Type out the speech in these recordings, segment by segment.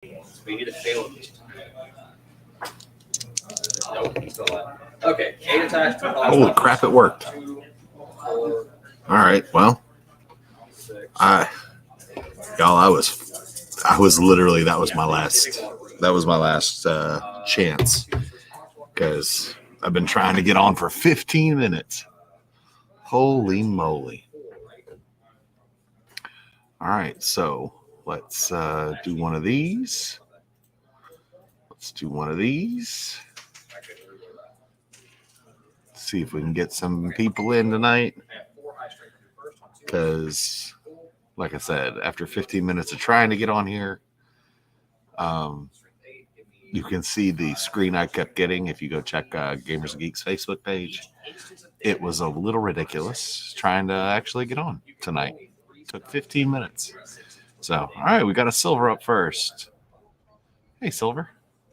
We need to fail at least. Nope, he's still alive. Okay, 8 attacks. Holy crap! It worked. 2, 4, All right. Well, 6. I y'all, I was literally that was my last chance because I've been trying to get on for 15 minutes. Holy moly! All right, so let's do one of these. Let's do one of these. See if we can get some people in tonight. Because, like I said, after 15 minutes of trying to get on here, you can see the screen I kept getting if you go check Gamers and Geeks Facebook page. It was a little ridiculous trying to actually get on tonight. It took 15 minutes. So, all right, we got a Silver up first. Hey, Silver.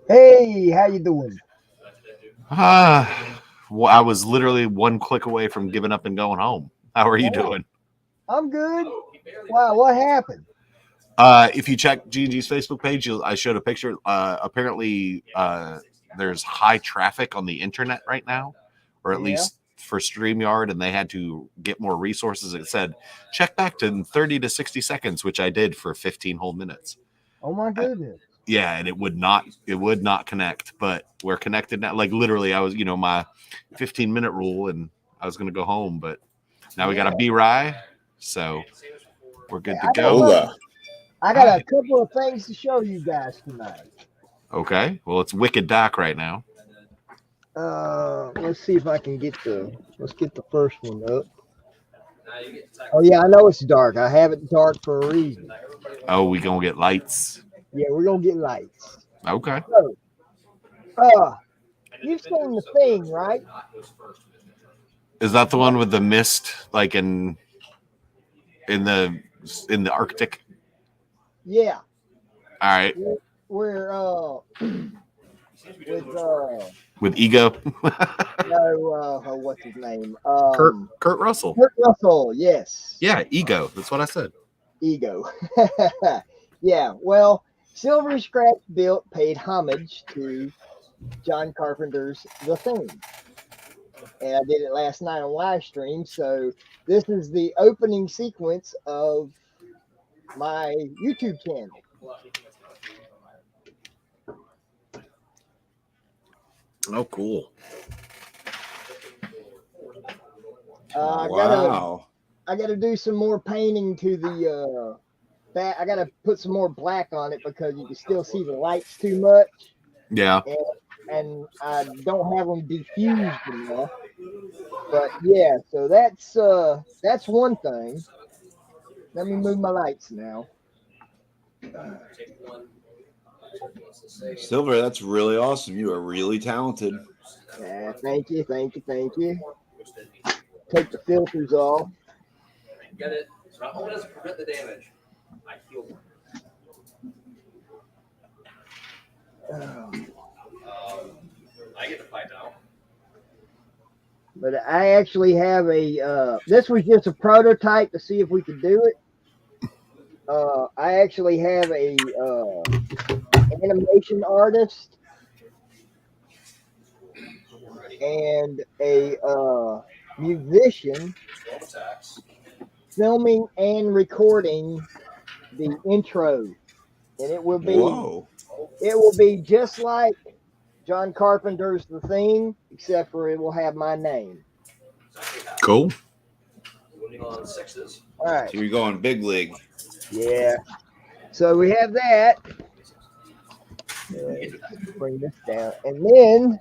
Hey, how you doing? Well, I was literally one click away from giving up and going home. How are you doing? I'm good. Wow, what happened? If you check G&G's Facebook page, I showed a picture. Apparently, there's high traffic on the internet right now, or at least for StreamYard, and they had to get more resources. It said, check back in 30 to 60 seconds, which I did for 15 whole minutes. Oh, my goodness. Yeah, and it would not connect, but we're connected now. Like literally, I was, my 15-minute rule, and I was going to go home, but now we got a B-Rye, so we're good to go. I got a couple of things to show you guys tonight. Okay, well, it's wicked dark right now. Let's see if I can let's get the first one up. Oh yeah, I know it's dark. I have it dark for a reason. Oh, we gonna get lights? Yeah, we're gonna get lights. Okay. So, you've seen The Thing, right? Is that the one with the mist, like in the Arctic? Yeah. All right. We're with Ego. No, what's his name? Kurt Russell. Kurt Russell, yes. Yeah, Ego. That's what I said. Ego. Yeah. Well, Silver Scratch Built paid homage to John Carpenter's The Thing. And I did it last night on live stream. So this is the opening sequence of my YouTube channel. Oh, cool. Wow. I gotta do some more painting to the back. I gotta put some more black on it because you can still see the lights too much. Yeah. And I don't have them diffused enough. But yeah, so that's one thing. Let me move my lights now. Silver, that's really awesome. You are really talented. Yeah, thank you. Take the filters off. Get it? So not only does it prevent the damage, I heal one. I get to fight now. But I actually have this was just a prototype to see if we could do it. I actually have a animation artist and a musician filming and recording the intro, and it will be just like John Carpenter's The Thing, except for it will have my name. Cool. All right. So you're going big league. Yeah. So we have that. Bring this down. And then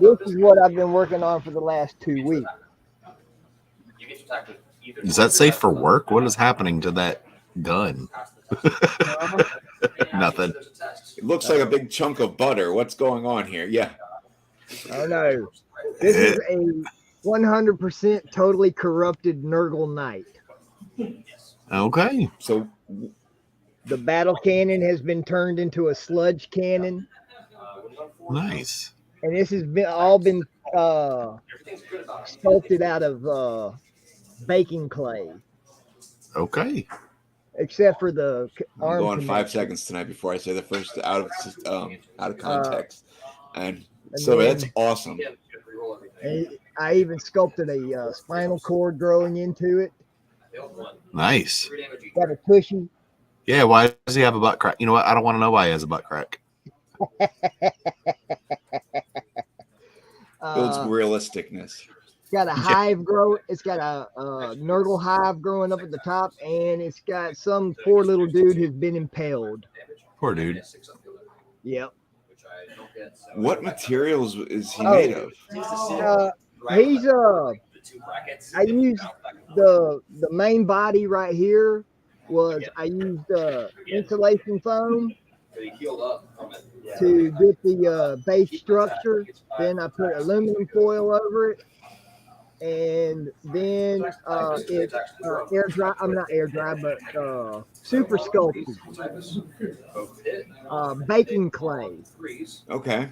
this is what I've been working on for the last 2 weeks. Is that safe for work? What is happening to that gun? Nothing. It looks like a big chunk of butter. What's going on here? Yeah. Oh no. This is a 100% totally corrupted Nurgle Knight. Okay. So the battle cannon has been turned into a sludge cannon. Nice. And this has all been sculpted out of baking clay. Okay. except for the I'm arm going 5 connection. seconds tonight before I say the first out of context. And And so then- that's awesome. I even sculpted a spinal cord growing into it. Nice. Got a cushion. Yeah, why does he have a butt crack? You know what? I don't want to know why he has a butt crack. Builds realisticness. It's got a hive grow. It's got a nurgle hive growing up at the top, and it's got some poor little dude who's been impaled. Poor dude. Yep. What materials is he made of? He's I used the main body right here I used insulation foam to get the base structure. Then I put aluminum foil over it, and then it's air dry. I'm not air dry, but super sculpted. Baking clay. Okay.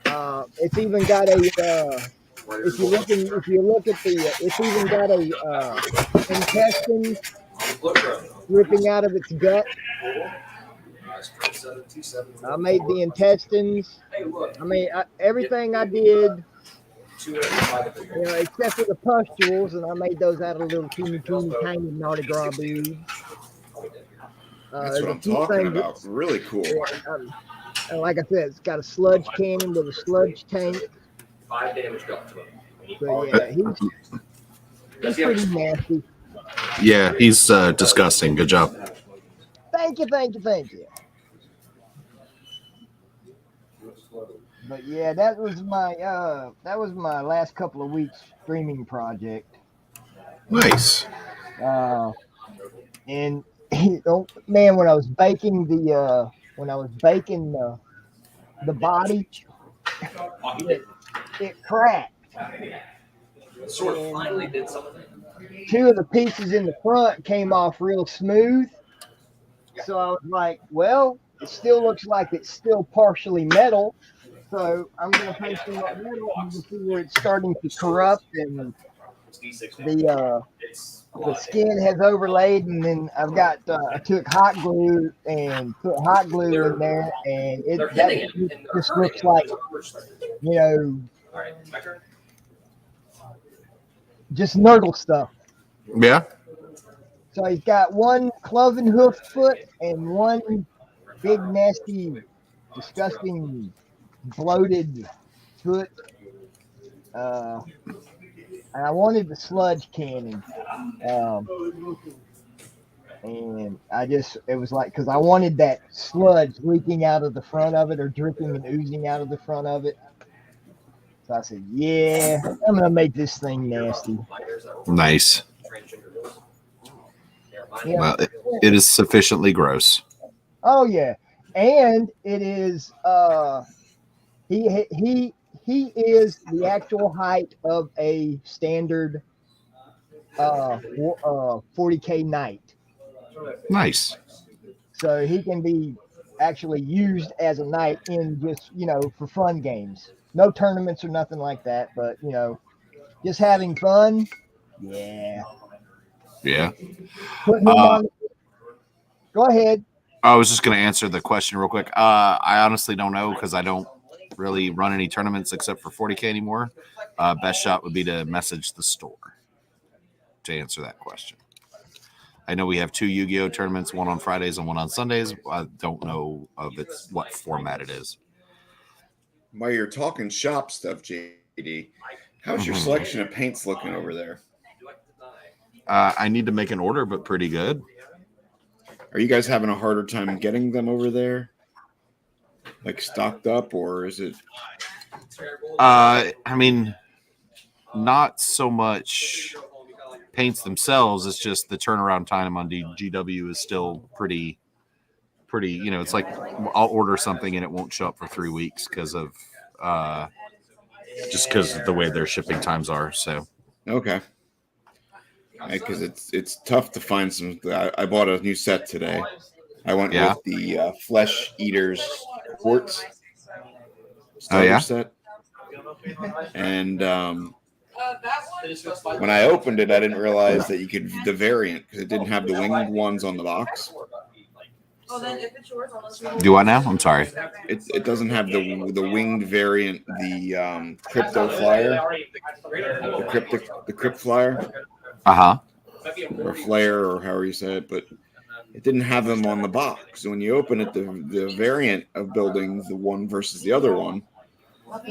It's even got a. If you look at it's even got a intestine ripping out of its gut. I made the intestines. Everything I did, except for the pustules, and I made those out of little teeny tiny Mardi Gras beads. That's what I'm talking about. Really cool. And like I said, it's got a sludge cannon with a sludge tank. 5 damage dealt to him. So yeah, he's pretty nasty. Yeah, he's disgusting. Good job. Thank you. But yeah, that was my last couple of weeks streaming project. Nice. And man, when I was baking the body, it cracked. Sword finally did something. 2 of the pieces in the front came off real smooth. So I was like, well, it still looks like it's still partially metal. So I'm going to paint some more metal and see where it's starting to corrupt and the skin has overlaid. And then I've got I took hot glue and put hot glue in there, and it just looks like, just nurgle stuff. Yeah. So he's got 1 cloven hoof foot and 1 big, nasty, disgusting, bloated foot. And I wanted the sludge cannon. And it was like, because I wanted that sludge leaking out of the front of it or dripping and oozing out of the front of it. So I said, yeah, I'm going to make this thing nasty. Nice. Yeah. Well, it is sufficiently gross. Oh, yeah. And it is, he is the actual height of a standard 40K knight. Nice. So he can be actually used as a knight in just, for fun games. No tournaments or nothing like that, but, just having fun. Yeah. Yeah. Putting him on. Go ahead. I was just going to answer the question real quick. I honestly don't know because I don't really run any tournaments except for 40K anymore. Best shot would be to message the store to answer that question. I know we have 2 Yu-Gi-Oh tournaments, one on Fridays and one on Sundays. I don't know what format it is. While you're talking shop stuff, JD, how's your selection of paints looking over there? I need to make an order, but pretty good. Are you guys having a harder time getting them over there? Like stocked up, or is it? I mean, not so much paints themselves. It's just the turnaround time on GW is still pretty. It's like I'll order something and it won't show up for 3 weeks because of the way their shipping times are. So Okay. Because it's tough to find some. I bought a new set today. I went with the Flesh Eaters Quartz starter set, and When I opened it, I didn't realize that you could the variant because it didn't have the winged ones on the box. Do I now? I'm sorry. It doesn't have the winged variant, the crypto flyer, the crypt flyer, or flare, or however you say it, but it didn't have them on the box. So when you open it, the variant of building the one versus the other one,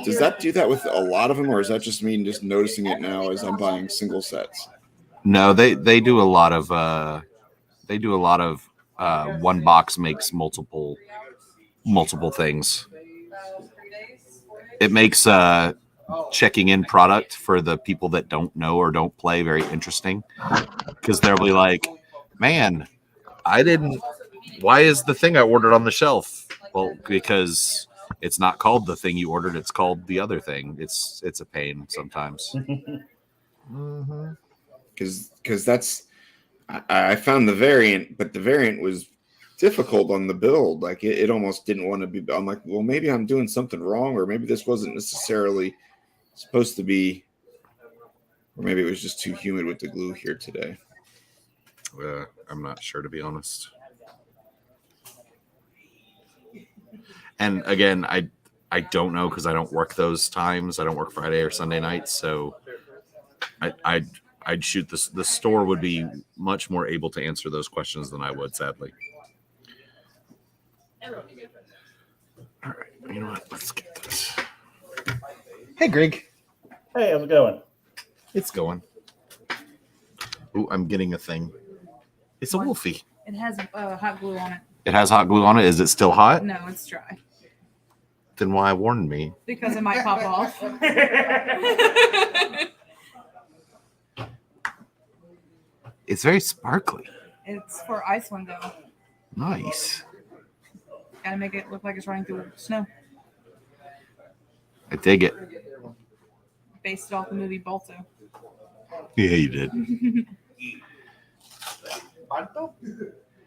does that do that with a lot of them, or is that just me just noticing it now as I'm buying single sets? No, they do a lot of one box makes multiple things. It makes checking in product for the people that don't know or don't play very interesting, because they'll be like, man, why is the thing I ordered on the shelf? Well, because it's not called the thing you ordered, it's called the other thing. It's a pain sometimes. Because that's I found the variant, but the variant was difficult on the build. Like it almost didn't want to be. I'm like, well, maybe I'm doing something wrong, or maybe this wasn't necessarily supposed to be, or maybe it was just too humid with the glue here today. I'm not sure, to be honest. And again, I don't know, because I don't work those times. I don't work Friday or Sunday nights, so I'd shoot this. The store would be much more able to answer those questions than I would, sadly. All right, you know what? Let's get this. Hey, Greg. Hey, how's it going? It's going. Ooh, I'm getting a thing. It's a Wolfie. It has hot glue on it. It has hot glue on it. Is it still hot? No, it's dry. Then why warn me? Because it might pop off. It's very sparkly. It's for ice window. Nice. Gotta make it look like it's running through snow. I dig it. Based it off the movie Balto. Yeah, you did.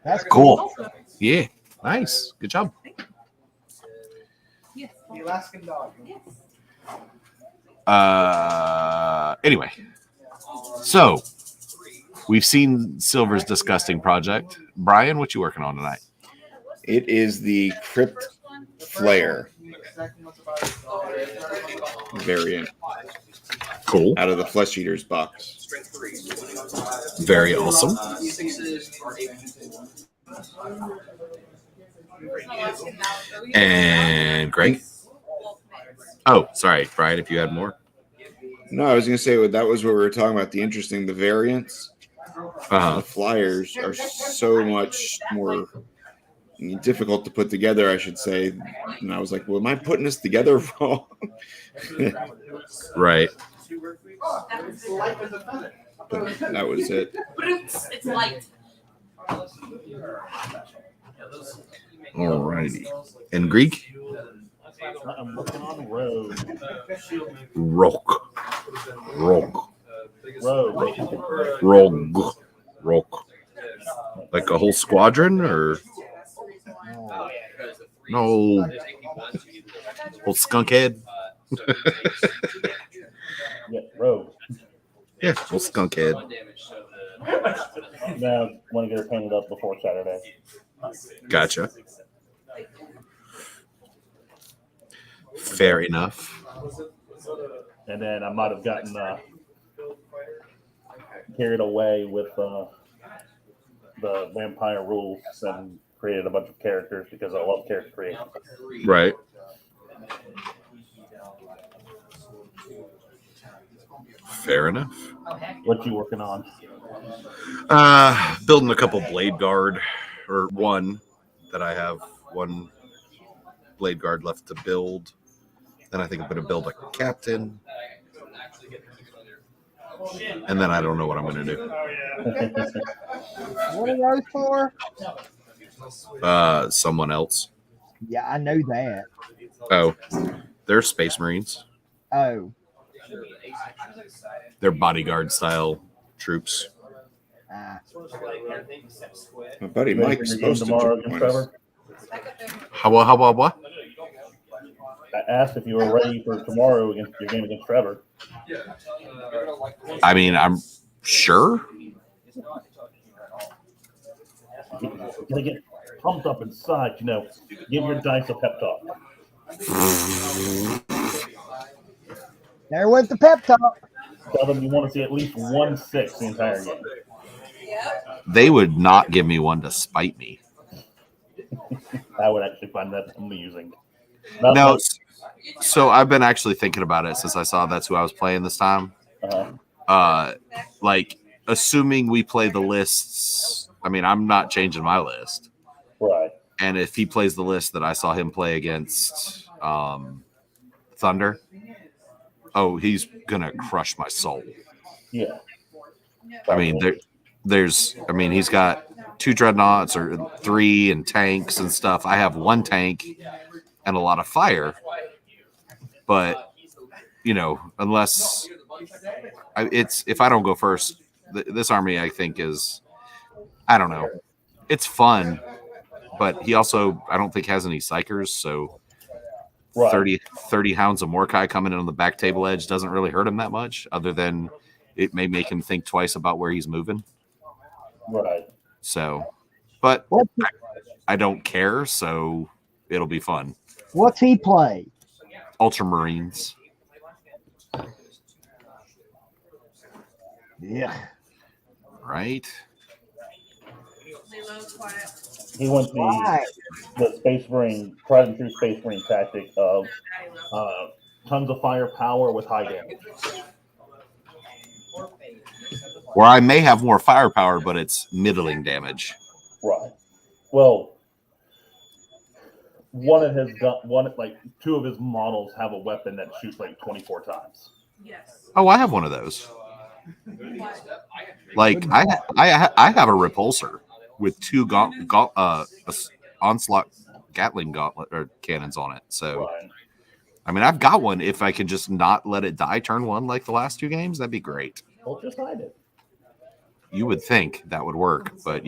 That's Cool. Yeah. Nice. Good job. Yes. The Alaskan dog. Yes. Anyway. So we've seen Silver's disgusting project. Brian, what you working on tonight? It is the crypt flare variant. Cool. Out of the Flesh Eaters box. Very awesome. And Greg? Oh, sorry, Brian, if you had more. No, I was going to say that was what we were talking about. The variants. The flyers are so much more difficult to put together, I should say. And I was like, well, am I putting this together wrong? Right. But that was it. But it's light. Alrighty. And Greek? I'm looking on the road. Rogue. Like a whole squadron, or no? Whole skunk head? Yeah, road. Yeah, whole skunk head. Now, want to get her painted up before Saturday. Gotcha. Fair enough. And then I might have gotten carried away with the vampire rules and created a bunch of characters because I love character creation. Right. Fair enough. What you working on? Building a couple blade guard, or one that I have one blade guard left to build. Then I think I'm going to build a captain. And then I don't know what I'm going to do. What are those for? Someone else. Yeah, I know that. Oh, they're Space Marines. Oh. They're bodyguard style troops. My buddy Mike's supposed to tomorrow join against us. Trevor. How what? I asked if you were ready for tomorrow against your game against Trevor. I mean, I'm sure. Gonna get pumped up inside, Give your dice a pep talk. There went the pep talk. Tell them you want to see at least 1-6 the entire game. They would not give me one to spite me. I would actually find that amusing. No, so I've been actually thinking about it since I saw that's who I was playing this time. Like, assuming we play the lists, I mean, I'm not changing my list. Right. And if he plays the list that I saw him play against Thunder, oh, he's going to crush my soul. Yeah. I mean, he's got 2 dreadnoughts or 3 and tanks and stuff. I have 1 tank and a lot of fire. But, unless if I don't go first, this army, I think, is, I don't know. It's fun, but he also, I don't think, has any psychers. So 30 hounds of Mordecai coming in on the back table edge doesn't really hurt him that much, other than it may make him think twice about where he's moving. Right. So, but I don't care, so it'll be fun. What's he play? Ultramarines. Yeah. Right? He went the Space Marine, tried and true Space Marine tactic of tons of firepower with high damage. Where I may have more firepower, but it's middling damage. Right. Well, two of his models have a weapon that shoots like 24 times. Yes. Oh, I have one of those. Like I have a repulsor with 2 onslaught Gatling gauntlet or cannons on it. So, Right. I mean, I've got one. If I could just not let it die turn 1 like the last 2 games, that'd be great. Well, just hide it. You would think that would work, but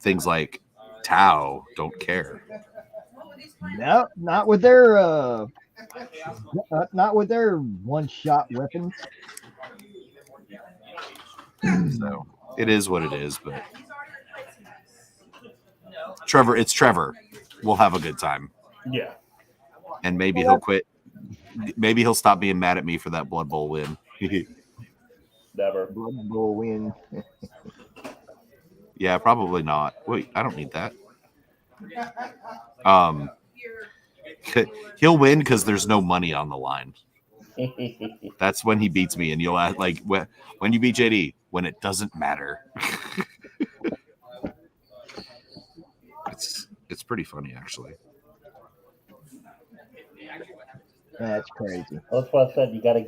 things like Tau don't care. No, not with their one-shot weapons. So it is what it is. But it's Trevor. We'll have a good time. Yeah. And maybe he'll quit. Maybe he'll stop being mad at me for that Blood Bowl win. Never. Blood Bowl win. Yeah, probably not. Wait, I don't need that. He'll win because there's no money on the line. That's when he beats me, and you'll act like when you beat JD, when it doesn't matter. It's pretty funny, actually. That's crazy. That's why I said you got to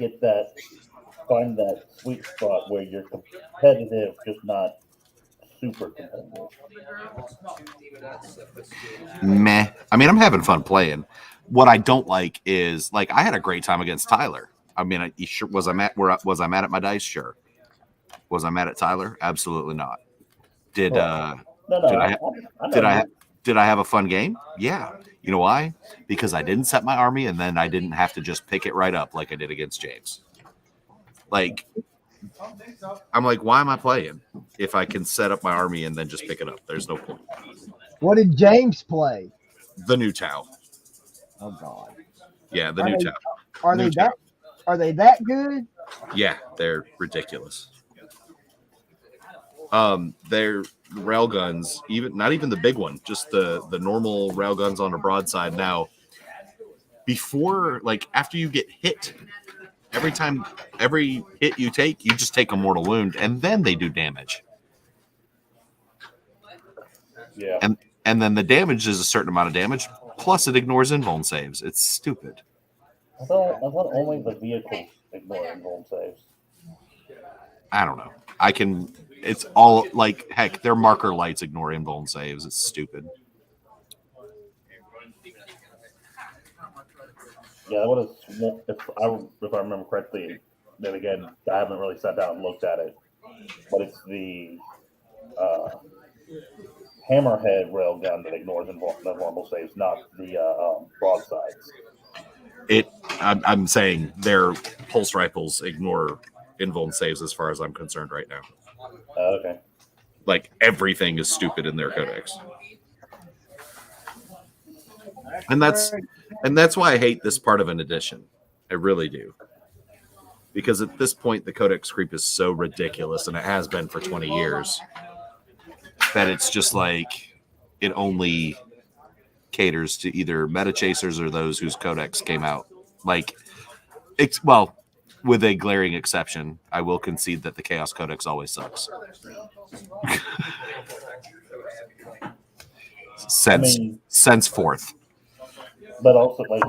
find that sweet spot where you're competitive, just not super competitive. Meh. I mean, I'm having fun playing. What I don't like is, like, I had a great time against Tyler. I mean, was I mad at my dice? Sure. Was I mad at Tyler? Absolutely not. Did I have a fun game? Yeah. You know why? Because I didn't set my army, and then I didn't have to just pick it right up like I did against James. Like, I'm like, why am I playing if I can set up my army and then just pick it up? There's no point. What did James play? The new Tau. Oh God. Yeah, the new Tau. Are they that good? Yeah, they're ridiculous. They're railguns, not even the big one, just the normal railguns on a broadside. Now, after you get hit, every hit you take, you just take a mortal wound, and then they do damage. Yeah. And then the damage is a certain amount of damage, plus it ignores invuln saves. It's stupid. I thought only the vehicles ignore invuln saves. I don't know. It's all like, heck, their marker lights ignore invuln saves. It's stupid. Yeah, if I remember correctly. Then again, I haven't really sat down and looked at it, but it's the hammerhead railgun that ignores the normal saves, not the broadsides. I'm saying their pulse rifles ignore invuln saves as far as I'm concerned right now. Okay. Like everything is stupid in their codex. And that's why I hate this part of an edition. I really do. Because at this point the codex creep is so ridiculous, and it has been for 20 years, that it's just like it only caters to either meta chasers or those whose codex came out. Like, well, with a glaring exception, I will concede that the Chaos Codex always sucks. Sense forth. But also, like,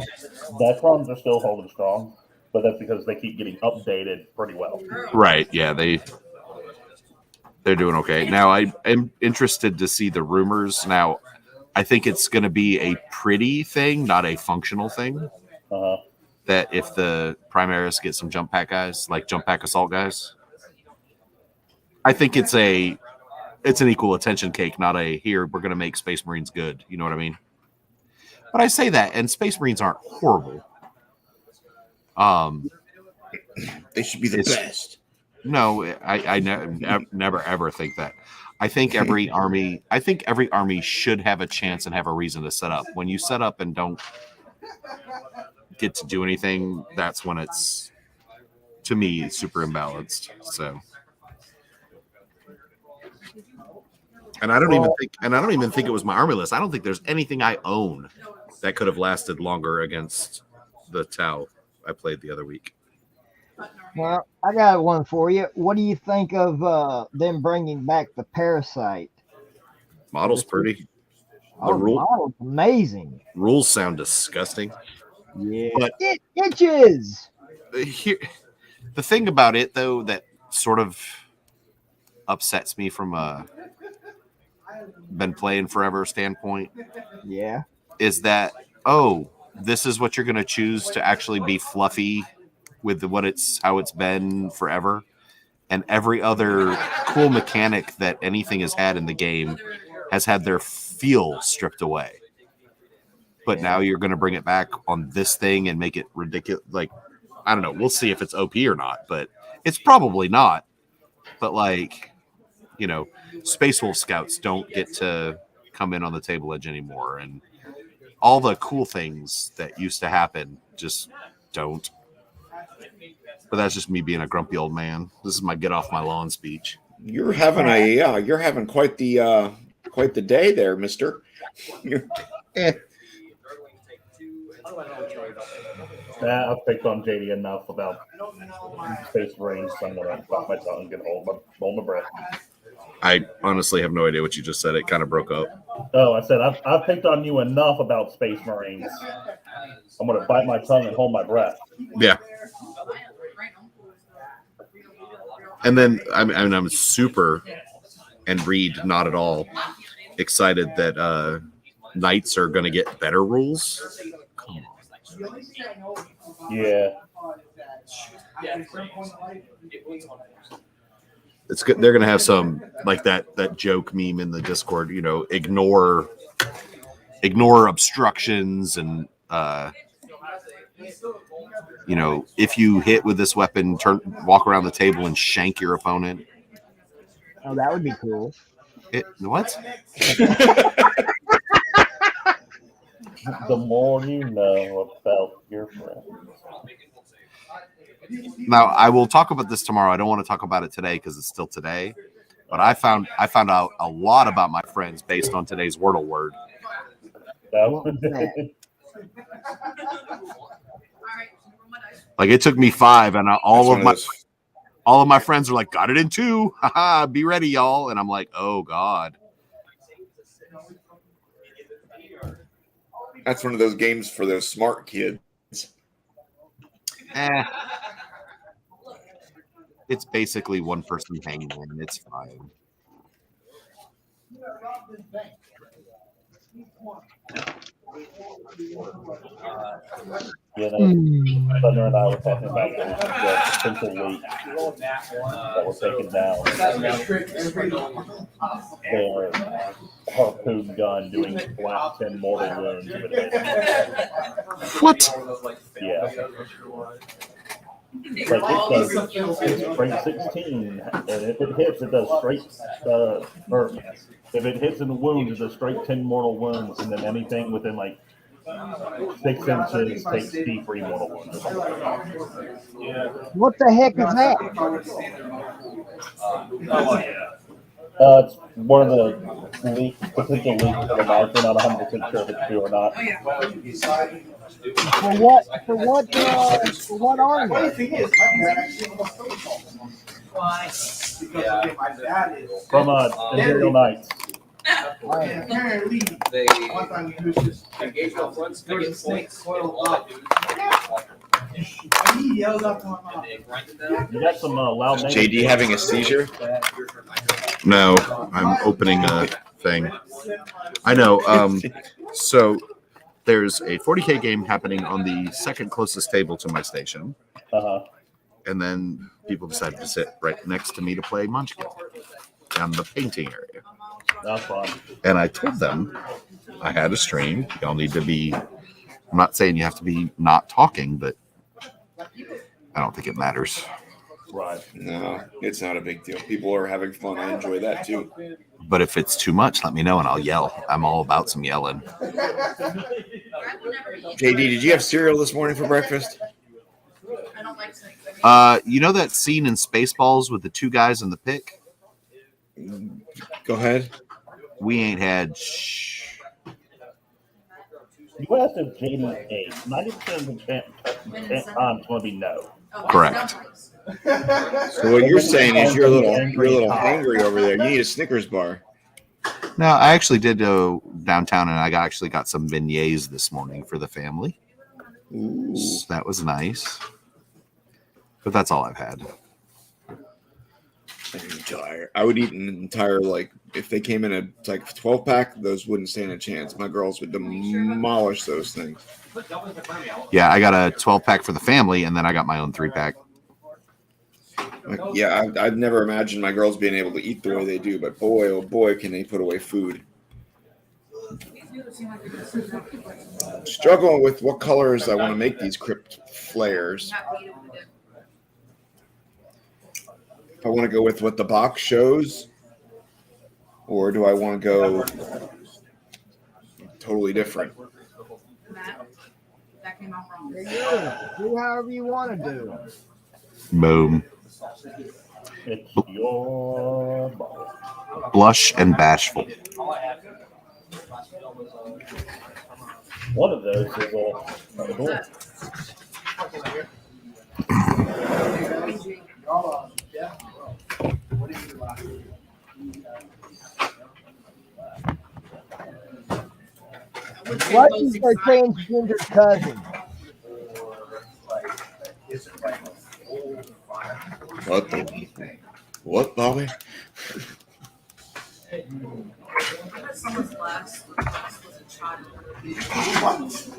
Necrons are still holding strong, but that's because they keep getting updated pretty well. Right, yeah, they're doing okay. Now, I am interested to see the rumors. Now, I think it's going to be a pretty thing, not a functional thing. That if the Primaris get some jump pack guys, like jump pack assault guys, I think it's an equal attention cake, not a here, we're going to make Space Marines good. You know what I mean? But I say that, and Space Marines aren't horrible. They should be the best. No, I never ever think that. I think every army should have a chance and have a reason to set up. When you set up and don't get to do anything, that's when it's, to me, super imbalanced. So, and I don't even think it was my army list. I don't think there's anything I own that could have lasted longer against the Tau I played the other week. Well, I got one for you. What do you think of them bringing back the Parasite? Model's pretty. Model's amazing. Rules sound disgusting. Yeah, but it itches. Here, the thing about it, though, that sort of upsets me from a been playing forever standpoint, is that, this is what you're going to choose to actually be fluffy with how it's been forever, and every other cool mechanic that anything has had in the game has had their feel stripped away. But now you're going to bring it back on this thing and make it ridiculous. Like, I don't know. We'll see if it's OP or not, but it's probably not. But like, Space Wolf Scouts don't get to come in on the table edge anymore, and all the cool things that used to happen just don't. But that's just me being a grumpy old man. This is my get off my lawn speech. You're having quite the day there, mister. I've picked on JD enough about Space Marines. I'm gonna stop my tongue and hold my breath. I honestly have no idea what you just said. It kind of broke up. Oh, I said I've picked on you enough about Space Marines. I'm gonna bite my tongue and hold my breath. Yeah. And then I'm super, and Reed not at all, excited that Knights are going to get better rules. Come on. Yeah. It's good. They're going to have some like that joke meme in the Discord. Ignore obstructions and if you hit with this weapon, walk around the table and shank your opponent. Oh, that would be cool. What? The more you know about your friends. Now, I will talk about this tomorrow. I don't want to talk about it today because it's still today. But I found out a lot about my friends based on today's Wordle word. Like, it took me 5, and all of my friends are like, got it in 2. Haha, be ready, y'all. And I'm like, oh God. That's one of those games for those smart kids. It's basically one person hanging in. It's fine. Thunder and I were talking about the potential leak that was taken down. Their harpoon gun doing flat 10 mortal wounds. What? Yeah. Like it's straight 16, and if it hits, it does straight, or if it hits in the wound, it does straight 10 mortal wounds, and then anything within like 6 inches takes D3 mortal wounds. Or something. What the heck is that? It's one of the potential leaks for the knife. We're not 100% sure if it's true or not. Oh yeah. For what army? From Imperial Knights. They engage up front, against points, and all that they grind it down. You got some loud names. JD having a seizure? No, I'm opening a thing. I know. So there's a 40K game happening on the second closest table to my station. And then people decided to sit right next to me to play Munchkin down the painting area. That's fun. And I told them I had a stream. Y'all need to be, I'm not saying you have to be not talking, but I don't think it matters. Right. No, it's not a big deal. People are having fun. I enjoy that too. But if it's too much, let me know and I'll yell. I'm all about some yelling. JD, did you have cereal this morning for breakfast? You know that scene in Spaceballs with the two guys in the pick? Go ahead. We ain't had You asked if JD ate. 90% of the time it's going to be no. Correct. So what you're saying is you're a little hangry over there. You need a Snickers bar. No, I actually did go downtown and I actually got some beignets this morning for the family. Ooh. So that was nice. But that's all I've had. I would eat an entire, like, if they came in a 12-pack, those wouldn't stand a chance. My girls would demolish those things. Yeah, I got a 12-pack for the family, and then I got my own 3-pack. Yeah, I'd never imagined my girls being able to eat the way they do, but boy, oh boy, can they put away food. Struggling with what colors I want to make these crypt flares. If I want to go with what the box shows, or do I want to go totally different? That came out wrong. Do however you want to do. Boom. It's your ball. Blush and bashful. One of those is all cool. What is their transgender cousin? What, Bobby? Someone's last was a child.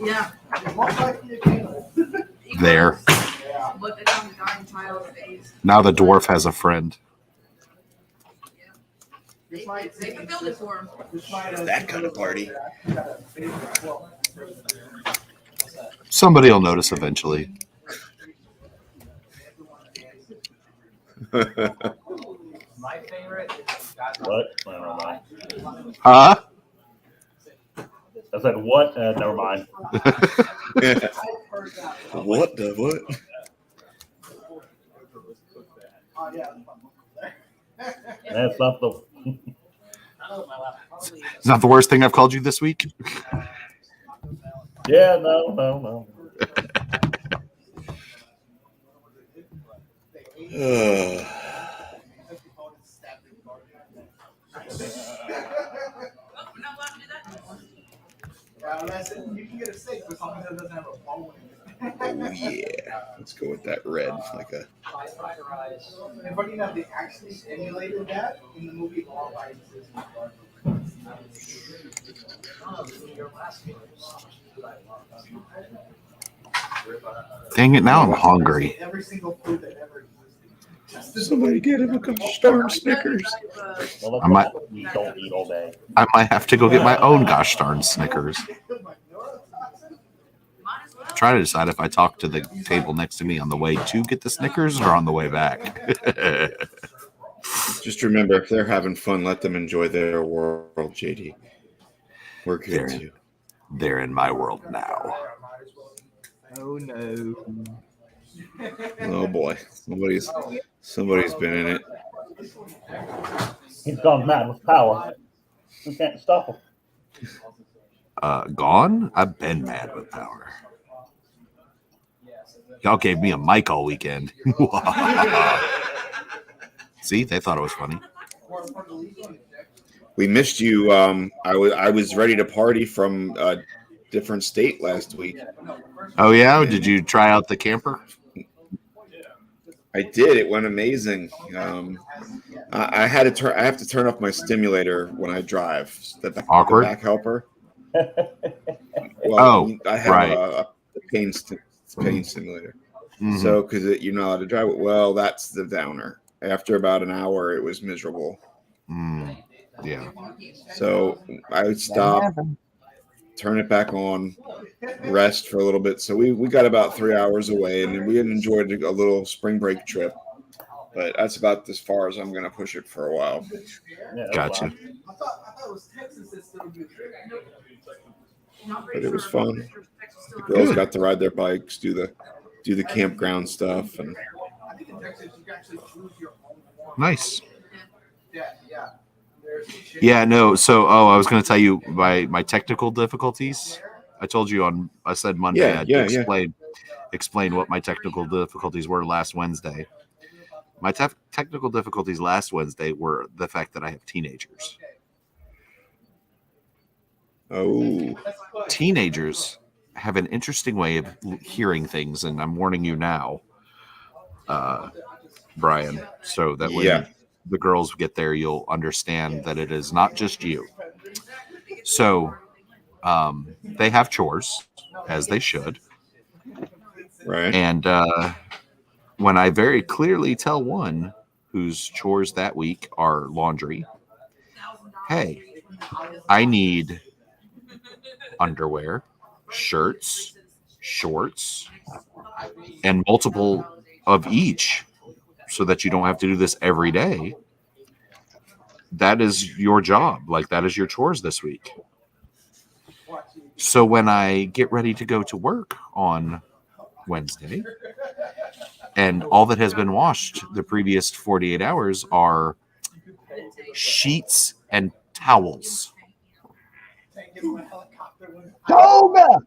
Yeah. There. Look at the dying child's face. Now the dwarf has a friend. They can build it for him. That kind of party. Somebody will notice eventually. My favorite is What? Never mind. Huh? I said what? Never mind. What the what? That's not the. It's not the worst thing I've called you this week. Yeah, no. Oh yeah, let's go with that red, like a. And funny enough, they actually emulated that in the movie All Licenses. Dang it, now I'm hungry. Every single food that ever existed. Somebody get him a gosh darn Snickers. Well, I might- you don't eat all day. I might have to go get my own gosh darn Snickers. Might as well. trying to decide if I talk to the table next to me on the way to get the Snickers or on the way back. Just remember, if they're having fun, let them enjoy their world, JD. We're good too. They're in my world now. Oh no. Oh boy, somebody's been in it. He's gone mad with power. We can't stop him. Gone? I've been mad with power. Y'all gave me a mic all weekend. See, they thought it was funny. We missed you. I was ready to party from a different state last week. Oh yeah, did you try out the camper? I did. It went amazing. I had to I have to turn off my stimulator when I drive. The Awkward. back helper. Well, I have right. a pain stimulator. Mm-hmm. So, because you're not allowed to drive it. Well, that's the downer. After about an hour, it was miserable. Yeah. So I would stop, turn it back on, rest for a little bit. So we got about 3 hours away, and then we enjoyed a little spring break trip. But that's about as far as I'm going to push it for a while. Yeah, Gotcha. I thought it was Texas that still do But it was fun. The girls got to ride their bikes, do the campground stuff, and I think in Texas you can actually choose your own form. Nice. Yeah. Yeah, no. So, I was going to tell you my technical difficulties. I told you I said Monday I'd explain what my technical difficulties were last Wednesday. My technical difficulties last Wednesday were the fact that I have teenagers. oh, Teenagers have an interesting way of hearing things, and I'm warning you now, Brian, so that when the girls get there, you'll understand that it is not just you. So they have chores, as they should. right. And when I very clearly tell one whose chores that week are laundry, hey, I need underwear, shirts, shorts, and multiple of each so that you don't have to do this every day. That is your job. Like, that is your chores this week. So when I get ready to go to work on Wednesday, and all that has been washed the previous 48 hours are sheets and towels. Toga!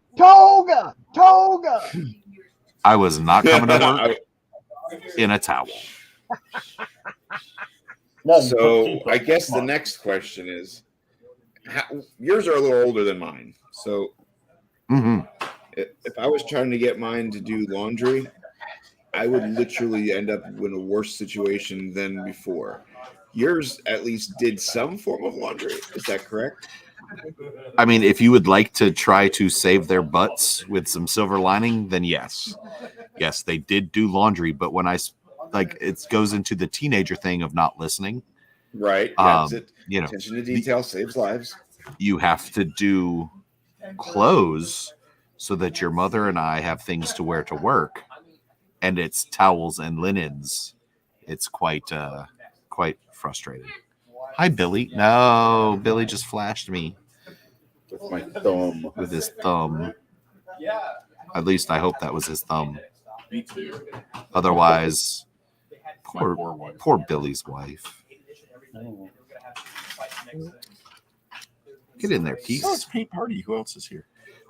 I was not coming to work in a towel. So I guess the next question is, yours are a little older than mine. So if I was trying to get mine to do laundry, I would literally end up in a worse situation than before. Yours at least did some form of laundry. Is that correct? I mean, if you would like to try to save their butts with some silver lining, then yes. Yes, they did do laundry, but when it goes into the teenager thing of not listening. Right. That's it. You know, attention to detail saves lives. You have to do clothes so that your mother and I have things to wear to work, and it's towels and linens. It's quite frustrating. Hi, Billy. No, Billy just flashed me with my thumb. With his thumb. At least I hope that was his thumb. Otherwise, poor Billy's wife. Get in there, Keith. Oh, it's paint party. Who else is here?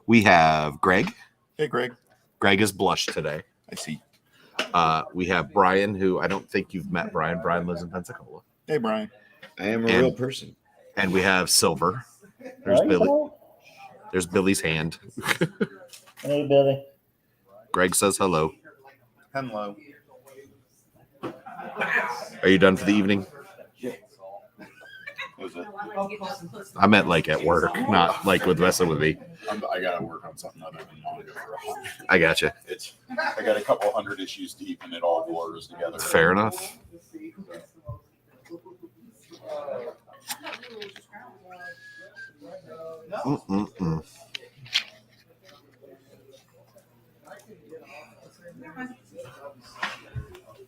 We have Greg. Hey, Greg. Greg is blushed today. I see. We have Brian, who I don't think you've met. Brian lives in Pensacola. Hey, Brian. I am a real person. And we have Silver. There's Billy. There's Billy's hand. Hey, Billy. Greg says hello. Hello. Are you done for the evening? Was it? I meant like at work, not like with messing with me. I gotta work on something I've been wanting to do for a while. I gotcha. I got a couple hundred issues deep, and it all blurs together. Fair enough.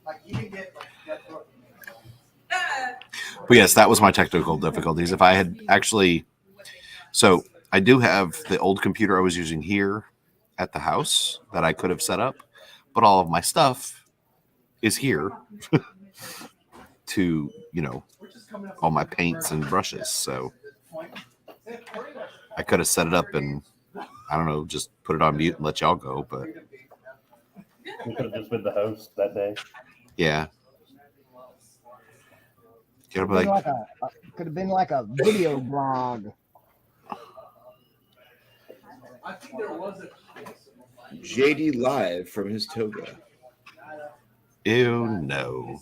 Like you can get like that book. But yes, that was my technical difficulties. If I had actually, so I do have the old computer I was using here at the house that I could have set up, but all of my stuff is here to, all my paints and brushes. So I could have set it up and, I don't know, just put it on mute and let y'all go. But We could have just been the host that day. yeah. Could have been like a video blog. I think there was a JD live from his toga. Ew, no.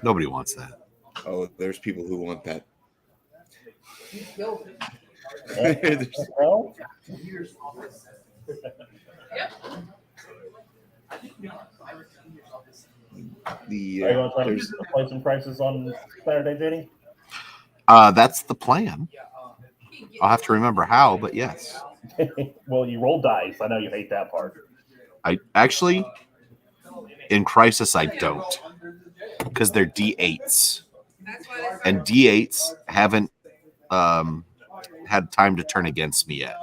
Nobody wants that. Oh, there's people who want that. Well, are you going to try to play some prices on Saturday, JD? That's the plan. I'll have to remember how, but yes. Well, you roll dice. I know you hate that part. I actually, in Crisis, I don't, because they're D8s, and D8s haven't had time to turn against me yet.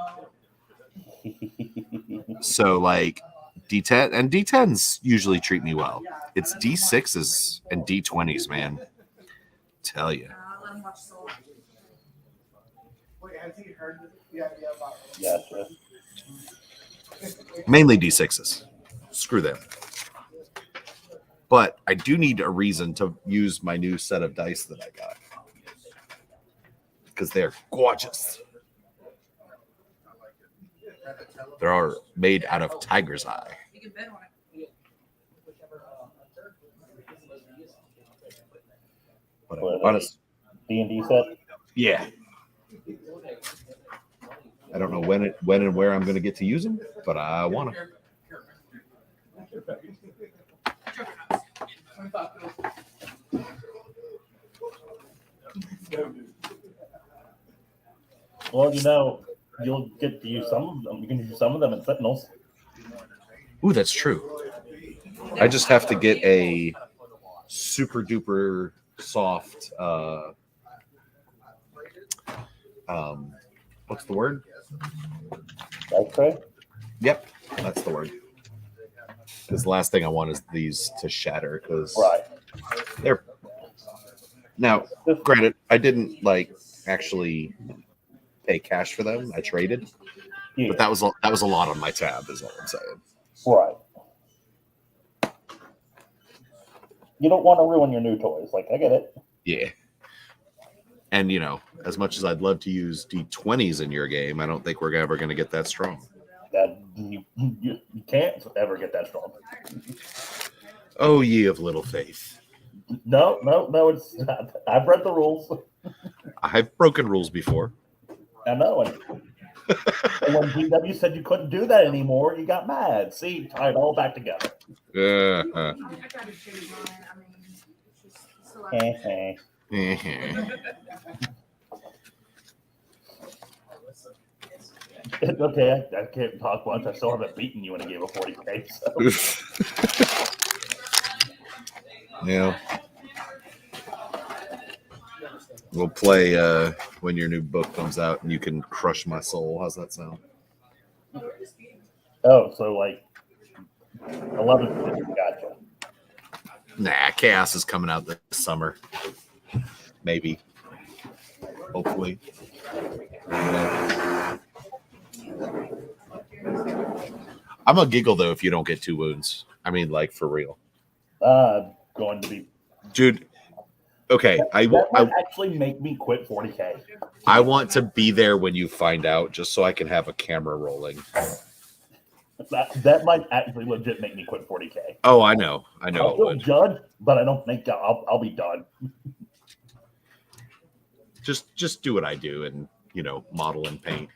So like D10 and D10s usually treat me well. It's D6s and D20s, man. Tell you. Wait, has he heard the idea about Gotcha. Mainly D6s. Screw them. But I do need a reason to use my new set of dice that I got. Because they're gorgeous. They are made out of tiger's eye. You can bet on it. But What, honest, D&D set? yeah. I don't know when and where I'm going to get to use them, but I want to. Well, you'll get to use some of them. You can use some of them in Sentinels. Ooh, that's true. I just have to get a super duper soft. What's the word? Okay. Yep, that's the word. Because the last thing I want is these to shatter. Because Right. they're now. Granted, I didn't actually pay cash for them. I traded, Yeah. but that was a lot on my tab. Is all I'm saying. Right. You don't want to ruin your new toys. Like, I get it. Yeah. And as much as I'd love to use D20s in your game, I don't think we're ever going to get that strong. That you can't ever get that strong. Oh, ye of little faith! No. It's I've read the rules. I've broken rules before. I know. And when GW said you couldn't do that anymore, you got mad. See, tie it all back together. I tried to change mine. I mean, it's just still It's okay. I can't talk much. I still haven't beaten you in a game of 40K. So. Yeah. We'll play when your new book comes out and you can crush my soul. How's that sound? Oh, so like 11. Gotcha. Nah, Chaos is coming out this summer. Maybe. Hopefully. I'm gonna giggle though if you don't get 2 wounds. I mean, like for real. Going to be. Dude. Okay, that might actually make me quit 40K. I want to be there when you find out, just so I can have a camera rolling. That might actually legit make me quit 40K. Oh, I know. I'll still judge, but I don't think I'll be done. Just do what I do and model and paint.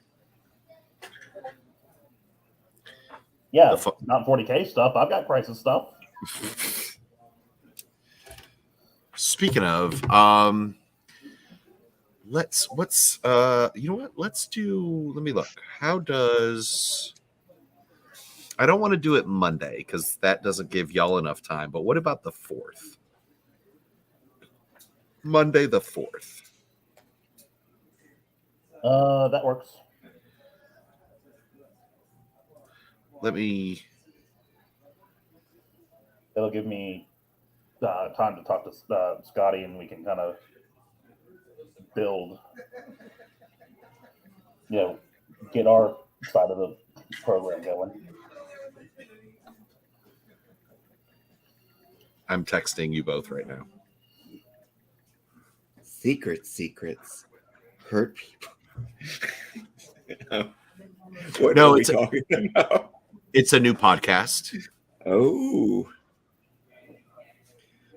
Yeah, not 40K stuff. I've got Crisis stuff. Speaking of, let's let me look. How does I don't want to do it Monday because that doesn't give y'all enough time. But what about the 4th? Monday the 4th. That works. Let me. It'll give me time to talk to Scotty, and we can kind of build, get our side of the program going. I'm texting you both right now. Secrets hurt people. No, are we talking about? It's a new podcast. Oh,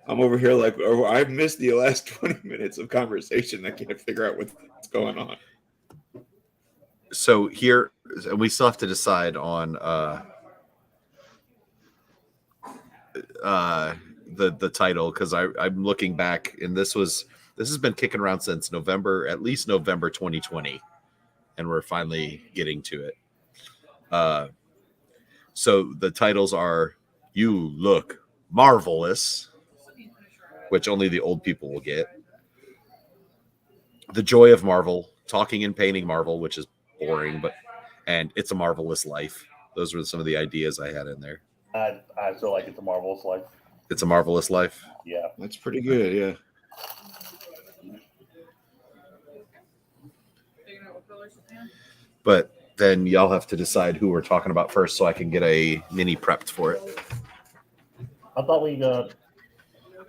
I'm over here like, I've missed the last 20 minutes of conversation. I can't figure out what's going on. So here, we still have to decide on the title, because I'm looking back, and this has been kicking around since November, at least November 2020, and we're finally getting to it. So the titles are "You Look Marvelous," which only the old people will get. "The Joy of Marvel," talking and painting Marvel, which is boring, and "It's a Marvelous Life." Those were some of the ideas I had in there. I feel like it's a marvelous life. It's a Marvelous Life. Yeah, that's pretty good. Yeah. But then y'all have to decide who we're talking about first, so I can get a mini prepped for it. I thought we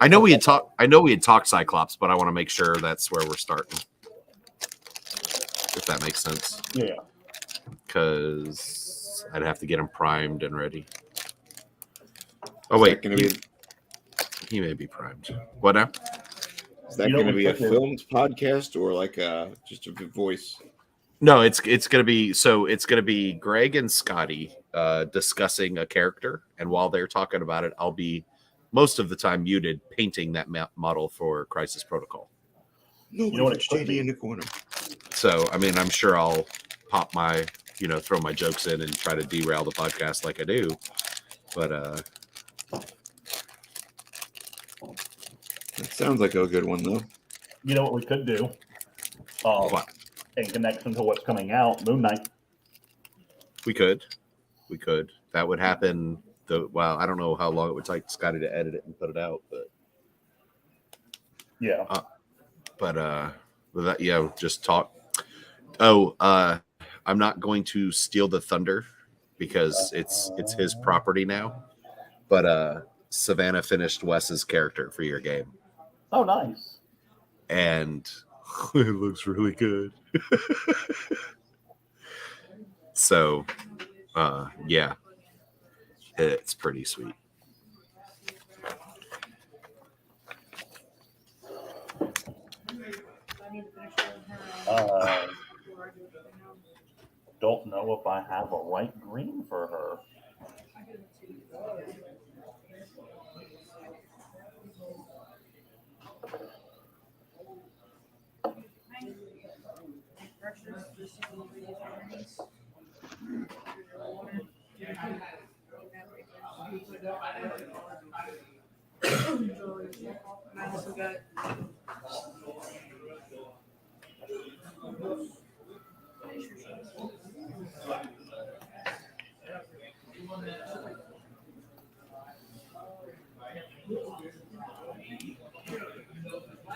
I know we had talked Cyclops, but I want to make sure that's where we're starting. If that makes sense. Yeah. Because I'd have to get him primed and ready. Oh wait, he may be primed. What now? Is that going to be a filmed podcast or like just a voice? No, it's going to be Greg and Scotty discussing a character, and while they're talking about it, I'll be most of the time muted painting that model for Crisis Protocol. Nobody puts JD in the corner. So, I mean, I'm sure I'll pop my, throw my jokes in and try to derail the podcast like I do. But that sounds like a good one, though. You know what we could do? What? In connection to what's coming out, Moon Knight. We could. That would happen. I don't know how long it would take Scotty to edit it and put it out, but yeah. With that, just talk. Oh, I'm not going to steal the thunder because it's his property now. But Savannah finished Wes's character for your game. Oh, nice. And it looks really good. So, yeah, it's pretty sweet. Don't know if I have a light green for her.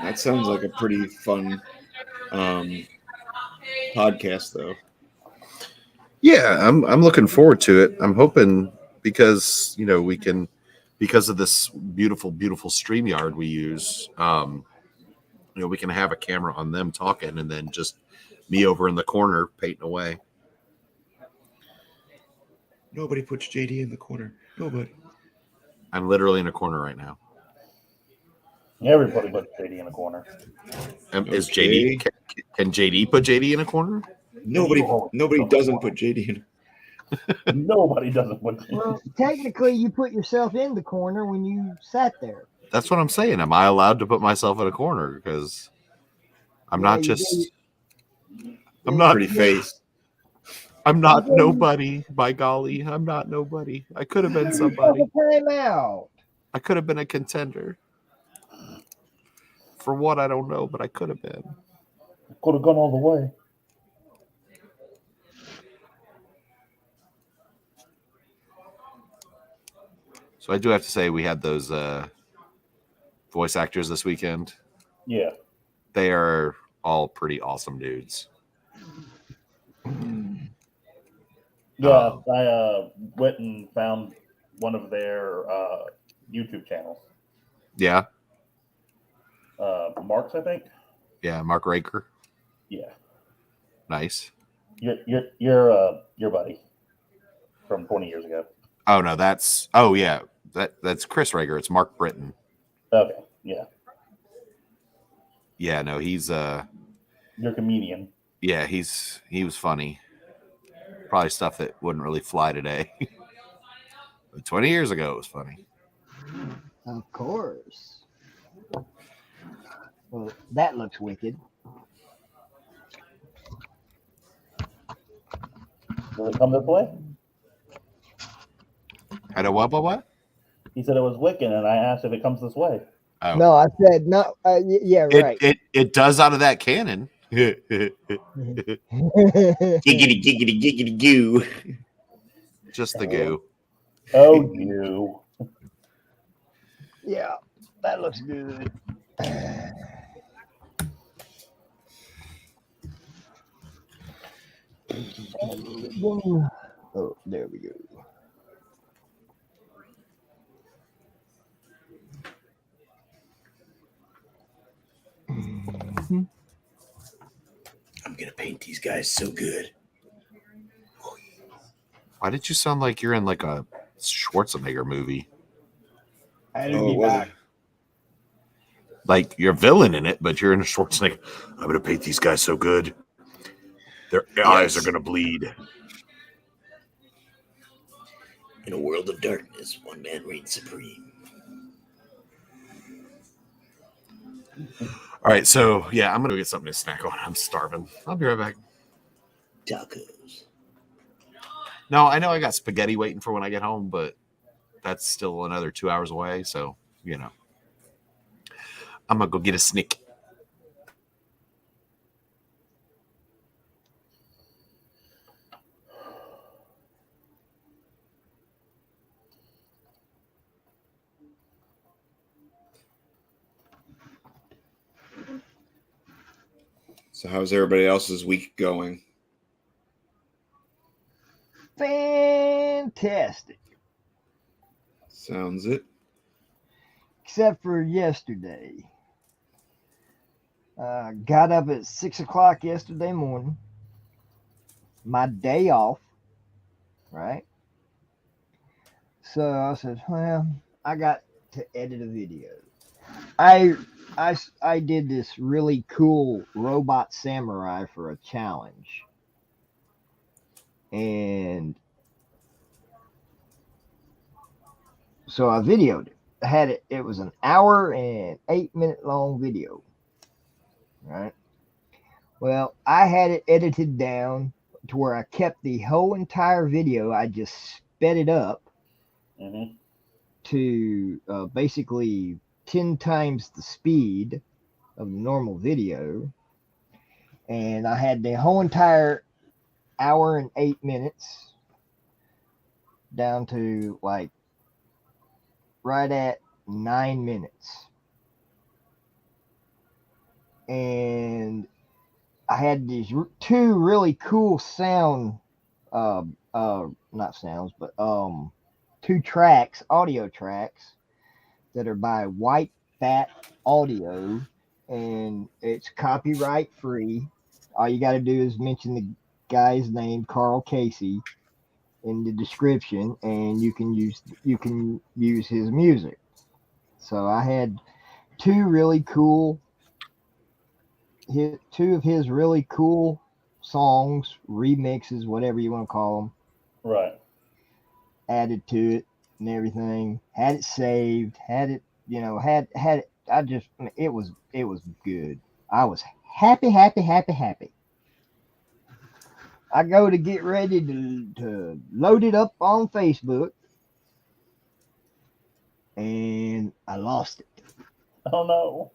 That sounds like a pretty fun podcast, though. Yeah, I'm looking forward to it. I'm hoping because we can, because of this beautiful StreamYard we use, we can have a camera on them talking and then just me over in the corner painting away. Nobody puts JD in the corner. Nobody. I'm literally in a corner right now. Everybody puts JD in a corner. Is JD? Can JD put JD in a corner? Nobody doesn't put JD in. Nobody doesn't put JD. Well, technically, you put yourself in the corner when you sat there. That's what I'm saying. Am I allowed to put myself in a corner? Because I'm not just. I'm not pretty face. I'm not nobody. By golly, I'm not nobody. I could have been somebody. Timeout. I could have been a contender. For what, I don't know, but I could have been. Could have gone all the way. So I do have to say we had those voice actors this weekend. Yeah. They are all pretty awesome dudes. Yeah, I went and found one of their YouTube channels. Yeah. Mark's, I think. Yeah, Mark Raker. Yeah. Nice. Your buddy from 20 years ago. Oh no, that's that's Chris Rager. It's Mark Britton. Okay. Yeah. Yeah, no, he's Your comedian. Yeah, he was funny. Probably stuff that wouldn't really fly today. But 20 years ago, it was funny. Of course. Well, that looks wicked. Does it come this way? I know what? He said it was Wiccan, and I asked if it comes this way. Oh. No, I said no. Yeah, right. It does out of that cannon. Giggity, giggity goo. Just the goo. Oh, you. Yeah, that looks good. Oh, there we go. I'm gonna paint these guys so good. Why did you sound like you're in like a Schwarzenegger movie? Oh, was it? Like you're a villain in it, but you're in a Schwarzenegger. I'm gonna paint these guys so good. Their eyes are gonna bleed. In a world of darkness, one man reigns supreme. All right, so yeah, I'm gonna go get something to snack on. I'm starving. I'll be right back. Tacos. No, I know I got spaghetti waiting for when I get home, but that's still another 2 hours away. So, you know, I'm going to go get a snick. So how's everybody else's week going? Fantastic. Sounds it. Except for yesterday. Got up at 6 o'clock yesterday morning. My day off. Right? So I said, well, I got to edit a video. I did this really cool robot samurai for a challenge. And so I videoed it. I had it. It was an hour and 8-minute long video. Right. Well, I had it edited down to where I kept the whole entire video. I just sped it up to basically 10 times the speed of the normal video. And I had the whole entire hour and 8 minutes down to like right at 9 minutes. And I had these two really cool sound, not sounds, but two tracks, audio tracks that are by White Fat Audio, and it's copyright free. All you got to do is mention the guy's name, Carl Casey, in the description, and you can use his music. So I had two of his really cool songs, remixes, whatever you want to call them. Right. Added to it and everything. Had it saved. Had it, had it. It was good. I was happy. I go to get ready to load it up on Facebook, and I lost it. Oh no.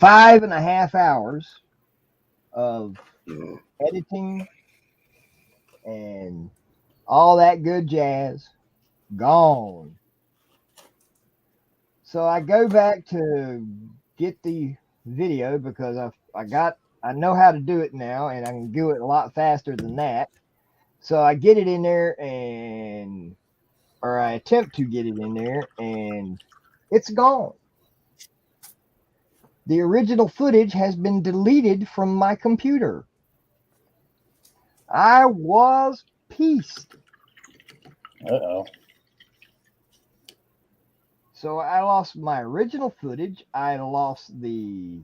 5.5 hours of editing and all that good jazz gone. So I go back to get the video because I know how to do it now, and I can do it a lot faster than that. So I get it in there, or I attempt to get it in there, and it's gone. The original footage has been deleted from my computer. I was pissed. Uh-oh. So I lost my original footage. I lost the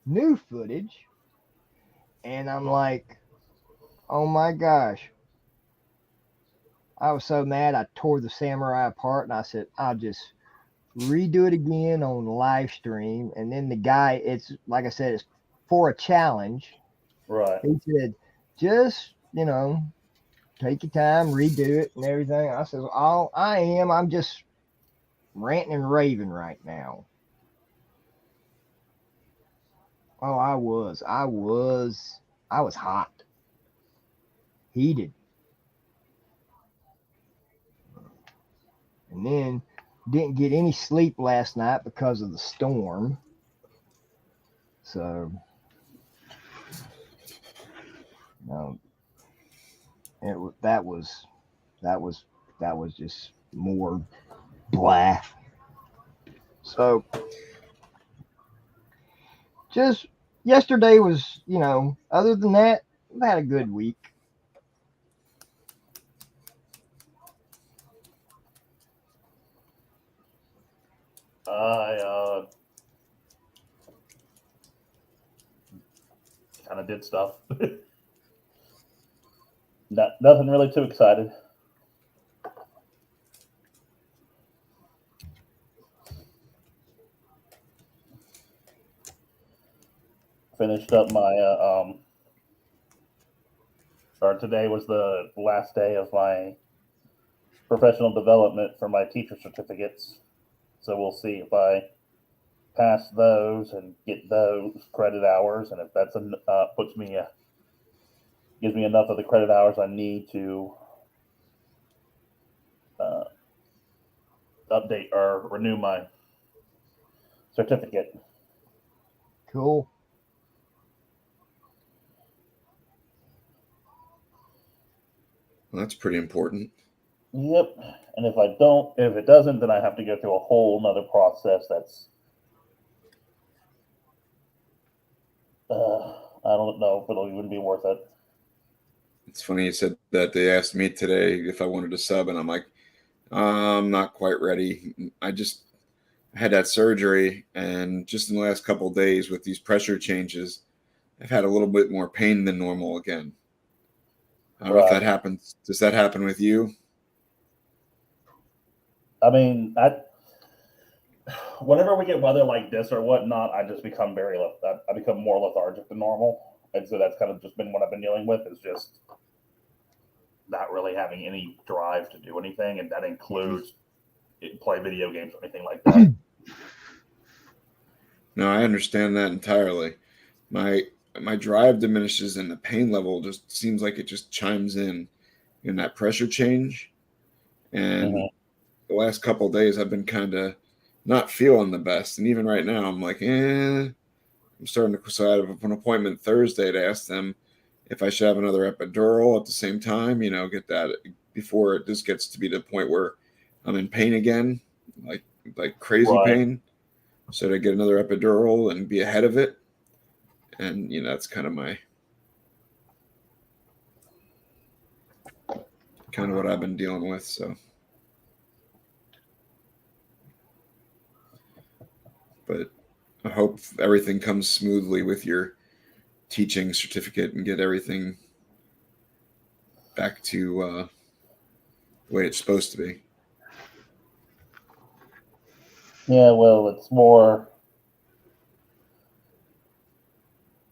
new footage. And I'm like, oh my gosh. I was so mad. I tore the samurai apart and I said, I'll just redo it again on the live stream. And then the guy, it's like I said, it's for a challenge. Right. He said, just, take your time, redo it and everything. I said, all I'm just ranting and raving right now. Oh, I was hot, heated, and then didn't get any sleep last night because of the storm. So, that was just more blah. So, just yesterday was, other than that, I've had a good week. I kind of did stuff. Nothing really too excited. Finished up my or today was the last day of my professional development for my teacher certificates. So we'll see if I pass those and get those credit hours, and if that's gives me enough of the credit hours I need to update or renew my certificate. Cool. Well, that's pretty important. Yep. And if it doesn't, then I have to go through a whole nother process that's I don't know if it'll even be worth it. It's funny you said that. They asked me today if I wanted to sub, and I'm like, I'm not quite ready. I had that surgery, and just in the last couple of days with these pressure changes, I've had a little bit more pain than normal again. I don't know if that happens. Does that happen with you? I mean, whenever we get weather like this or whatnot, I just become I become more lethargic than normal. And so that's kind of just been what I've been dealing with, is just not really having any drive to do anything. And that includes play video games or anything like that. No, I understand that entirely. My drive diminishes and the pain level just seems like it just chimes in that pressure change. And the last couple of days I've been kind of not feeling the best. And even right now I'm like, I'm starting to, so I have an appointment Thursday to ask them if I should have another epidural at the same time, get that before it just gets to be the point where I'm in pain again, like crazy pain. So to get another epidural and be ahead of it. And, that's kind of what I've been dealing with. So, but I hope everything comes smoothly with your teaching certificate and get everything back to the way it's supposed to be. Yeah, well, it's more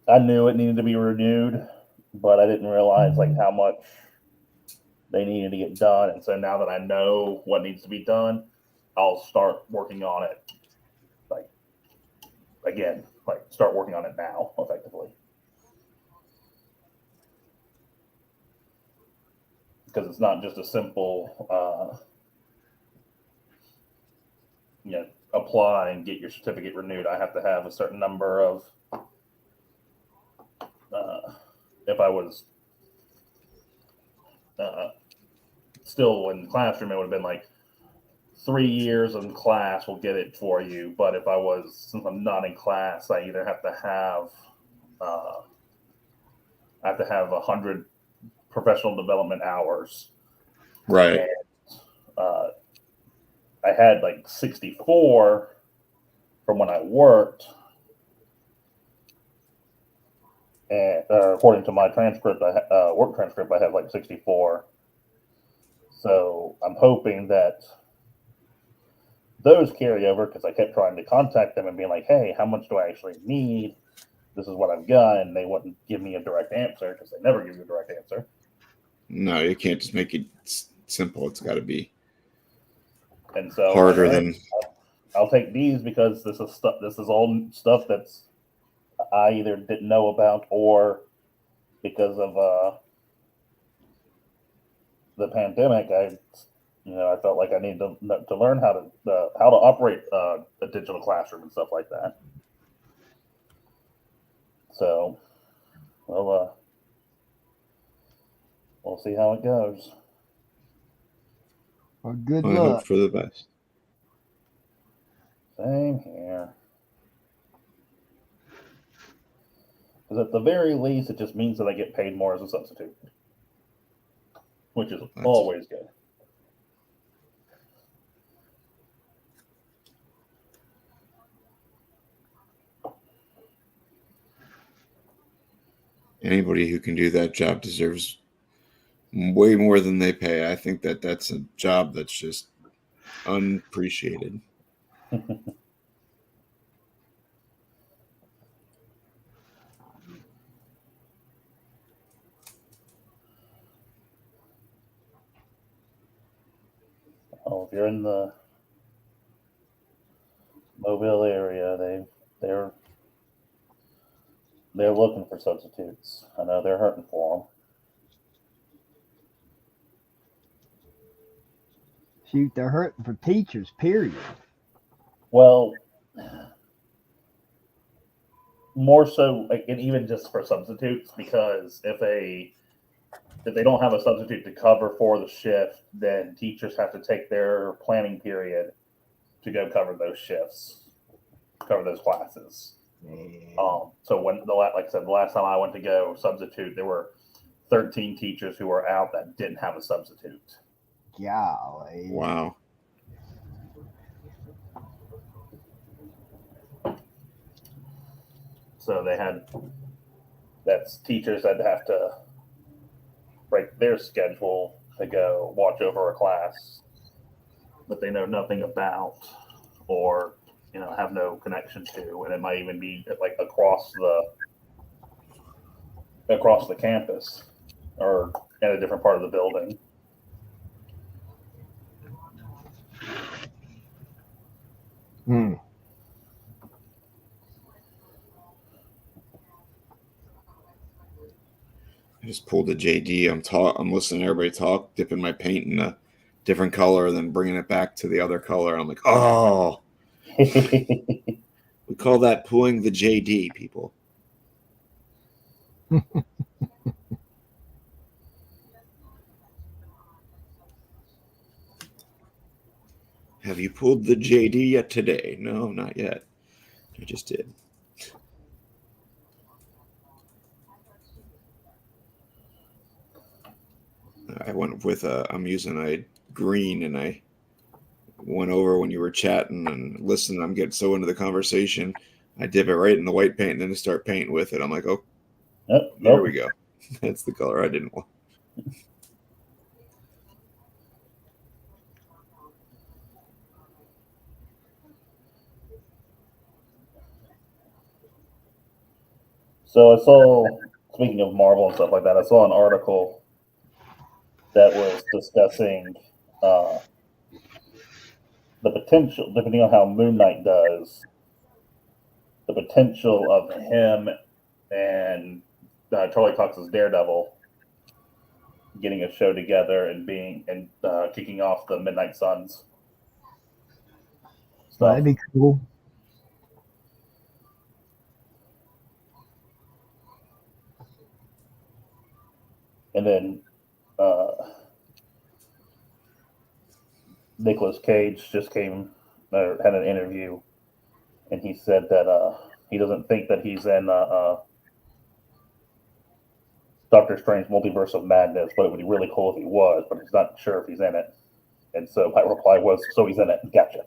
I knew it needed to be renewed, but I didn't realize like how much they needed to get done. And so now that I know what needs to be done, I'll start working on it. Like again, like start working on it now, effectively. Because it's not just a simple, apply and get your certificate renewed. I have to have a certain number of, if I was still in the classroom, it would have been like 3 years in class will get it for you. But if I was, since I'm not in class, I either have to have, I have to have 100 professional development hours. Right. And, I had like 64 from when I worked, and according to my transcript, work transcript, I have like 64. So I'm hoping that those carry over, because I kept trying to contact them and being like, "Hey, how much do I actually need? This is what I've got," and they wouldn't give me a direct answer because they never give you a direct answer. No, you can't just make it simple. It's got to be And so harder like, than. I'll take these because this is stuff. This is all stuff that's I either didn't know about or because of the pandemic, I felt like I needed to learn how to operate a digital classroom and stuff like that. So, we'll see how it goes. Well, good I hope luck. for the best. Same here. Because at the very least, it just means that I get paid more as a substitute, which is always good. Anybody who can do that job deserves way more than they pay. I think that's a job that's just unappreciated. Oh, if you're in the Mobile area, they're looking for substitutes. I know they're hurting for them. Shoot, they're hurting for teachers, period. Well, more so, like, and even just for substitutes, because if they don't have a substitute to cover for the shift, then teachers have to take their planning period to go cover those shifts, cover those classes. So when like I said, the last time I went to go substitute, there were 13 teachers who were out that didn't have a substitute. Golly. Wow. So teachers that have to break their schedule to go watch over a class that they know nothing about or have no connection to, and it might even be like across the campus or in a different part of the building. I just pulled a JD. I'm listening to everybody talk, dipping my paint in a different color, then bringing it back to the other color. I'm like, oh. We call that pulling the JD, people. Have you pulled the JD yet today? No, not yet. I just did. I went with I'm using a green, and I went over when you were chatting and listening. I'm getting so into the conversation. I dip it right in the white paint and then start painting with it. I'm like, oh, there we go. That's the color I didn't want. So I saw, speaking of Marvel and stuff like that, I saw an article that was discussing the potential, depending on how Moon Knight does, the potential of him and Charlie Cox's Daredevil getting a show together and kicking off the Midnight Suns stuff. That'd be cool. And then Nicolas Cage just had an interview, and he said that he doesn't think that he's in Doctor Strange Multiverse of Madness, but it would be really cool if he was, but he's not sure if he's in it. And so my reply was, so he's in it. Gotcha.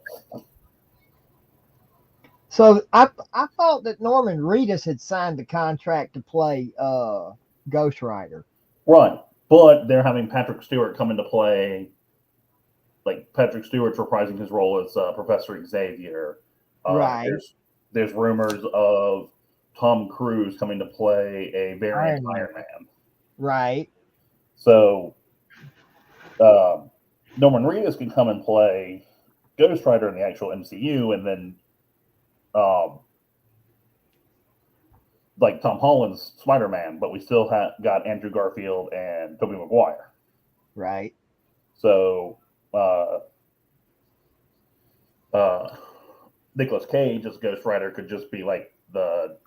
So I thought that Norman Reedus had signed the contract to play Ghost Rider. Right. But they're having Patrick Stewart come into play. Like Patrick Stewart's reprising his role as Professor Xavier. Right. There's rumors of Tom Cruise coming to play a variant Iron Man. Right. So Norman Reedus can come and play Ghost Rider in the actual MCU, and then like Tom Holland's Spider-Man, but we still got Andrew Garfield and Tobey Maguire. Right. So Nicolas Cage as Ghost Rider could just be like the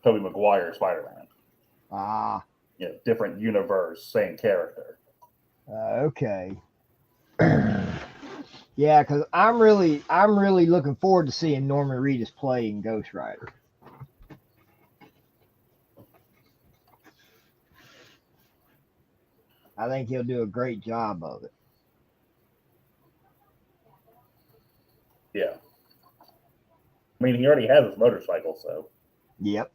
Tobey Maguire Spider-Man. Ah. Yeah, different universe, same character. Okay. Yeah, because I'm really looking forward to seeing Norman Reedus playing Ghost Rider. I think he'll do a great job of it. Yeah. I mean, he already has his motorcycle, so. Yep.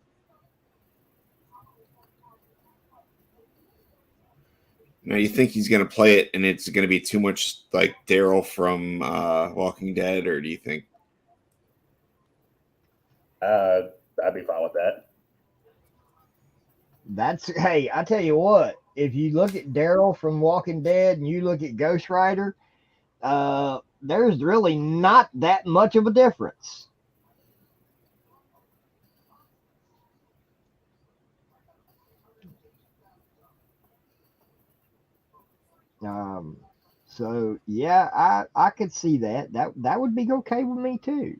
Now, you think he's going to play it and it's going to be too much like Daryl from Walking Dead, or do you think? I'd be fine with that. Hey, I tell you what, if you look at Daryl from Walking Dead and you look at Ghost Rider, there's really not that much of a difference. So yeah, I could see that. That would be okay with me too.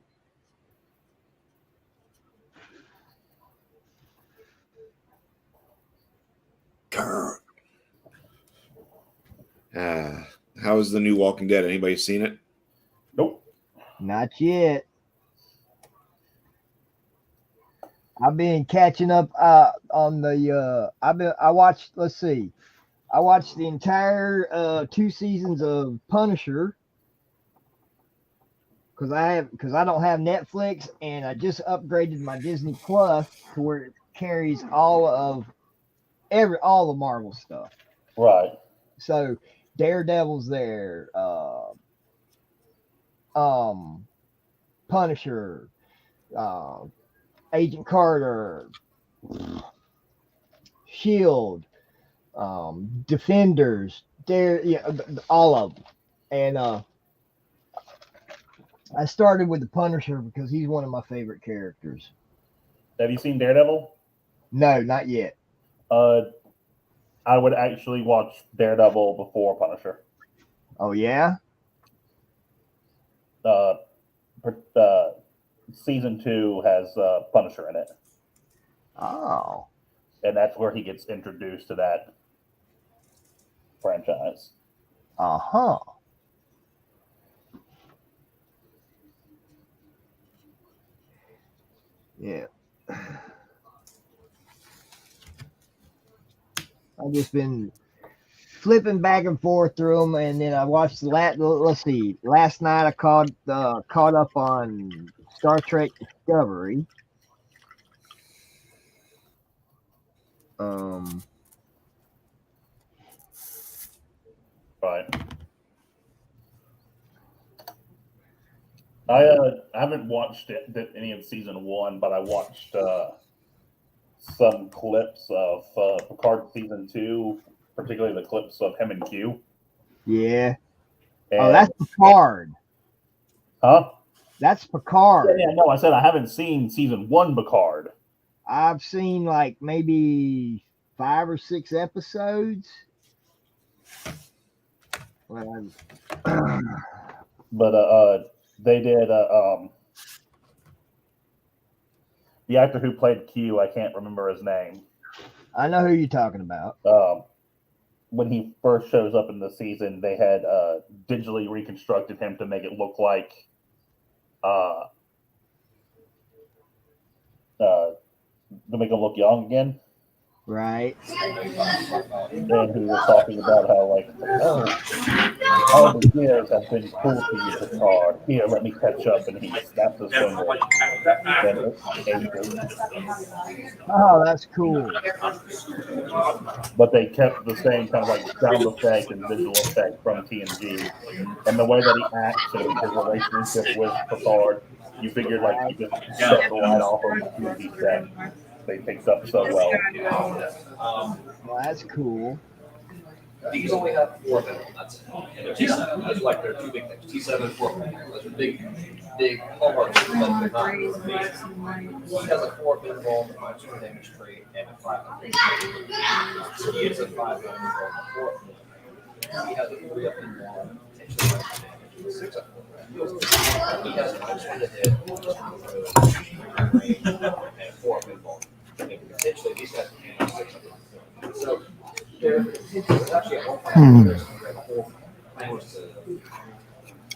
How is the new Walking Dead? Anybody seen it? Nope. Not yet. I've been catching up on the I watched, let's see. I watched the entire 2 seasons of Punisher because I don't have Netflix, and I just upgraded my Disney Plus to where it carries all the Marvel stuff. Right. So Daredevil's there, Punisher, Agent Carter, Shield, Defenders, all of them. And I started with the Punisher because he's one of my favorite characters. Have you seen Daredevil? No, not yet. I would actually watch Daredevil before Punisher. Oh yeah? Season 2 has Punisher in it. Oh. And that's where he gets introduced to that franchise. Uh-huh. Yeah. I've just been flipping back and forth through them, and then I watched let's see. Last night I caught up on Star Trek Discovery. Right. I haven't watched any of season 1, but I watched some clips of Picard season 2, particularly the clips of him and Q. Yeah. And, Oh, that's Picard. huh? That's Picard. Yeah, no, I said I haven't seen season 1 Picard. I've seen like maybe 5 or 6 episodes. Well, But they did the actor who played Q, I can't remember his name. I know who you're talking about. When he first shows up in the season, they had digitally reconstructed him to make it look like to make him look young again. Right. And he was talking about how, like, all the years have been cool to you, Picard. Here, let me catch up. And he snaps his finger. And it ages. Oh, that's cool. But they kept the same kind of like sound effect and visual effect from TNG. And the way that he acts and his relationship with Picard, you figured like he just stepped right off of the TNG set. They picked up so well. Well, that's cool. These only have 4 of them. That's it. And they're T7. That's like they're 2 big things. T7 and 4. Those are big hallmarks. But they're not amazing. He has a 4 pinball, a 2 damage trait, and a 5 damage. He is a 5 damage pinball. He has a 3 up pinball, potentially 5 damage, 6 up pinball. He has an extra hit, and a 4 up pinball. And potentially these guys can have 6 up pinball. So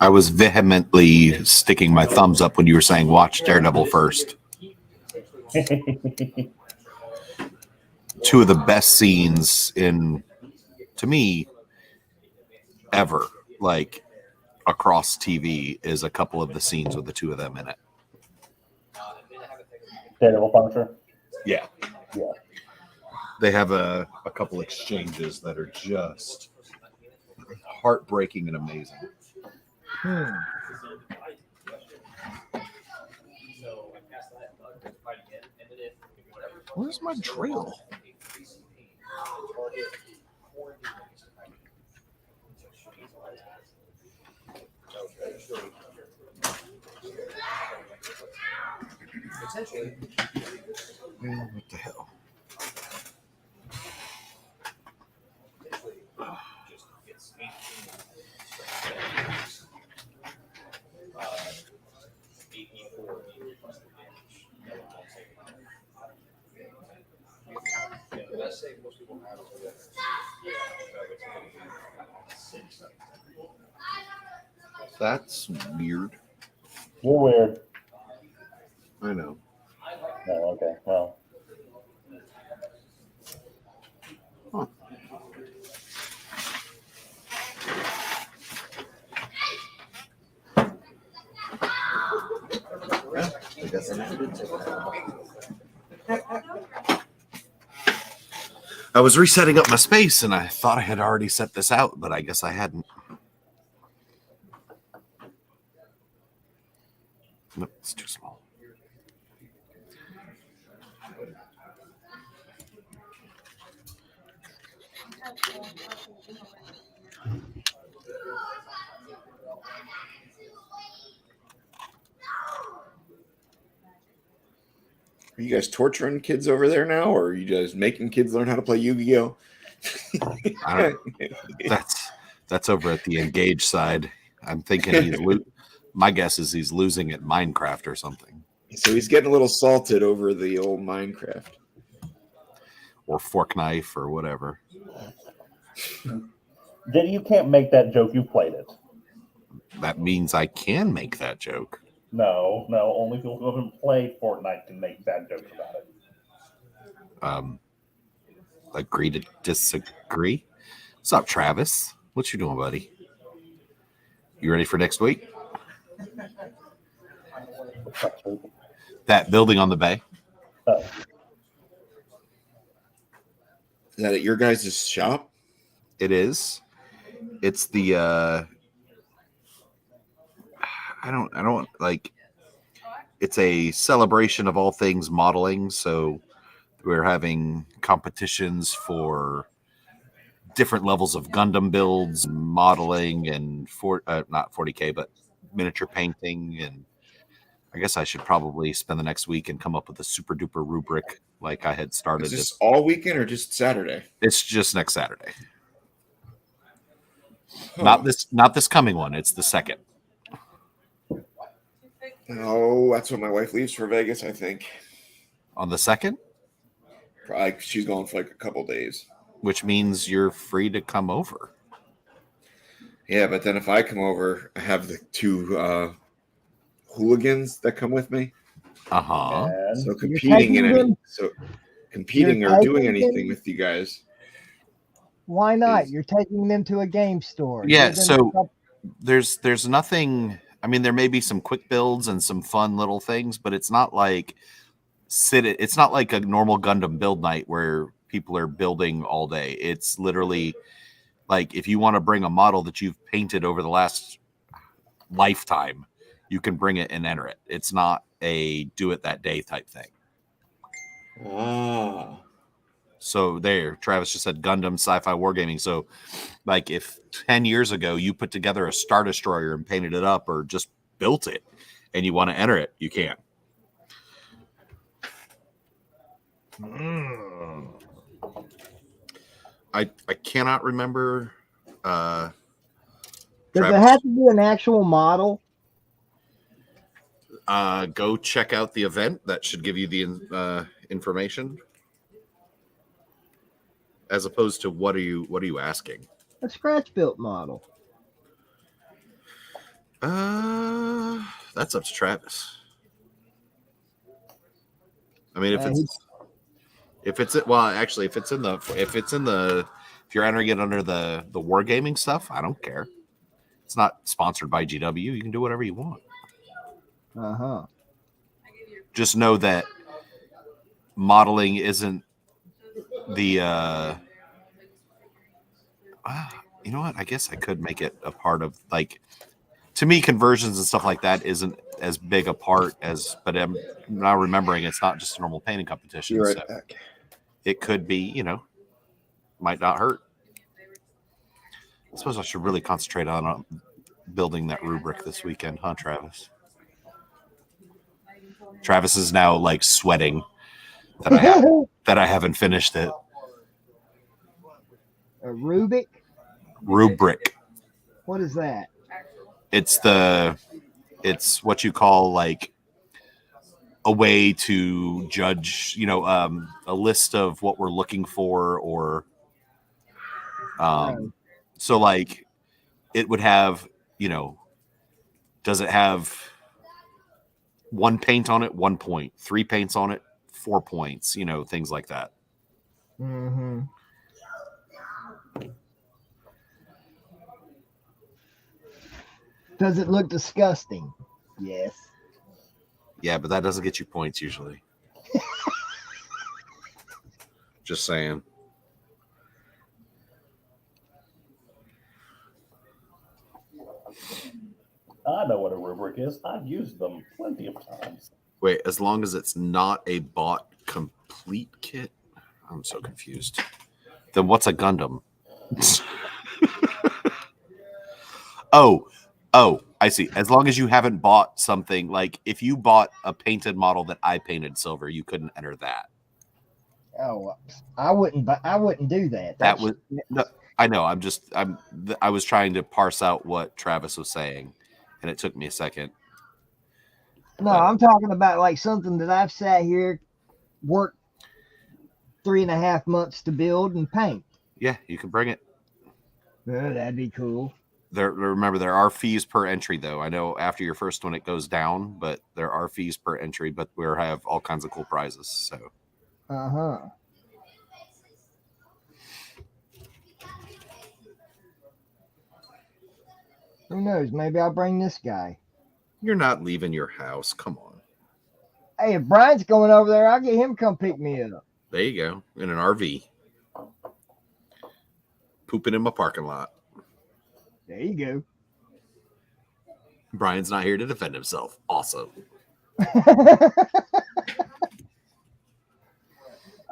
I was vehemently sticking my thumbs up when you were saying watch Daredevil first. 2 of the best scenes in, to me, ever, like across TV, is a couple of the scenes with the 2 of them in it. Daredevil Punisher? Yeah. Yeah. They have a couple exchanges that are just heartbreaking and amazing. Where's my drill? What the hell? That's weird. You're weird. I know. Oh, okay. Well. Huh. I was resetting up my space and I thought I had already set this out, but I guess I hadn't. Nope, it's too small. Are you guys torturing kids over there now, or are you guys making kids learn how to play Yu-Gi-Oh? I don't, that's over at the Engage side. I'm thinking he's my guess is he's losing at Minecraft or something. So he's getting a little salted over the old Minecraft. Or Fork Knife or whatever. Then you can't make that joke. You played it. That means I can make that joke. No, only people who haven't played Fortnite can make bad jokes about it. Agree to disagree. What's up, Travis? What you doing, buddy? You ready for next week? That building on the bay? Oh. Is that at your guys' shop? It is. It's the I don't like, it's a celebration of all things modeling. So We're having competitions for different levels of Gundam builds, modeling, and not 40K, but miniature painting. And I guess I should probably spend the next week and come up with a super duper rubric like I had started. Is this all weekend or just Saturday? It's just next Saturday. Not this coming one. It's the second. Oh, that's when my wife leaves for Vegas, I think. On the second? She's going for like a couple days. Which means you're free to come over. Yeah, but then if I come over, I have the two hooligans that come with me. Uh-huh. So competing or doing anything with you guys. Why not? You're taking them to a game store. Yeah, so there's nothing. I mean, there may be some quick builds and some fun little things, but it's not like it's not like a normal Gundam build night where people are building all day. It's literally like if you want to bring a model that you've painted over the last lifetime, you can bring it and enter it. It's not a do it that day type thing. Ah. So there, Travis just said Gundam sci-fi wargaming. So like if 10 years ago you put together a Star Destroyer and painted it up or just built it and you want to enter it, you can. I cannot remember. Does it have to be an actual model? Go check out the event. That should give you the information. As opposed to what are you asking? A scratch built model. That's up to Travis. I mean, if you're entering it under the wargaming stuff, I don't care. It's not sponsored by GW. You can do whatever you want. Just know that modeling isn't the you know what? I guess I could make it a part of, like, to me, conversions and stuff like that isn't as big a part as, but I'm now remembering it's not just a normal painting competition. You're right so back. It could be, might not hurt. I suppose I should really concentrate on building that rubric this weekend, huh, Travis? Travis is now like sweating that I haven't finished it. A rubric? Rubric. What is that? It's what you call like a way to judge, a list of what we're looking for, or so like it would have, does it have 1 paint on it, 1 point, 3 paints on it, 4 points, things like that. Mm-hmm. Does it look disgusting? Yes. Yeah, but that doesn't get you points usually. Just saying. I know what a rubric is. I've used them plenty of times. Wait, as long as it's not a bought complete kit? I'm so confused. Then what's a Gundam? Oh, I see. As long as you haven't bought something, like if you bought a painted model that I painted silver, you couldn't enter that. Oh, I wouldn't do that. No, I know. I was trying to parse out what Travis was saying, and it took me a second. No, I'm talking about like something that I've sat here, worked 3.5 months to build and paint. Yeah, you can bring it. Yeah, that'd be cool. Remember, there are fees per entry, though. I know after your first one, it goes down, but there are fees per entry. But we have all kinds of cool prizes. So. Who knows? Maybe I'll bring this guy. You're not leaving your house. Come on. Hey, if Brian's going over there, I'll get him to come pick me up. There you go. In an RV. Pooping in my parking lot. There you go. Brian's not here to defend himself. Awesome.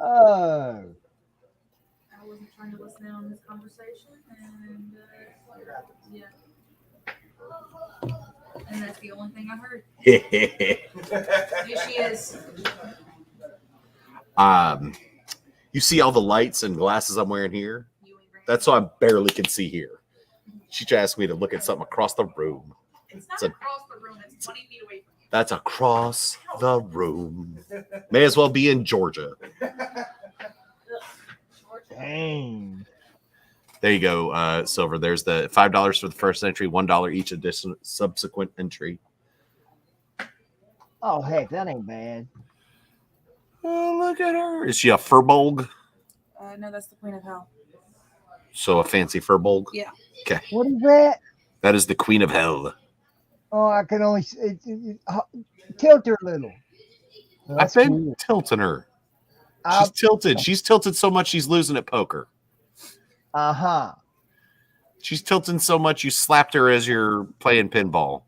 Oh. I wasn't trying to listen in on this conversation, and yeah. And that's the only thing I heard. Here she is. You see all the lights and glasses I'm wearing here? That's so I barely can see here. She just asked me to look at something across the room. It's not across the room. It's 20 feet away from you. That's across the room. May as well be in Georgia. Dang. There you go, Silver. There's the $5 for the first entry, $1 each additional subsequent entry. Oh, heck, that ain't bad. Oh, look at her. Is she a furbolg? No, that's the Queen of Hell. So a fancy furbolg? Yeah. Okay. What is that? That is the Queen of Hell. Oh, I can only tilt her a little. Well, I've that's been cool. tilting her. She's tilted. She's tilted so much she's losing at poker. Uh-huh. She's tilting so much you slapped her as you're playing pinball.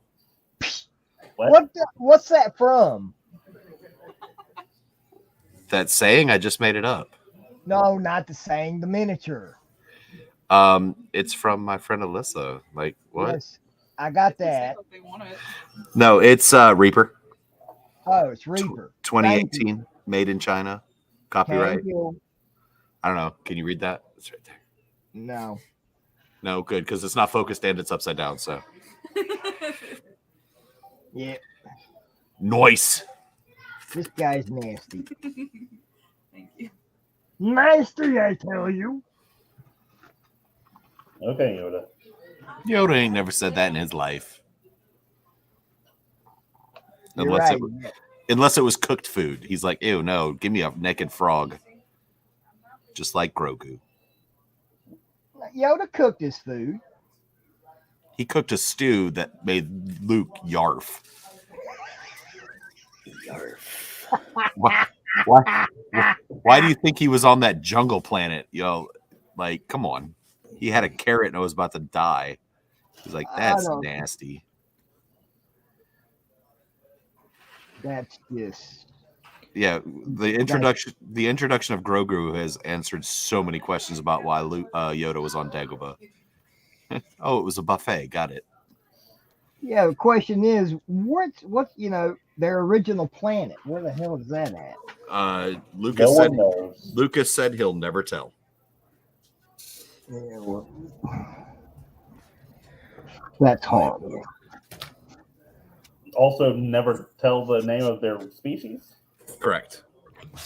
What's that from? That saying, I just made it up. No, not the saying, the miniature. It's from my friend Alyssa. Like, what? Yes, I got that. No, it's Reaper. Oh, it's Reaper. 2018, made in China. Copyright. Thank you. I don't know. Can you read that? It's right there. No. No, good, because it's not focused and it's upside down, so. Yeah. Nice. This guy's nasty. Thank you. Nasty, I tell you. Okay, Yoda. Yoda ain't never said that in his life. You're right. Unless it was cooked food. He's like, ew, no, give me a naked frog. Just like Grogu. Yoda cooked his food. He cooked a stew that made Luke yarf. Why do you think he was on that jungle planet? Yo, like, come on. He had a carrot and was about to die. He's like, that's nasty. That's just. Yeah, the introduction of Grogu has answered so many questions about why Yoda was on Dagobah. Oh, it was a buffet. Got it. Yeah, the question is, what's their original planet? Where the hell is that at? Lucas said he'll never tell. Yeah, well, that's horrible. Also, never tell the name of their species. Correct.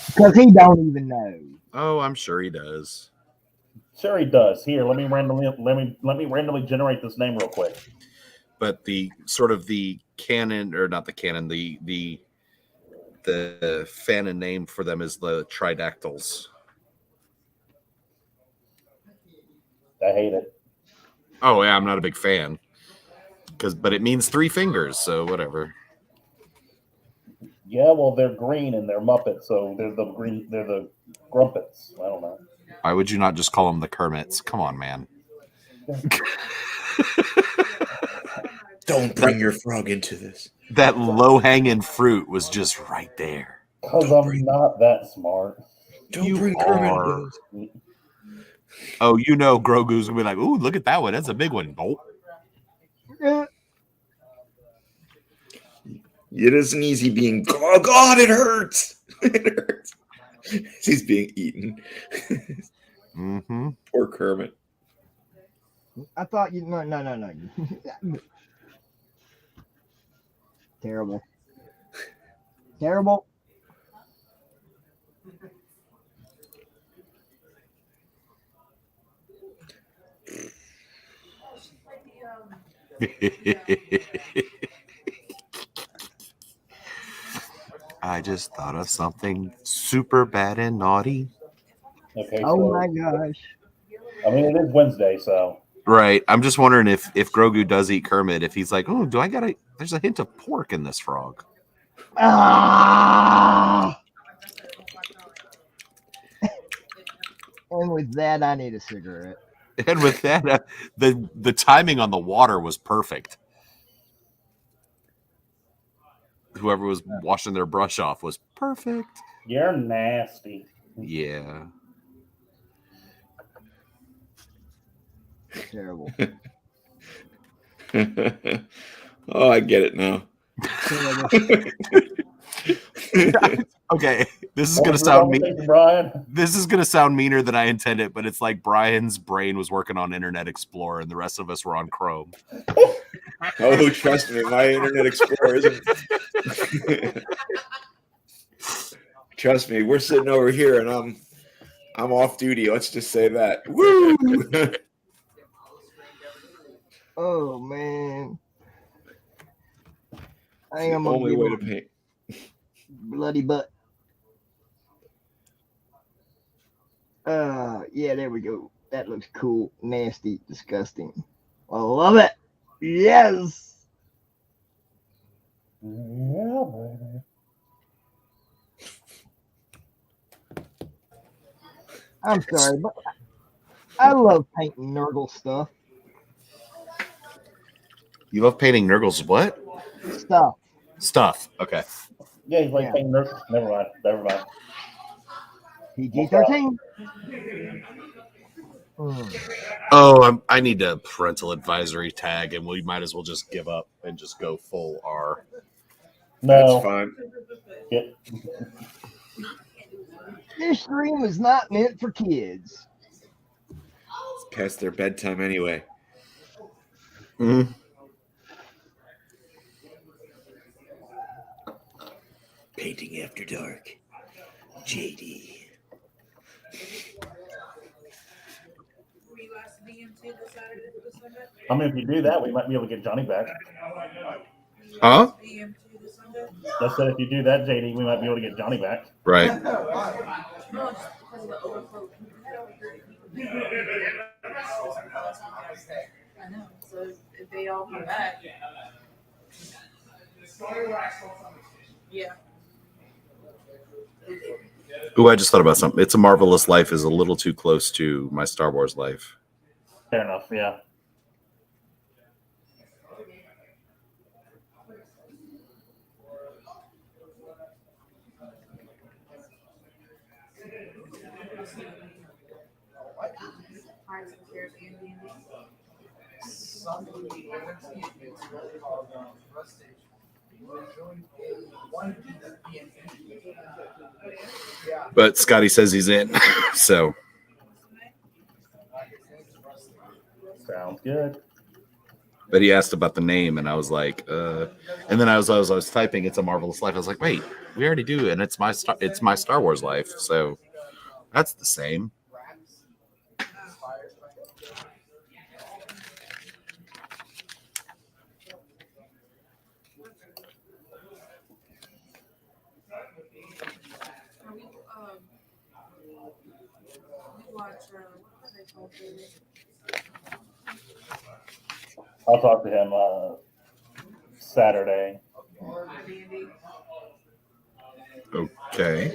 Because he don't even know. Oh, I'm sure he does. Sure, he does. Here, let me randomly generate this name real quick. But the canon, or not the canon, the fanon name for them is the Tridactyls. I hate it. Oh yeah, I'm not a big fan. But it means 3 fingers, so whatever. Yeah, well, they're green and they're Muppets, so they're the Grumpets. I don't know. Why would you not just call them the Kermits? Come on, man. Don't bring your frog into this. That low-hanging fruit was just right there. Because I'm not that smart. Don't bring Kermit into this. Oh, Grogu's gonna be like, ooh, look at that one. That's a big one. Nope. It isn't easy being. Oh God, it hurts. It hurts. He's being eaten. Mm-hmm. Poor Kermit. I thought you. No. Terrible. Terrible. I just thought of something super bad and naughty. Okay. Oh my gosh. I mean, it is Wednesday, so. Right. I'm just wondering if Grogu does eat Kermit, if he's like, oh, there's a hint of pork in this frog. Ah! And with that, I need a cigarette. And with that, the timing on the water was perfect. Whoever was washing their brush off was perfect. You're nasty. Yeah. Terrible. Oh, I get it now. Terrible. Okay, this is What gonna was the sound mean. conversation, Brian? This is gonna sound meaner than I intended, but it's like Brian's brain was working on Internet Explorer, and the rest of us were on Chrome. Oh, trust me, my Internet Explorer isn't. Trust me, we're sitting over here, and I'm off duty. Let's just say that. Woo! Oh man. I It's think the I'm gonna only give way to him paint. bloody butt. Yeah, there we go. That looks cool. Nasty, disgusting. I love it. Yes. Yeah, baby. I'm sorry, but I love painting Nurgle stuff. You love painting Nurgle's what? Stuff. Stuff. Okay. Yeah, he's like Yeah. paying nurses. Never mind. Never mind. PG-13. Oh, I need a parental advisory tag, and we might as well just give up and just go full R. No. That's fine. Yeah. This stream is not meant for kids. It's past their bedtime anyway. Mm-hmm. Painting after dark. JD. I mean, if you do that, we might be able to get Johnny back. Huh? I said if you do that, JD, we might be able to get Johnny back. Right. I know. So if they all come back, yeah. Ooh, I just thought about something. It's a Marvelous Life is a little too close to my Star Wars life. Fair enough. Yeah. But Scotty says he's in, so Sounds good. but he asked about the name, and I was like, and then I was typing "It's a Marvelous Life." I was like, wait, we already do, and it's my Star Wars life, so that's the same. I'll talk to him Saturday. Okay.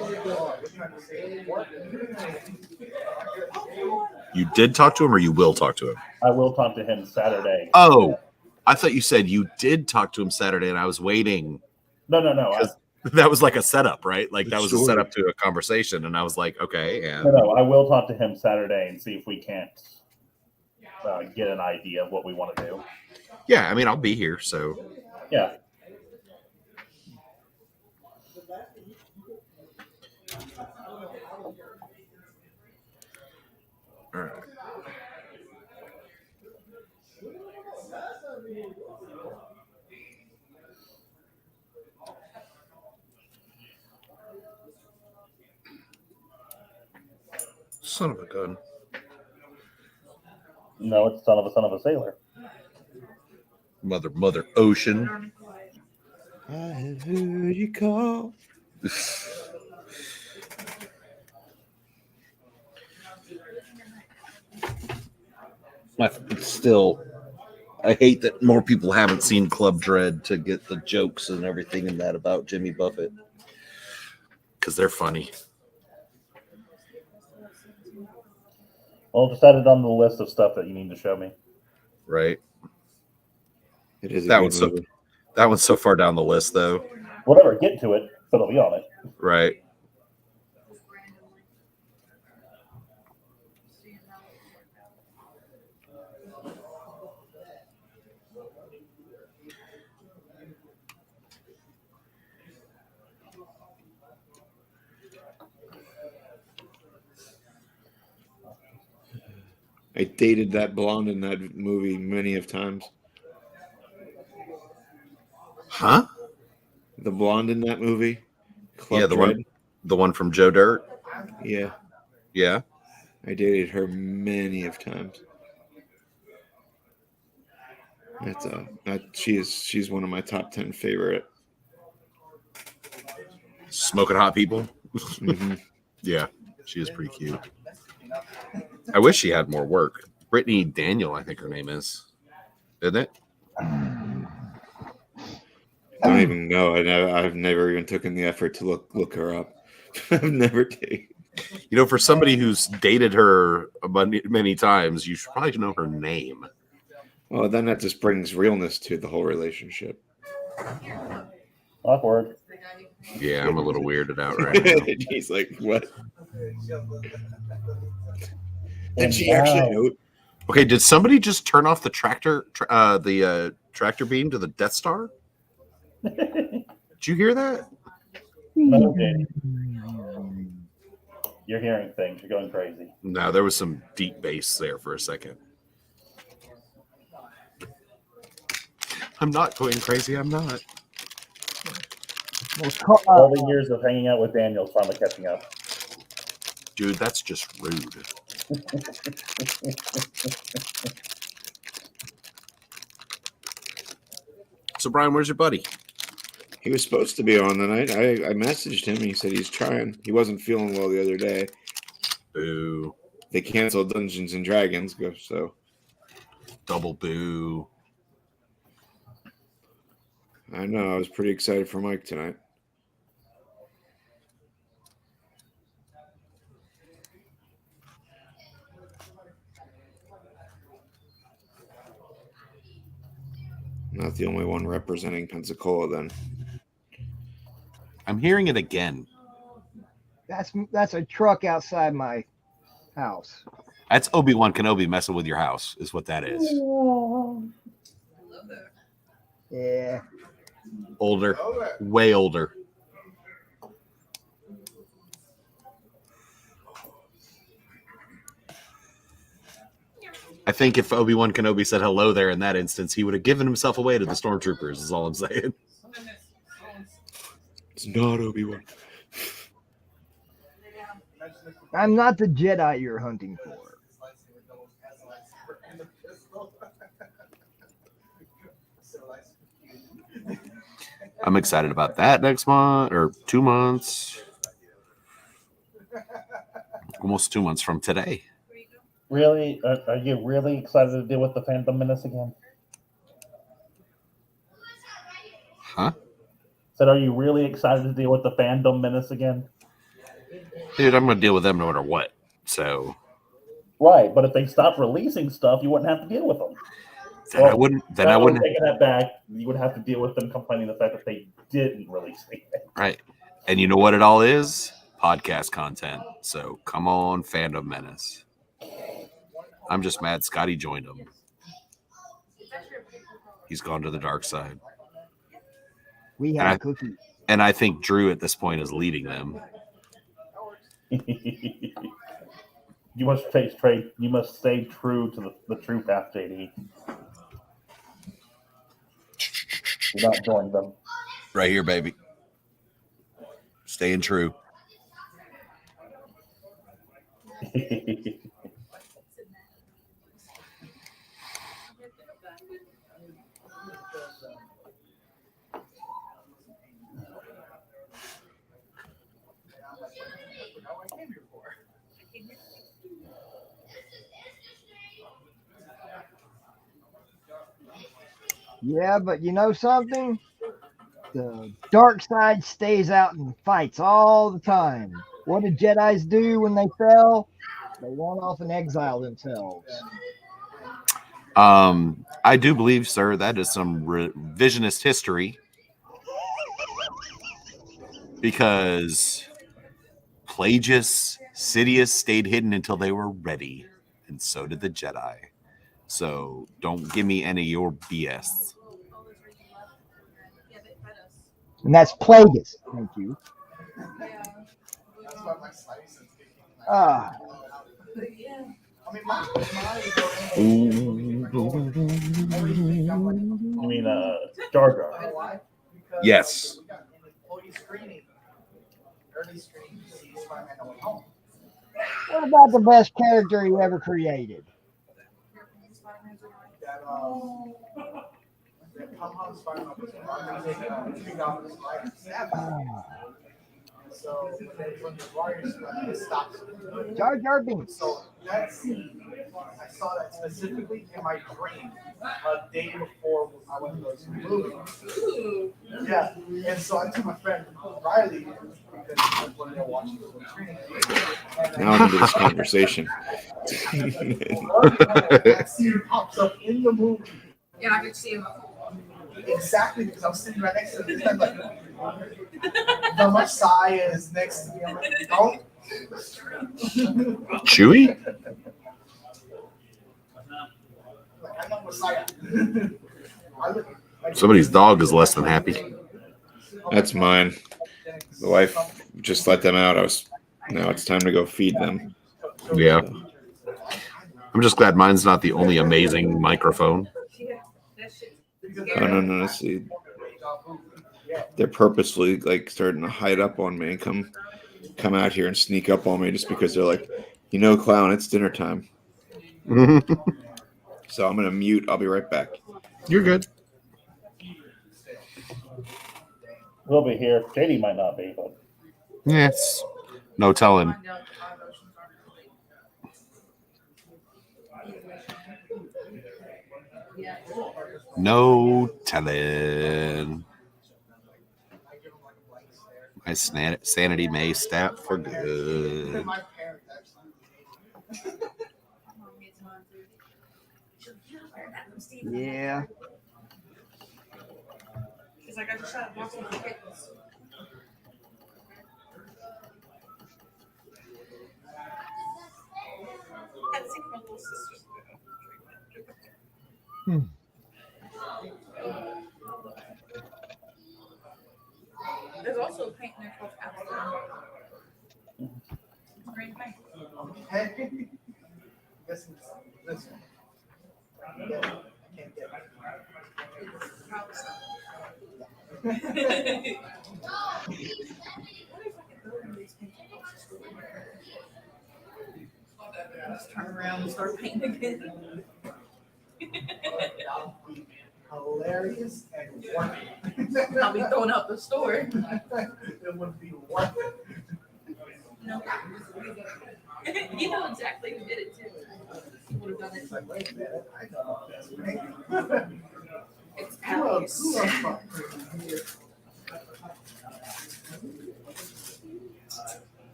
You did talk to him, or you will talk to him? I will talk to him Saturday. Oh, I thought you said you did talk to him Saturday, and I was waiting. No. That was like a setup, right? Like that was a Sure. setup to a conversation, and I was like, okay. And No, I will talk to him Saturday and see if we can't get an idea of what we want to do. yeah, I mean, I'll be here, so Yeah. all right. Son of a gun. No, it's son of a sailor. Mother ocean. I have heard you call. Still, I hate that more people haven't seen Club Dread to get the jokes and everything in that about Jimmy Buffett, because they're funny. Well, just add it on the list of stuff that you need to show me. Right. It is a That good one's so movie. that one's so far down the list, though. Whatever, get to it, but it'll be on it. Right. I dated that blonde in that movie many of times. Huh? The blonde in that movie, Club Yeah, Dread. the one from Joe Dirt. Yeah, Yeah. I dated her many of times. She's one of my top 10 favorite. Smoking hot people. Mm-hmm. Yeah, she is pretty cute. I wish she had more work. Brittany Daniel, I think her name is. Isn't it? Don't even know. I've never even taken the effort to look her up. I've never taken. You know, for somebody who's dated her many times, you should probably know her name. Well, then that just brings realness to the whole relationship. Awkward. Yeah, I'm a little weirded out right now. He's like, what? And Did she actually know? Okay, did somebody just turn off the tractor beam to the Death Star? Did you hear that? No, Danny. You're hearing things. You're going crazy. No, there was some deep bass there for a second. I'm not going crazy. I'm not. All the years of hanging out with Daniel's finally catching up. Dude, that's just rude. So, Brian, where's your buddy? He was supposed to be on the night. I messaged him. He said he's trying. He wasn't feeling well the other day. Boo. They canceled Dungeons and Dragons, so. Double boo. I know. I was pretty excited for Mike tonight. Not the only one representing Pensacola, then. I'm hearing it again. That's a truck outside my house. That's Obi-Wan Kenobi messing with your house, is what that is. Yeah. Older. Way older. I think if Obi-Wan Kenobi said hello there in that instance, he would have given himself away to the stormtroopers, is all I'm saying. It's not Obi-Wan. I'm not the Jedi you're hunting for. I'm excited about that next month, or 2 months. Almost 2 months from today. Really? Are you really excited to deal with the Phantom Menace again? Huh? Said, are you really excited to deal with the Phantom Menace again? Dude, I'm going to deal with them no matter what. So. Right, but if they stop releasing stuff, you wouldn't have to deal with them. Then I wouldn't. Taking that back, you would have to deal with them complaining the fact that they didn't release anything. Right. And you know what it all is? Podcast content. So come on, Phantom Menace. I'm just mad Scotty joined them. He's gone to the dark side. We had a cookie. And I think Drew at this point is leading them. You must stay true to the true path, JD. Do not join them. Right here, baby. Staying true. Yeah, but you know something? The dark side stays out and fights all the time. What did Jedis do when they fell? They went off and exiled themselves. I do believe, sir, that is some revisionist history. Because Plagueis, Sidious stayed hidden until they were ready. And so did the Jedi. So don't give me any of your BS. And that's Plagueis. Thank you. I mean, my You mean Jar Jar? why? Because Yes. we got an employee screening, early screening to see Spider-Man No Way Home. What about the best character you ever created? That Tom Holland Spider-Man was treat off the spider snap. So when the Warriors it stops. Jar Jar Binks. So that scene, I saw that specifically in my dream a day before I went to go to the movie. Yeah, and so I took my friend Riley because he was one there watching the screening. Now I'm into this conversation. That scene pops up in the movie. And I could see him. Exactly, because I'm sitting right next to him. I'm like, the Messiah is next to me. I'm like, don't. Chewy? Like, I'm not Messiah. Somebody's dog is less than happy. That's mine. The wife just let them out. Now it's time to go feed them. Yeah. I'm just glad mine's not the only amazing microphone. Oh no, see. They're purposely like starting to hide up on me and come out here and sneak up on me just because they're like, clown, it's dinner time. So I'm gonna mute. I'll be right back. You're good. We'll be here. JD might not be, but Yes. No telling. No telling. My sanity may stat for good. Yeah. He's like, I just had a box of kittens. I'd seen my little sisters. There's also a paint in there called Apple. Green paint. Hey, this one. Yeah, I can't get it. Just turn around and start painting again. Hilarious and wonderful. I'll be throwing out the store. It would be wonderful. No. You know exactly who did it too. Would have done it. It's like, wait a minute, I know this, right? It's Who else? Alex. Who else fucking here?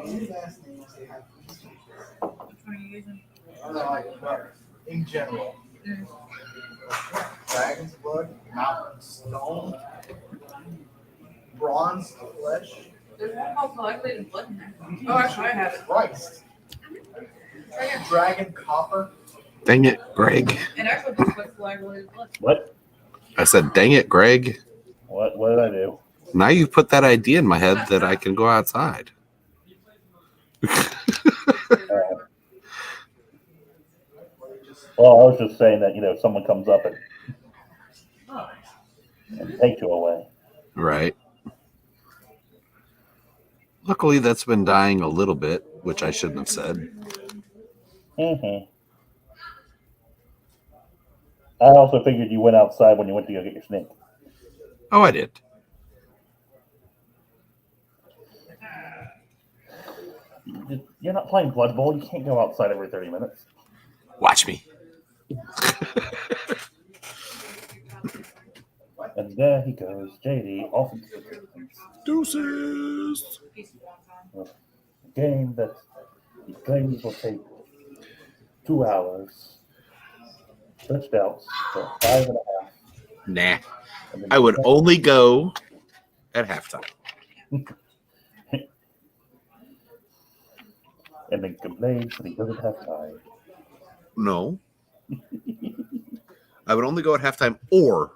Any last names they have? Which one are you using? In general. Dragon's blood, mountain stone, bronze flesh, There's one called Coagulated Blood in there. Oh, actually, I have it. Christ, dragon copper. Dang it, Greg. It actually looks like coagulated blood. what? I said, dang it, Greg. What did I do? Now you've put that idea in my head that I can go outside. Well, I was just saying that someone comes up and takes you away. Right. Luckily, that's been dying a little bit, which I shouldn't have said. Mm-hmm. I also figured you went outside when you went to go get your snake. Oh, I did. You're not playing Blood Bowl. You can't go outside every 30 minutes. Watch me. And there he goes, JD, off into the distance. Deuces. A game that he claims will take 2 hours. Touchdowns for 5.5. Nah. I would only go at halftime. And then complains that he doesn't have time. No. I would only go at halftime or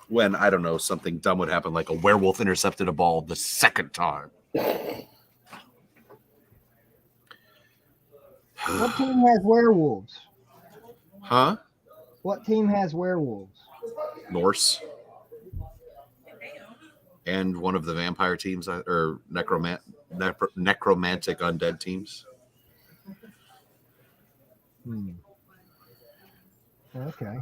when, I don't know, something dumb would happen, like a werewolf intercepted a ball the second time. What team has werewolves? Huh? What team has werewolves? Norse. And one of the vampire teams, or necromantic undead teams. Okay.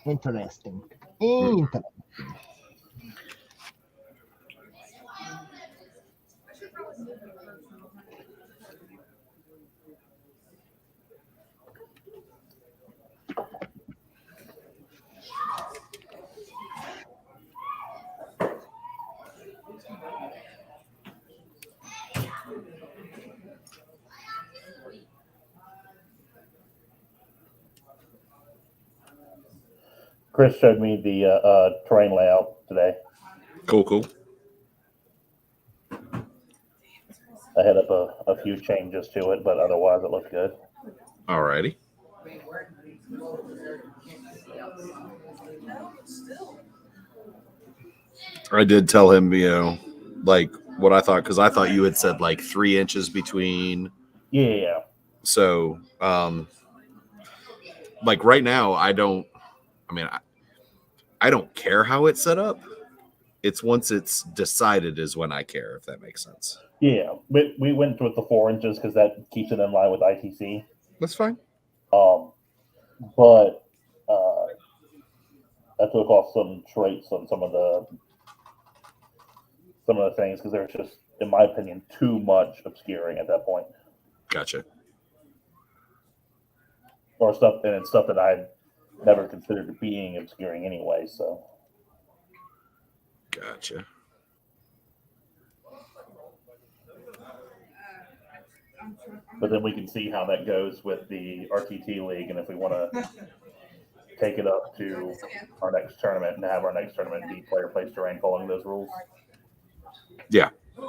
Interesting. Interesting. Chris showed me the terrain layout today. Cool. I had up a few changes to it, but otherwise it looked good. Alrighty. I did tell him, like what I thought, because I thought you had said like 3 inches between. Yeah. So, like right now, I don't care how it's set up. It's once it's decided is when I care, if that makes sense. Yeah, we went with the 4 inches because that keeps it in line with ITC. That's fine. But I took off some traits on some of the things because there's just, in my opinion, too much obscuring at that point. Gotcha. Or stuff, and it's stuff that I never considered being obscuring anyway. So. Gotcha. But then we can see how that goes with the RTT League, and if we want to take it up to our next tournament and have our next tournament be player place terrain following those rules. Yeah. How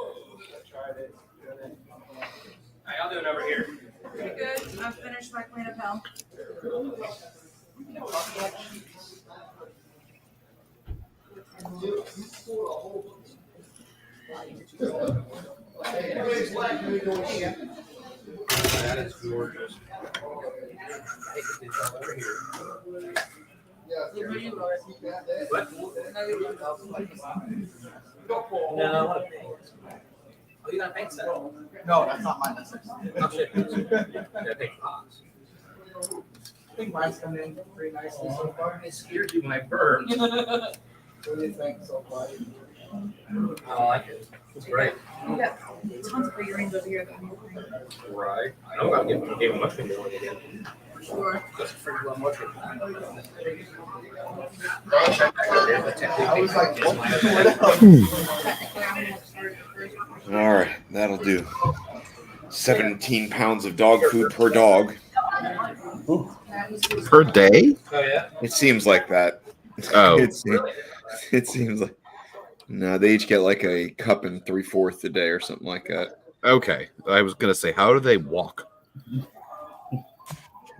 y'all doing over here? Pretty good. I finished my cleanup hell. That is gorgeous. Over here. What? No. Oh, you got a paint set? No, that's not mine. That's Oh, shit. Yeah, paint pots. I think mine's coming in pretty nicely so far. It scared you when I burned. What do you think so far? I like it. It's great. We got tons of figurines over here that I'm looking Right. I'm about to give a mushroom going again. for sure. Just a freaking little mushroom. I was like, what? Technically, I'm gonna start the first one. All right, that'll do. 17 pounds of dog food per dog. Per day? Oh, yeah? It seems like that. Oh. It seems like. No, they each get like a cup and 3/4 a day or something like that. Okay. I was going to say, how do they walk?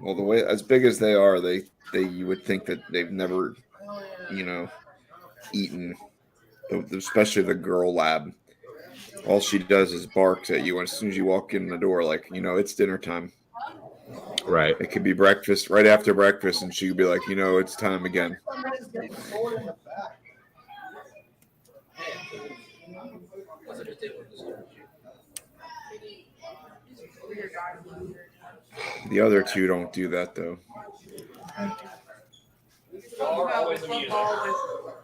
Well, the way as big as they are, you would think that they've never, eaten. Especially the girl lab. All she does is barks at you as soon as you walk in the door, like, it's dinner time. Right. It could be breakfast, right after breakfast, and she'd be like, it's time again. The other two don't do that, though.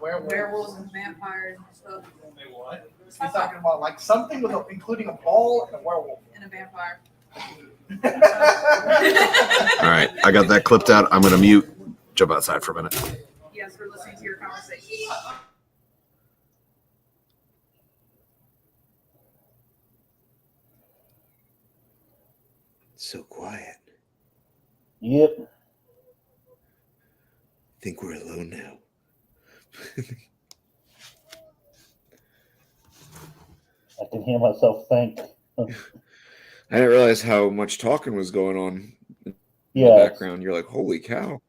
Werewolves and vampires and stuff. He's talking about like something with including a ball and a werewolf. And a vampire. All right. I got that clipped out. I'm going to mute. Jump outside for a minute. Yes, we're listening to your conversation. So quiet. Yep. Think we're alone now. I can hear myself think. I didn't realize how much talking was going on in the background. You're like, holy cow.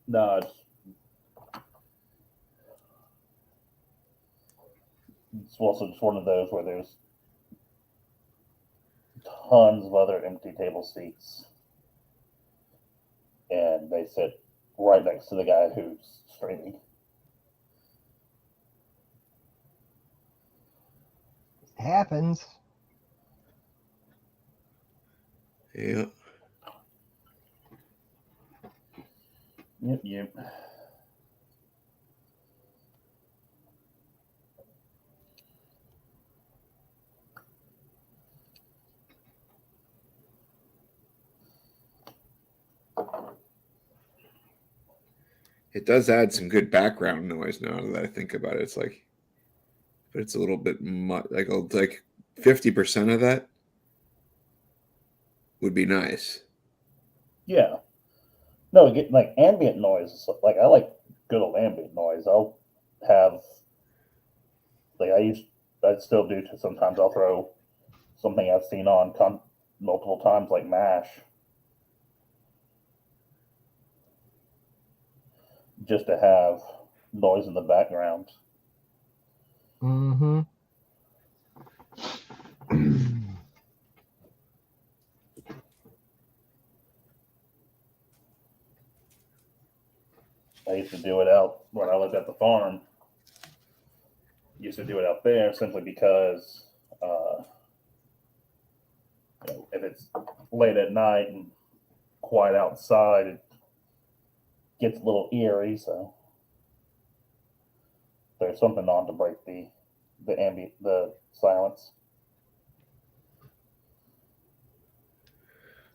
No, it's also just one of those where there's tons of other empty table seats, and they sit right next to the guy who's streaming. It happens. Yeah. Yep. It does add some good background noise now that I think about it. It's like, but it's a little bit much. Like 50% of that would be nice. Yeah. No, get like ambient noise. Like I like good old ambient noise. I'll have like I still do to sometimes. I'll throw something I've seen on multiple times, like MASH, just to have noise in the background. Mm-hmm. I used to do it out when I lived at the farm. Used to do it out there simply because if it's late at night and quiet outside, it gets a little eerie. So there's something on to break the silence.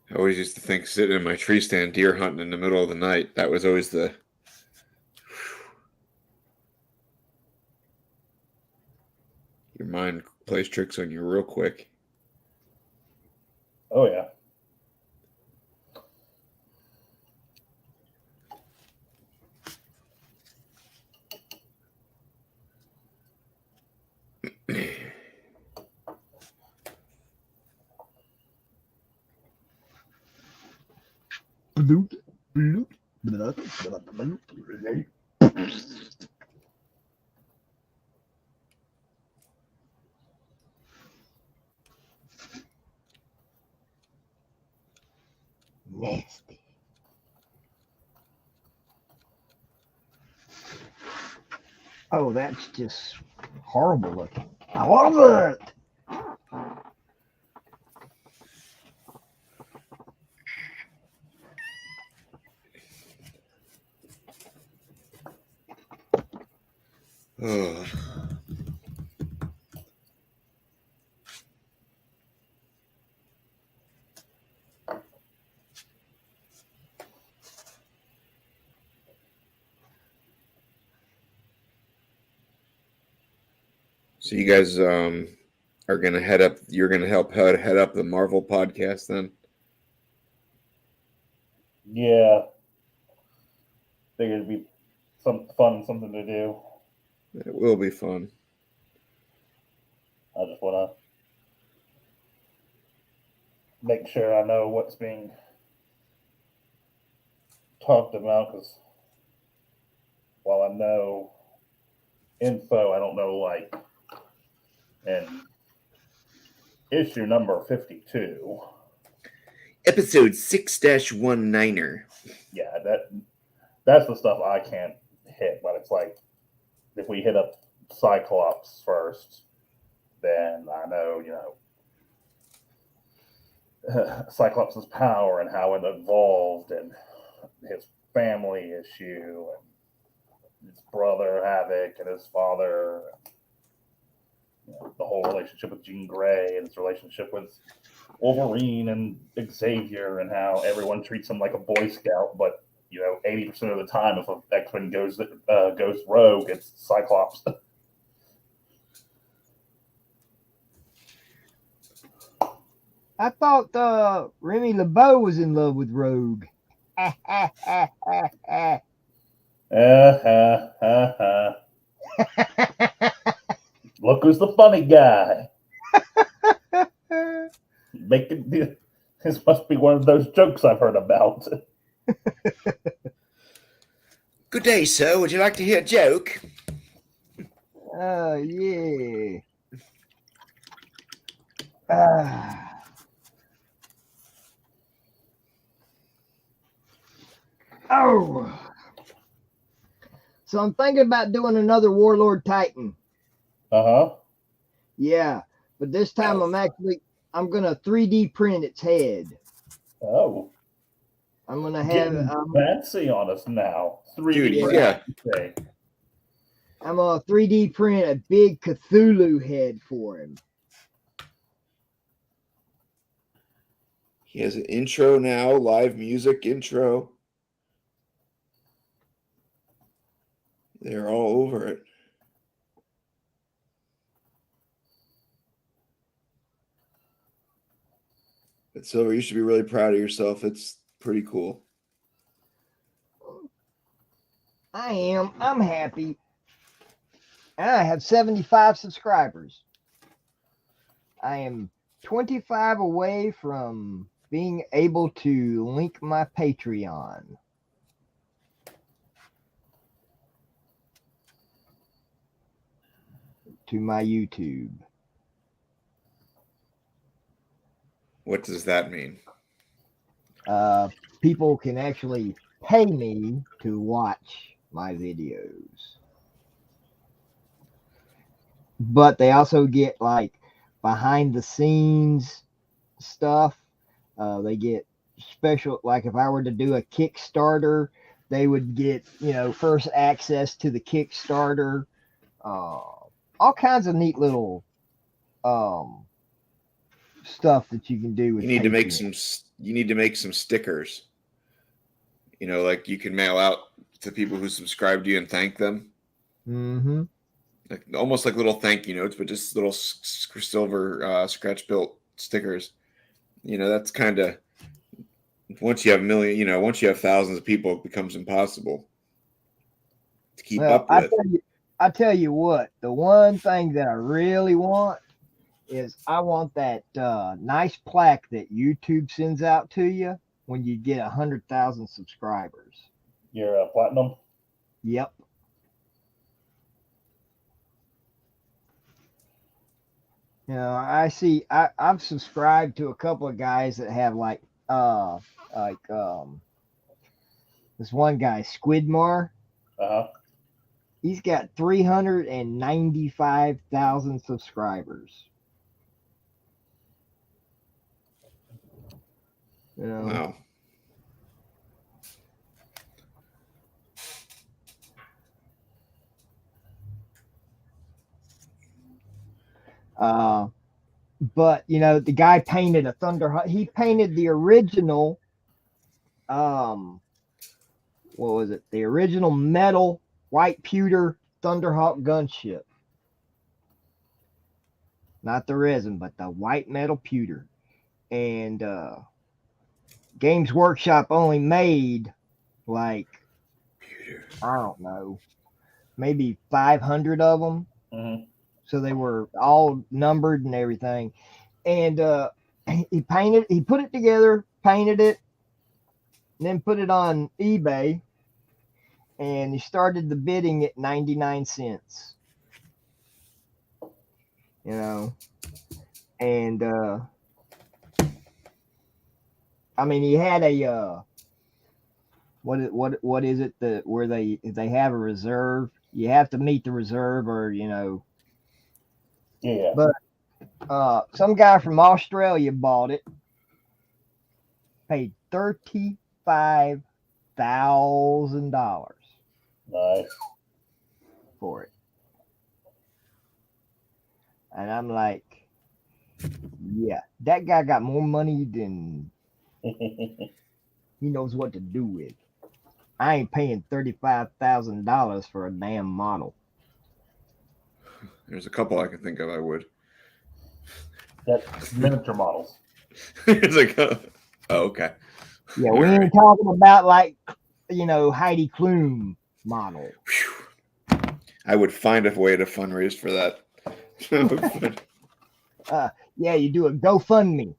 I always used to think sitting in my tree stand deer hunting in the middle of the night, that was always the your mind plays tricks on you real quick. Oh yeah. Nasty. Oh, that's just horrible looking. I love it. Oh. So you guys are gonna head up. You're gonna help head up the Marvel podcast then. Yeah. Figured it'd be something fun, something to do. It will be fun. I just want to make sure I know what's being talked about, because while I know info, I don't know, like, in issue number 52. Episode 6-19er. Yeah, that's the stuff I can't hit, but it's like, if we hit up Cyclops first, then I know, Cyclops' power and how it evolved, and his family issue, and his brother Havoc, and his father, the whole relationship with Jean Grey, and his relationship with Wolverine and Xavier, and how everyone treats him like a Boy Scout, but 80% of the time, if an X-Men goes rogue, it's Cyclops. I thought Remy LeBeau was in love with Rogue. Look who's the funny guy. This must be one of those jokes I've heard about. Good day, sir. Would you like to hear a joke? Yeah. Ah. Oh. So I'm thinking about doing another Warlord Titan. Uh-huh. Yeah, but this time I'm gonna 3D print its head. Oh. I'm gonna have Getting fancy on us now. 3D Dude, print. yeah. Okay. I'm gonna 3D print a big Cthulhu head for him. He has an intro now, live music intro. They're all over it. But Silver, you should be really proud of yourself. It's pretty cool. I am. I'm happy. And I have 75 subscribers. I am 25 away from being able to link my Patreon. To my YouTube. What does that mean? People can actually pay me to watch my videos. But they also get like behind the scenes stuff. They get special, like if I were to do a Kickstarter, they would get, first access to the Kickstarter. All kinds of neat little stuff that you can do with You need to make Patreon. you need to make some stickers. Like you can mail out to people who subscribe to you and thank them. Mm-hmm. Like almost like little thank you notes, but just little silver scratch built stickers. That's kind of, once you have once you have thousands of people, it becomes impossible to keep up with. I tell you what, the one thing that I really want is I want that nice plaque that YouTube sends out to you when you get 100,000 subscribers. You're platinum? Yep. I've subscribed to a couple of guys that have this one guy, Squidmar. Uh-huh. He's got 395,000 subscribers. Wow. But the guy painted a Thunderhawk. He painted the original, what was it? The original metal white pewter Thunderhawk gunship. Not the resin, but the white metal pewter. And Games Workshop only made I don't know, maybe 500 of them. Mm-hmm. So they were all numbered and everything. And he put it together, painted it, and then put it on eBay. And he started the bidding at 99 cents. And he had a what is it that where they have a reserve? You have to meet the reserve, or Yeah. But some guy from Australia bought it, paid $35,000 Nice. for it, and I'm like, yeah, that guy got more money than he knows what to do with. I ain't paying $35,000 for a damn model. There's a couple I can think of I would. That's miniature models. It's like, oh, okay. Yeah, we ain't talking about Heidi Klum model. I would find a way to fundraise for that. Yeah, you do a GoFundMe.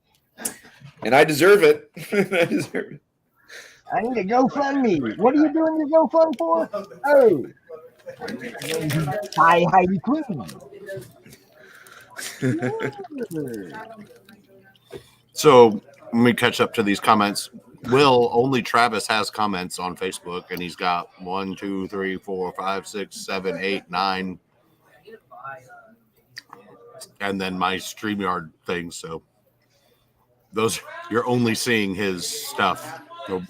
And I deserve it. I deserve it. I need a GoFundMe. What are you doing your GoFund for? Oh, Hi, Heidi Klum. So let me catch up to these comments. Will, only Travis has comments on Facebook, and he's got 1, 2, 3, 4, 5, 6, 7, 8, 9, and then my StreamYard thing. So those, you're only seeing his stuff.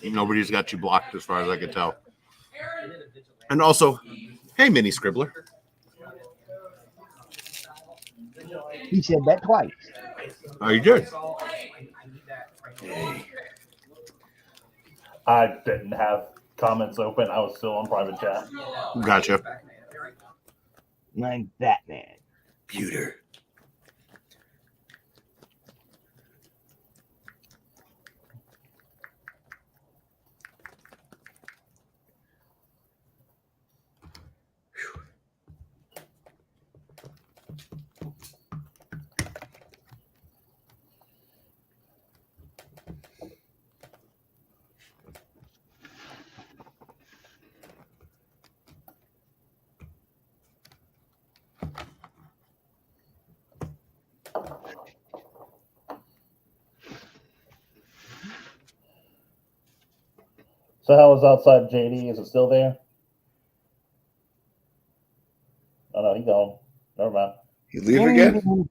Nobody's got you blocked as far as I can tell. And also, hey, Mini Scribbler. He said that twice. Oh, you did? I didn't have comments open. I was still on private chat. Gotcha. Like that, man. Pewter. So how was outside JD? Is it still there? Oh no, he's gone. Never mind. You leave again?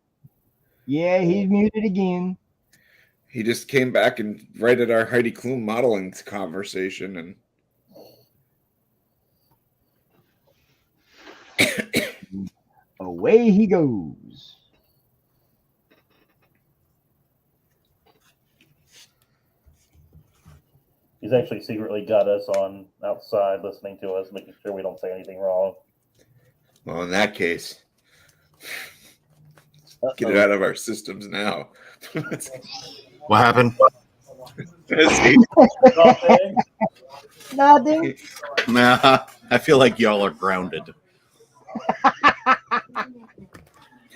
Yeah, he's muted again. He just came back and right at our Heidi Klum modeling conversation, and Away he goes. He's actually secretly got us on outside listening to us, making sure we don't say anything wrong. well, in that case, get it out of our systems now. What happened? Nothing. Nah, I feel like y'all are grounded.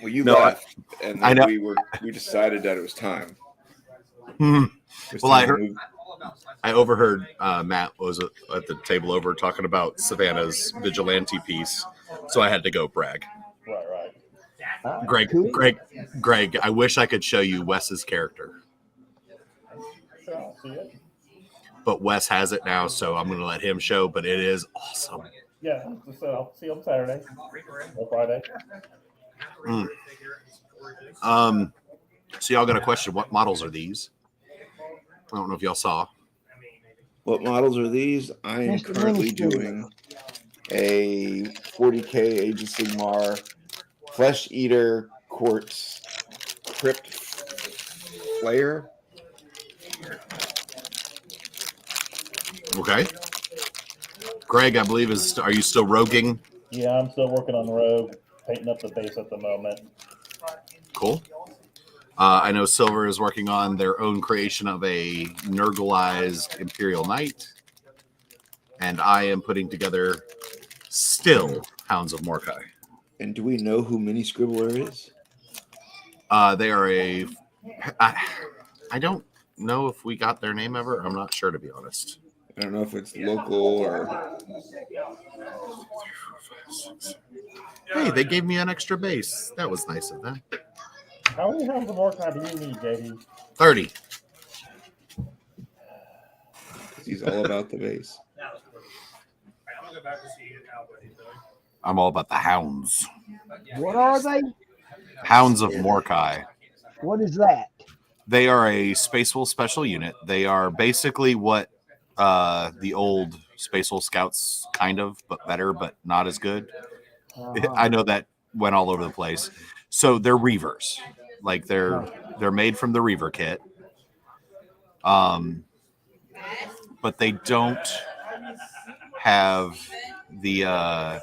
Well, you No, left, and I then know. we decided that it was time. Hmm. It was Well, time I to heard. move. I overheard Matt was at the table over talking about Savannah's vigilante piece, so I had to go brag. Right. Greg, I wish I could show you Wes's character, Sure, I'll see it. but Wes has it now, so I'm going to let him show. But it is awesome. Yeah, so I'll see you on Saturday or Friday. So y'all got a question? What models are these? I don't know if y'all saw. What models are these? I am Mr. currently Minister. doing a 40K Age of Sigmar Flesh Eater Quartz Crypt Flare. Okay. Greg, I believe are you still roguing? Yeah, I'm still working on Rogue, painting up the base at the moment. Cool. I know Silver is working on their own creation of a Nurgleized Imperial Knight. And I am putting together still Hounds of Mordkai. And do we know who Mini Scribbler is? They are I don't know if we got their name ever. I'm not sure, to be honest. I don't know if it's local or... Hey, they gave me an extra base. That was nice of them. How many Hounds of Mordkai do you need, JD? 30. He's all about the base. I'm all about the hounds. What are they? Hounds of Mordkai. What is that? They are a Space Wolf special unit. They are basically what the old Space Wolf Scouts kind of, but better, but not as good. I know that went all over the place. So they're Reavers. Like they're made from the Reaver kit. But they don't have the Well,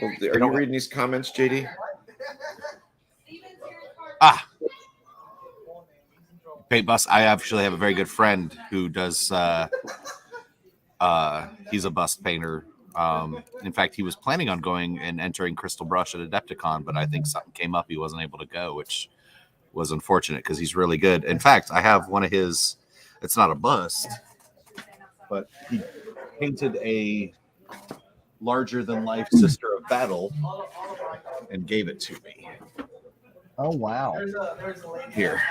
are you reading these comments, JD? Paint bust. I actually have a very good friend who does he's a bust painter. In fact, he was planning on going and entering Crystal Brush at Adepticon, but I think something came up. He wasn't able to go, which was unfortunate because he's really good. In fact, I have one of his, it's not a bust, but he painted a larger than life Sister of Battle and gave it to me. Oh wow! Here,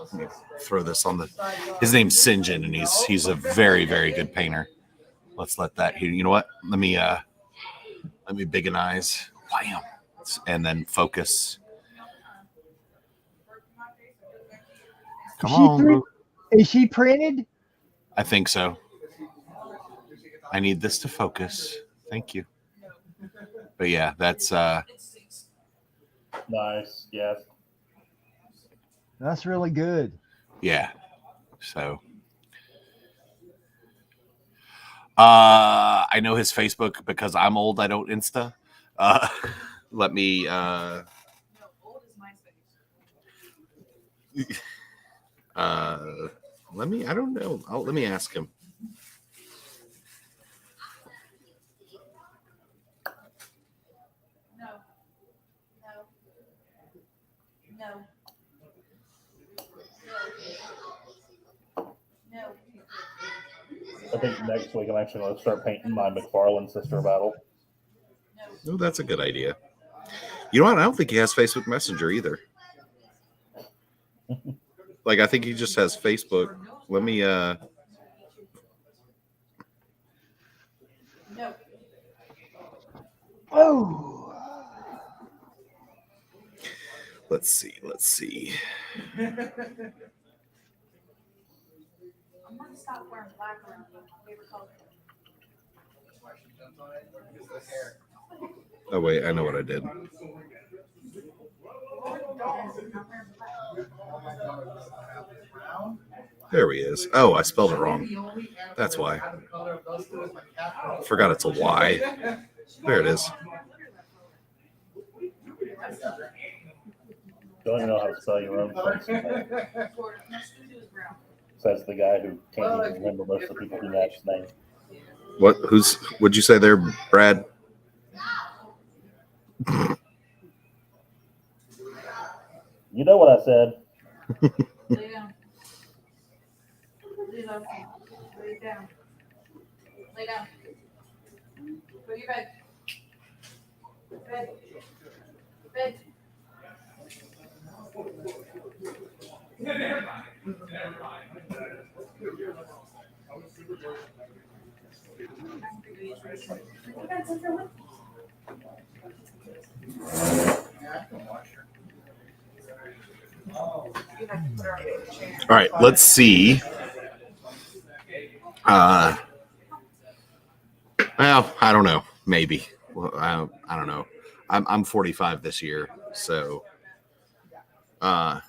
let me throw this on the. His name's Sinjin, and he's a very, very good painter. Let's let that here. You know what? Let me big an eyes. Wham, and then focus. Come on. Is she printed? I think so. I need this to focus. Thank you. But yeah, that's nice. Yes. That's really good. Yeah. So I know his Facebook because I'm old. I don't Insta. Let me I don't know. Let me ask him. I think next week I'm actually going to start painting my McFarlane Sister Battle. Oh, that's a good idea. You know what? I don't think he has Facebook Messenger either. Like, I think he just has Facebook. Let me Oh. Let's see. I'm gonna stop wearing black around you. Favorite color. Oh wait, I know what I did. There he is. Oh, I spelled it wrong. That's why. Forgot it's a Y. There it is. Don't even know how to spell your own first name. Says the guy who can't even remember most of the people he matched name. What'd you say there, Brad? You know what I said. Lay down. Lay down. Lay down. Lay down. Go to your bed. Bed. Bed. All right, let's see. Well, I don't know. Maybe. Well, I don't know. I'm 45 this year, so. All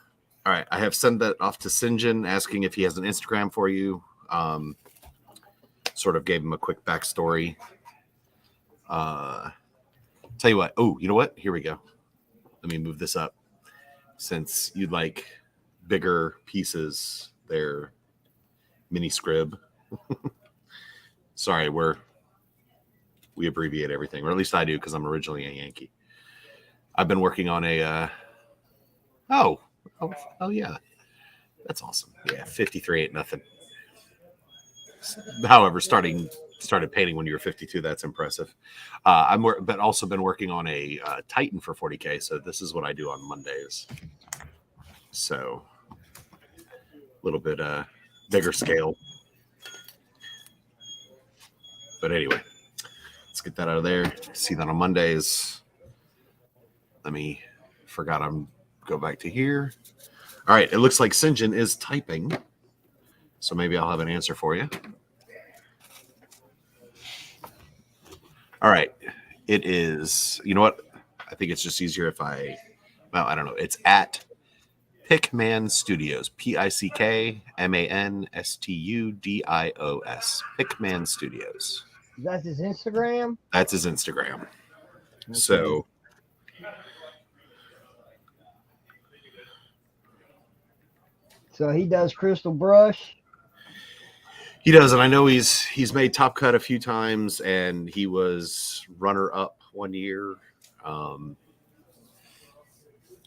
right, I have sent that off to Sinjin, asking if he has an Instagram for you. Sort of gave him a quick backstory. Tell you what. Oh, you know what? Here we go. Let me move this up. Since you'd like bigger pieces, they're mini scrib. Sorry, we abbreviate everything, or at least I do because I'm originally a Yankee. I've been working on a. Oh yeah, that's awesome. Yeah, 53 ain't nothing. However, started painting when you were 52. That's impressive. But also been working on a Titan for 40K. So this is what I do on Mondays. So a little bit bigger scale. But anyway, let's get that out of there. See that on Mondays. Forgot I'm go back to here. All right, it looks like Sinjin is typing. So maybe I'll have an answer for you. All right. It is, you know what? I think it's just easier if I don't know. It's at Pickman Studios. PickmanStudios. Pickman Studios. That's his Instagram? That's his Instagram. Okay. So he does crystal brush. He does, and I know he's made Top Cut a few times, and he was runner up one year.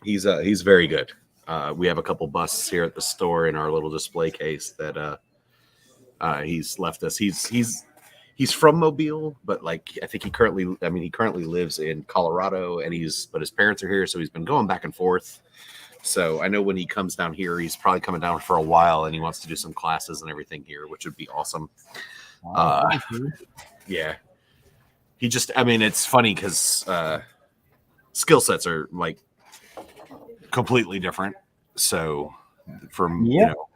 He's very good. We have a couple busts here at the store in our little display case that he's left us. He's he's from Mobile, but like I think he currently lives in Colorado, and but his parents are here, so he's been going back and forth. So I know when he comes down here, he's probably coming down for a while, and he wants to do some classes and everything here, which would be awesome. Yeah, he just, I mean, it's funny because skill sets are like completely different. So from you know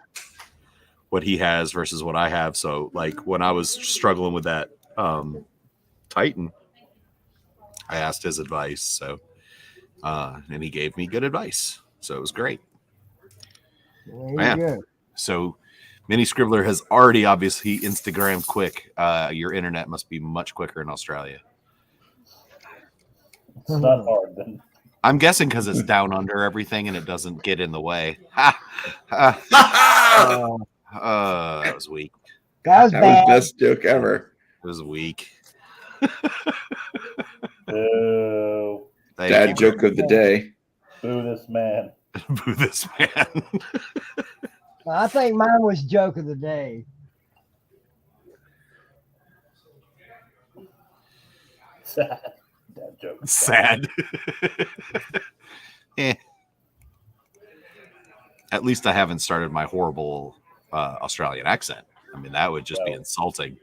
what he has versus what I have. So like when I was struggling with that Titan, I asked his advice. So and he gave me good advice. So it was great. There you go. So Mini Scribbler has already obviously Instagrammed quick. Your internet must be much quicker in Australia. It's not hard then. I'm guessing because it's down under everything and it doesn't get in the way. That was weak. That was That bad. was best joke ever. It was weak. Boo. Dad joke of the day. Boo this man. Boo this man. I think mine was joke of the day. Sad. Dad joke. Sad. At least I haven't started my horrible Australian accent. I mean, that would just be insulting.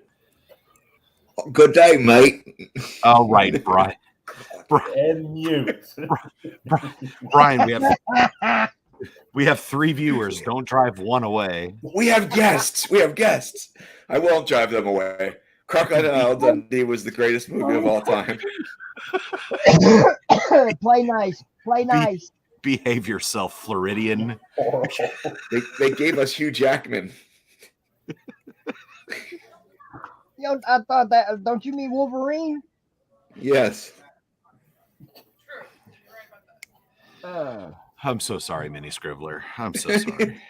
Good day, mate. Oh, right, Brian. And mute. Brian, we have 3 viewers. Don't drive one away. We have guests. We have guests. I won't drive them away. Crocodile Dundee was the greatest movie of all time. Play nice. Play nice. Behave yourself, Floridian. They gave us Hugh Jackman. Yo, I thought that. Don't you mean Wolverine? Yes. I'm so sorry, Mini Scribbler. I'm so sorry.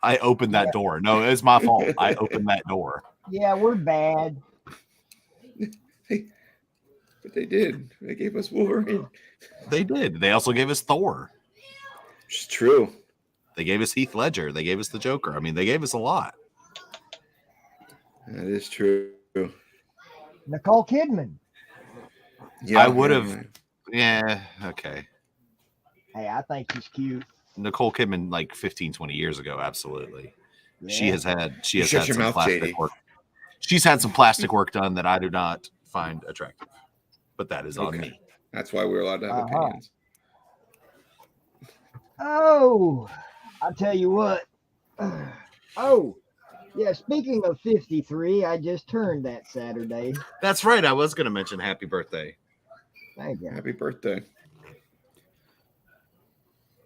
I opened that door. No, it's my fault. I opened that door. Yeah, we're bad. But they did. They gave us Wolverine. They did. They also gave us Thor. It's true. They gave us Heath Ledger. They gave us the Joker. I mean, they gave us a lot. That is true. Nicole Kidman. Yeah, I would have. Yeah, okay. Hey, I think he's cute. Nicole Kidman, like 15, 20 years ago, absolutely. Yeah. She has had Shut your some mouth, plastic JD. work. She's had some plastic work done that I do not find attractive. But that is on me. That's why we're allowed to have opinions. Oh, I'll tell you what. Oh, yeah, speaking of 53, I just turned that Saturday. That's right. I was going to mention happy birthday. Thank you. Happy birthday.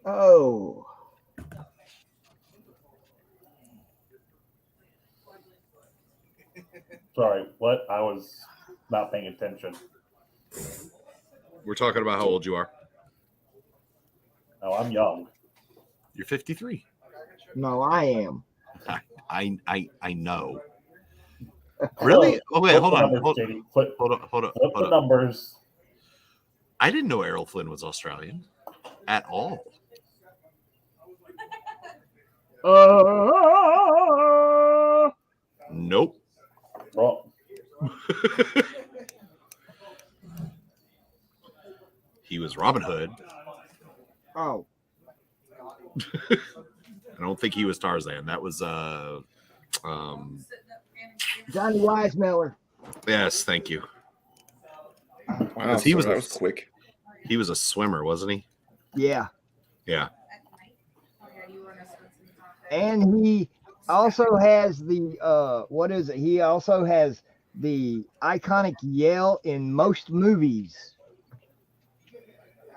Oh. Sorry, what? I was not paying attention. We're talking about how old you are. Oh, I'm young. You're 53. No, I am. I know. Really? Oh wait, hold on. Hold on. Flip the numbers. I didn't know Errol Flynn was Australian at all. Nope. Wrong. He was Robin Hood. Oh. I don't think he was Tarzan. That was Johnny Weissmuller. yes, thank you. Wow, He was that was quick. He was a swimmer, wasn't he? Yeah. Yeah. And he also has the what is it? He also has the iconic yell in most movies.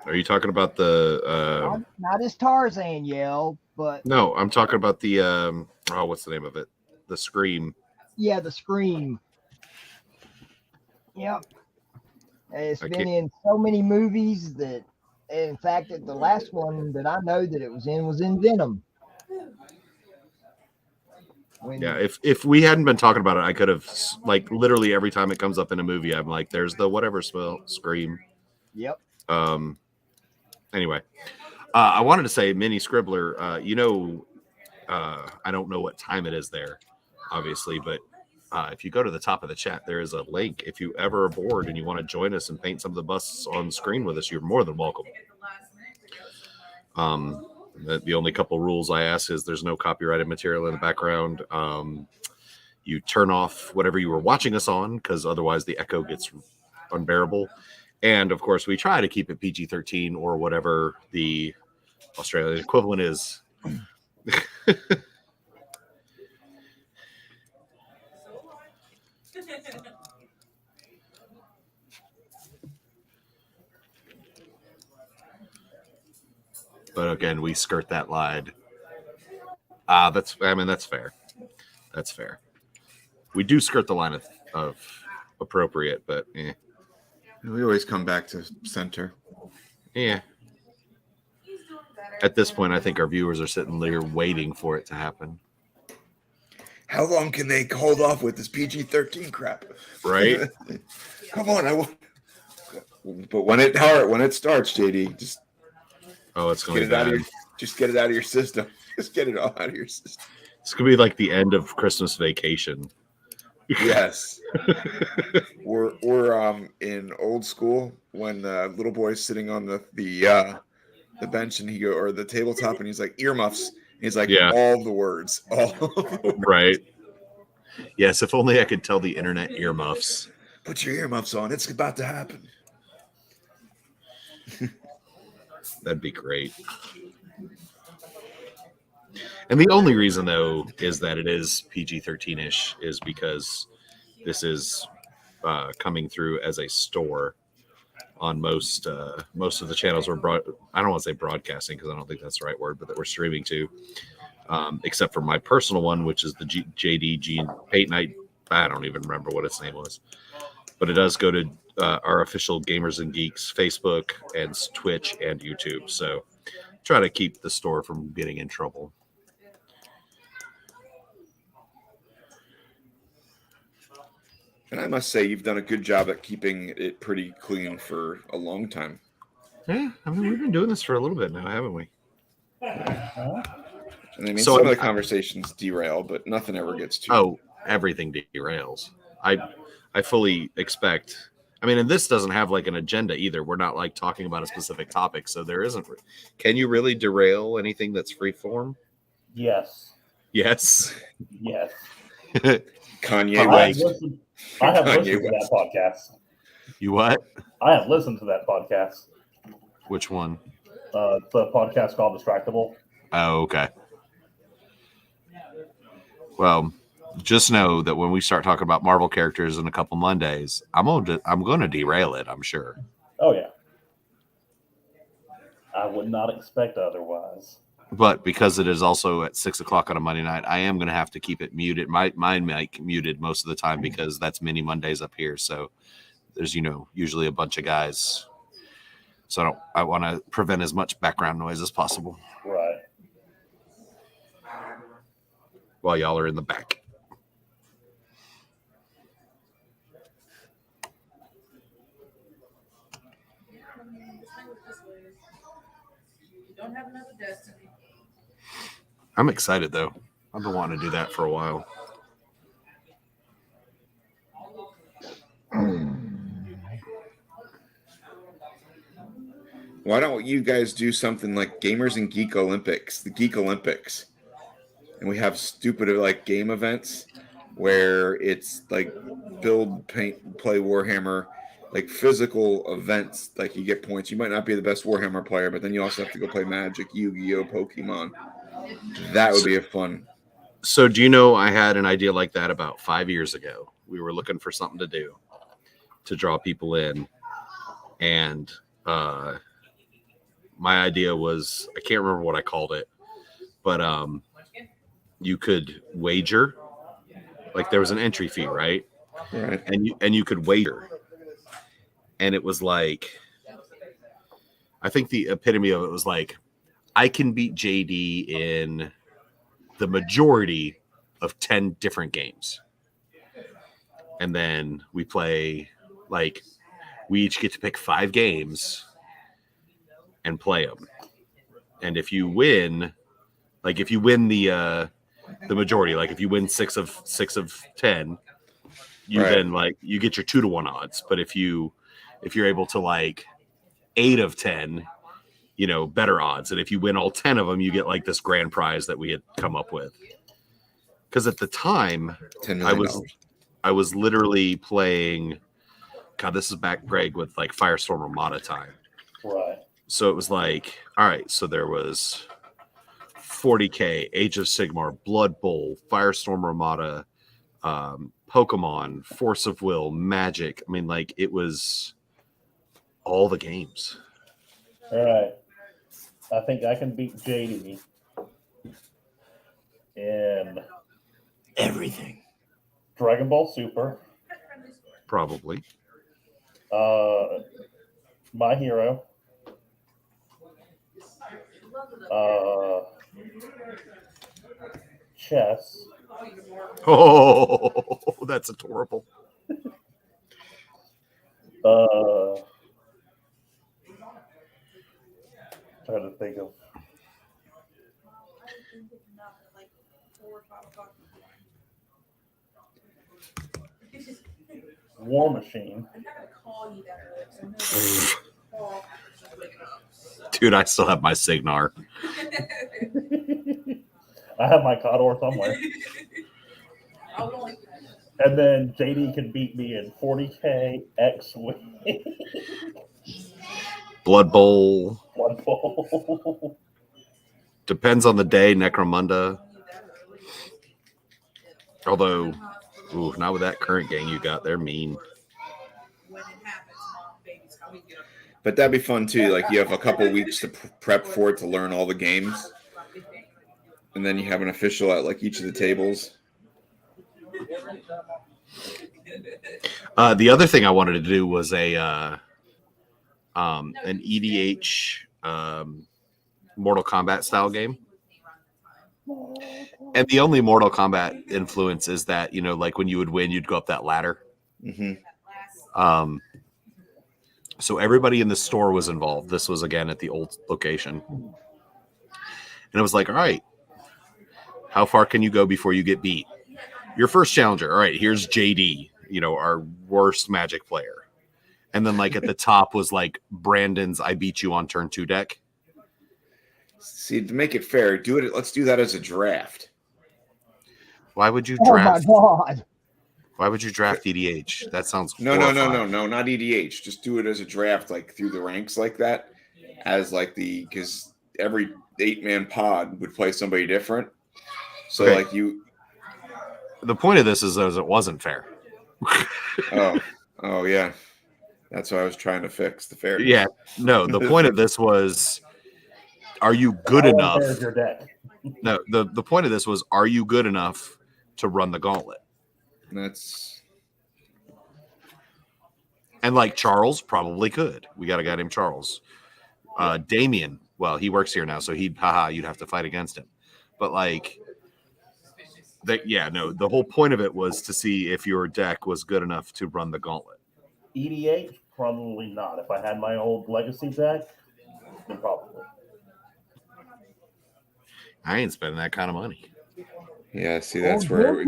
Are you talking about the Not his Tarzan yell, but no, I'm talking about the oh, what's the name of it? The scream. yeah, the scream. Yep. It's been in so many movies that, in fact, the last one that I know that it was in Venom. Yeah, if we hadn't been talking about it, I could have, like, literally every time it comes up in a movie, I'm like, there's the whatever spell scream. Yep. Anyway, I wanted to say, Mini Scribbler, you know, I don't know what time it is there, obviously, but if you go to the top of the chat, there is a link. If you ever are bored and you want to join us and paint some of the busts on screen with us, you're more than welcome. The only couple rules I ask is there's no copyrighted material in the background. You turn off whatever you were watching us on, because otherwise the echo gets unbearable. And of course, we try to keep it PG-13 or whatever the Australian equivalent is. But again, we skirt that line. That's fair. That's fair. We do skirt the line of appropriate, but We always come back to center. yeah. At this point, I think our viewers are sitting there waiting for it to happen. How long can they hold off with this PG-13 crap? Right? Come on, But when it starts, JD, just it's going to be get it out bad. of just get it out of your system. Just get it all out of your system. It's going to be like the end of Christmas Vacation. Yes. We're in old school when the little boy's sitting on the bench and or the tabletop and he's like earmuffs. He's like all the words. Right. Yes, if only I could tell the internet earmuffs. Put your earmuffs on. It's about to happen. That'd be great. And the only reason, though, is that it is PG-13-ish is because this is coming through as a store on most of the channels we're I don't want to say broadcasting because I don't think that's the right word, but that we're streaming to, except for my personal one, which is the JD Paint Night. I don't even remember what its name was, but it does go to our official Gamers and Geeks Facebook and Twitch and YouTube. So try to keep the store from getting in trouble. And I must say, you've done a good job at keeping it pretty clean for a long time. Yeah, I mean, we've been doing this for a little bit now, haven't we? And I mean, some of the conversations derail, but nothing ever gets too. Oh, everything derails. I fully expect. I mean, and this doesn't have like an agenda either. We're not like talking about a specific topic, so there isn't. Can you really derail anything that's free form? Yes. Yes. Yes. Kanye West. I have listened to that podcast. You what? I have listened to that podcast. Which one? The podcast called Distractable. Oh, okay. Well, just know that when we start talking about Marvel characters in a couple Mondays, I'm going to derail it, I'm sure. Oh, yeah. I would not expect otherwise. But because it is also at 6:00 on a Monday night, I am going to have to keep it muted. My mic muted most of the time because that's mini Mondays up here. So there's, usually a bunch of guys. So I want to prevent as much background noise as possible. Right. While y'all are in the back. Don't have another Destiny. I'm excited though. I've been wanting to do that for a while. Why don't you guys do something like Gamers and Geek Olympics, the Geek Olympics? And we have stupid like game events where it's like build, paint, play Warhammer, like physical events. Like you get points. You might not be the best Warhammer player, but then you also have to go play Magic, Yu-Gi-Oh, Pokemon. That would be a fun. So do you know I had an idea like that about 5 years ago? We were looking for something to do to draw people in. And my idea was, I can't remember what I called it, but you could wager. Like there was an entry fee, right? Right. And you could wager. And it was like, I think the epitome of it was like, I can beat JD in the majority of 10 different games. And then we play, like, we each get to pick 5 games and play them. And if you win, Like if you win the majority, like if you win 6 of 10, you Right. then like you get your 2-to-1 odds. But if you're able to like 8 of 10, better odds. And if you win all 10 of them, you get like this grand prize that we had come up with. Because at the time, $10 million. I was literally playing. God, this is back, Greg, with like Firestorm Armada time. Right. So it was like, all right, so there was 40K, Age of Sigmar, Blood Bowl, Firestorm Armada, Pokemon, Force of Will, Magic. I mean, like it was all the games. All right. I think I can beat JD in Everything. Dragon Ball Super, Probably. My Hero, chess, Oh, that's adorable. Trying to think of War Machine. Dude, I still have my Signar. I have my Codor somewhere. And then JD can beat me in 40K X-Wing. Blood Bowl. Blood Bowl. Depends on the day, Necromunda. Although, not with that current gang you got. They're mean. But that'd be fun too. Like you have a couple weeks to prep for it to learn all the games, and then you have an official at like each of the tables. The other thing I wanted to do was an EDH Mortal Kombat style game. And the only Mortal Kombat influence is that, like when you would win, you'd go up that ladder. Mm-hmm. So everybody in the store was involved. This was, again, at the old location. And it was like, all right, how far can you go before you get beat? Your first challenger, all right, here's JD, our worst Magic player. And then, like, at the top was, like, Brandon's I beat you on turn 2 deck. See, to make it fair, let's do that as a draft. Why would you Oh my draft? God. Why would you draft EDH? That sounds No, horrifying. not EDH. Just do it as a draft, like through the ranks like that, as like because every 8-man pod would play somebody different. So Okay. like you. The point of this is that it wasn't fair. Oh yeah, that's what I was trying to fix, the fairness. Yeah, no. The point of this was, are you good enough? There's your deck. No, the point of this was, are you good enough to run the gauntlet? And like Charles probably could. We got a guy named Charles. Damien, well, he works here now, so you'd have to fight against him. But like, the whole point of it was to see if your deck was good enough to run the gauntlet. EDH, probably not. If I had my old legacy deck, then probably. I ain't spending that kind of money. Yeah, see, that's where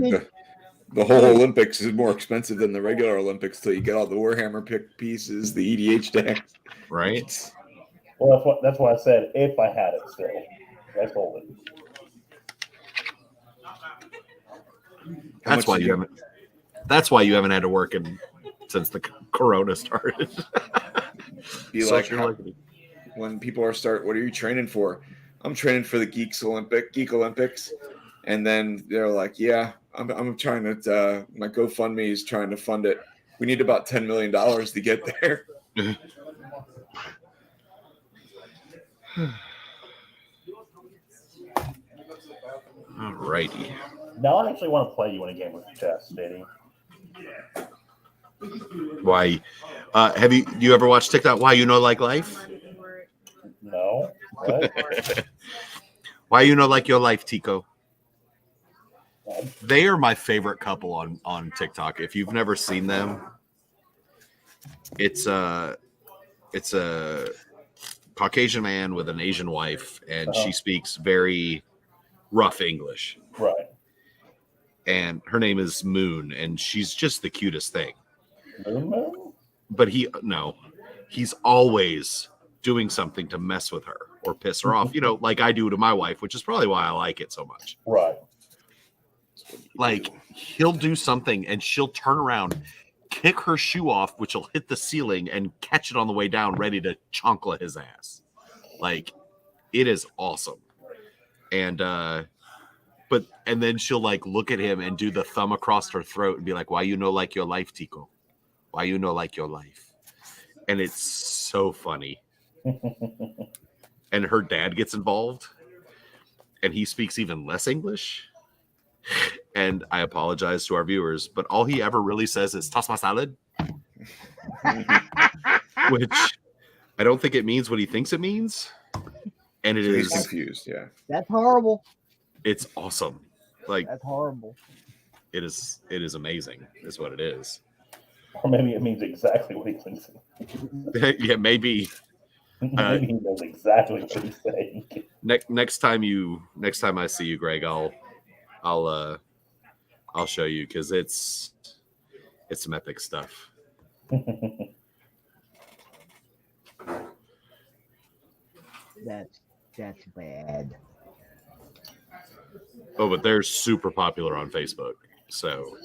the whole Olympics is more expensive than the regular Olympics till you get all the Warhammer pick pieces, the EDH decks. Right? Well, that's why I said if I had it still. I sold it. That's why you haven't had to work since the corona started. Be like, when people are what are you training for? I'm training for the Geek Olympics. And then they're like, yeah, I'm trying to, my GoFundMe is trying to fund it. We need about $10 million to get there. All righty. Now I actually want to play you in a game with chess, Diddy. Why? Do you ever watch TikTok? Why You Know Like Life? No. What? Why You Know Like Your Life, Tico? They are my favorite couple on TikTok. If you've never seen them, it's a Caucasian man with an Asian wife, and she speaks very rough English. Right. And her name is Moon, and she's just the cutest thing. Moon? But he's always doing something to mess with her or piss her off, like I do to my wife, which is probably why I like it so much. Right. Like he'll do something and she'll turn around, kick her shoe off, which will hit the ceiling and catch it on the way down, ready to chonkla his ass. Like it is awesome. And then she'll like look at him and do the thumb across her throat and be like, "Why you know like your life, Tico? Why you know like your life?" And it's so funny. And her dad gets involved and he speaks even less English. And I apologize to our viewers, but all he ever really says is "toss my salad," which I don't think it means what he thinks it means. And it He's is confused. Yeah, That's horrible. It's awesome. Like That's horrible. it is amazing, is what it is. Or maybe it means exactly what he thinks. Yeah, maybe. Maybe he knows exactly what he's saying. Next time I see you, Greg, I'll show you because it's some epic stuff. That's bad. Oh, but they're super popular on Facebook. So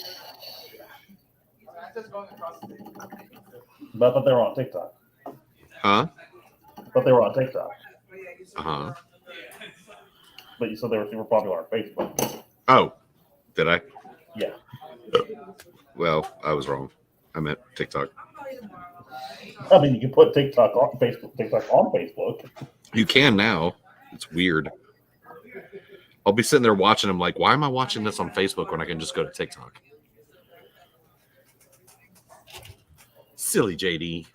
But I thought they were on TikTok. huh? But they were on TikTok. Uh-huh. But you said they were super popular on Facebook. Oh, did I? Yeah. Well, I was wrong. I meant TikTok. I mean, you can put TikTok on Facebook. You can now. It's weird. I'll be sitting there watching them like, why am I watching this on Facebook when I can just go to TikTok? Silly JD.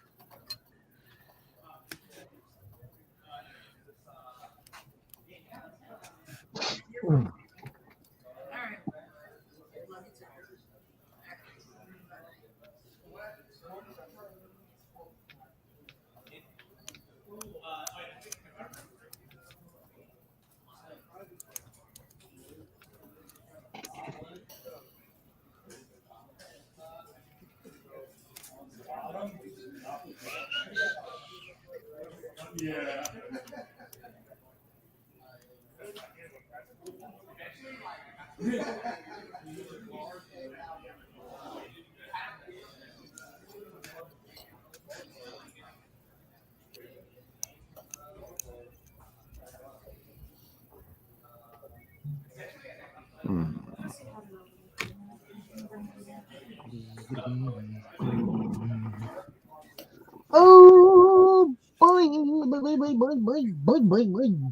Oh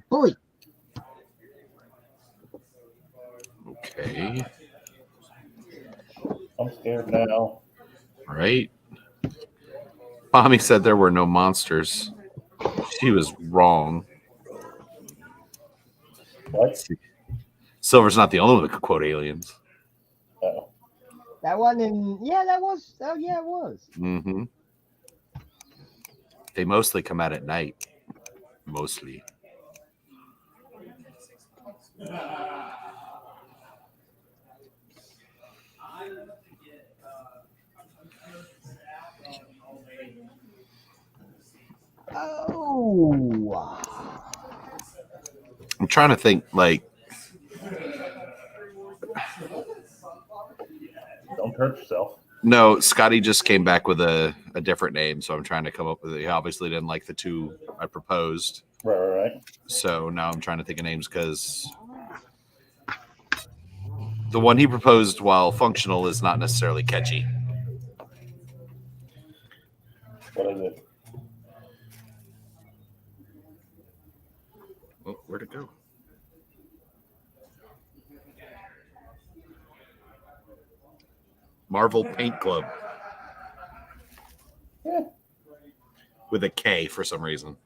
boy. Okay. I'm scared now. Right. Mommy said there were no monsters. She was wrong. What? Silver's not the only one that could quote aliens. Oh. That wasn't in. Yeah, that was. Oh, yeah, it was. Mm-hmm. They mostly come out at night. Mostly. Oh. I'm trying to think, like, Don't hurt yourself. no, Scotty just came back with a different name, so I'm trying to come up with it. He obviously didn't like the two I proposed. Right. So now I'm trying to think of names because the one he proposed, while functional, is not necessarily catchy. What is it? Oh, where'd it go? Marvel Paint Club. Yeah. With a K for some reason.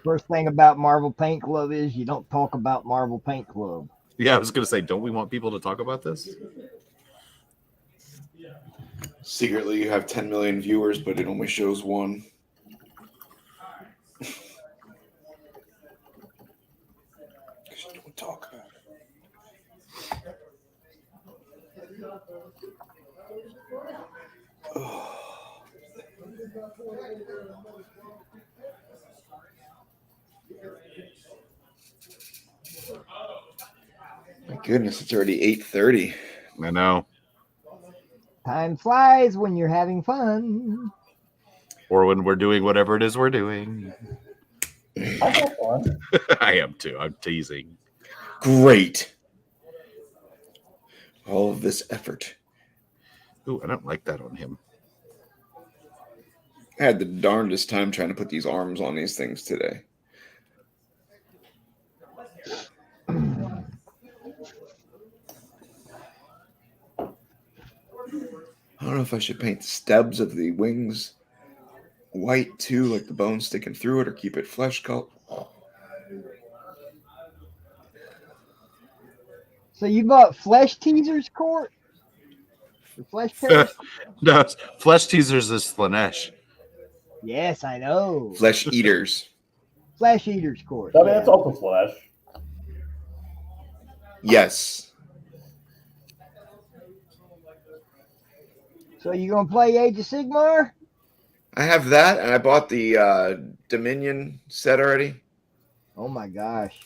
First thing about Marvel Paint Club is you don't talk about Marvel Paint Club. Yeah, I was going to say, don't we want people to talk about this? secretly you have 10 million viewers, but it only shows one. talk about it. My goodness, it's already 8:30. I know. Time flies when you're having fun. Or when we're doing whatever it is we're doing. I have fun. I am too. I'm teasing. Great. All of this effort. Ooh, I don't like that on him. I had the darndest time trying to put these arms on these things today. I don't know if I should paint the stubs of the wings white too, like the bone sticking through it, or keep it flesh color. So you bought flesh teasers, Court? The flesh pairs? No, flesh teasers is Slanesh. Yes, I know. Flesh eaters. Flesh eaters, Court. I mean, it's also flesh. Yes. So you gonna play Age of Sigmar? I have that, and I bought the Dominion set already. Oh my gosh.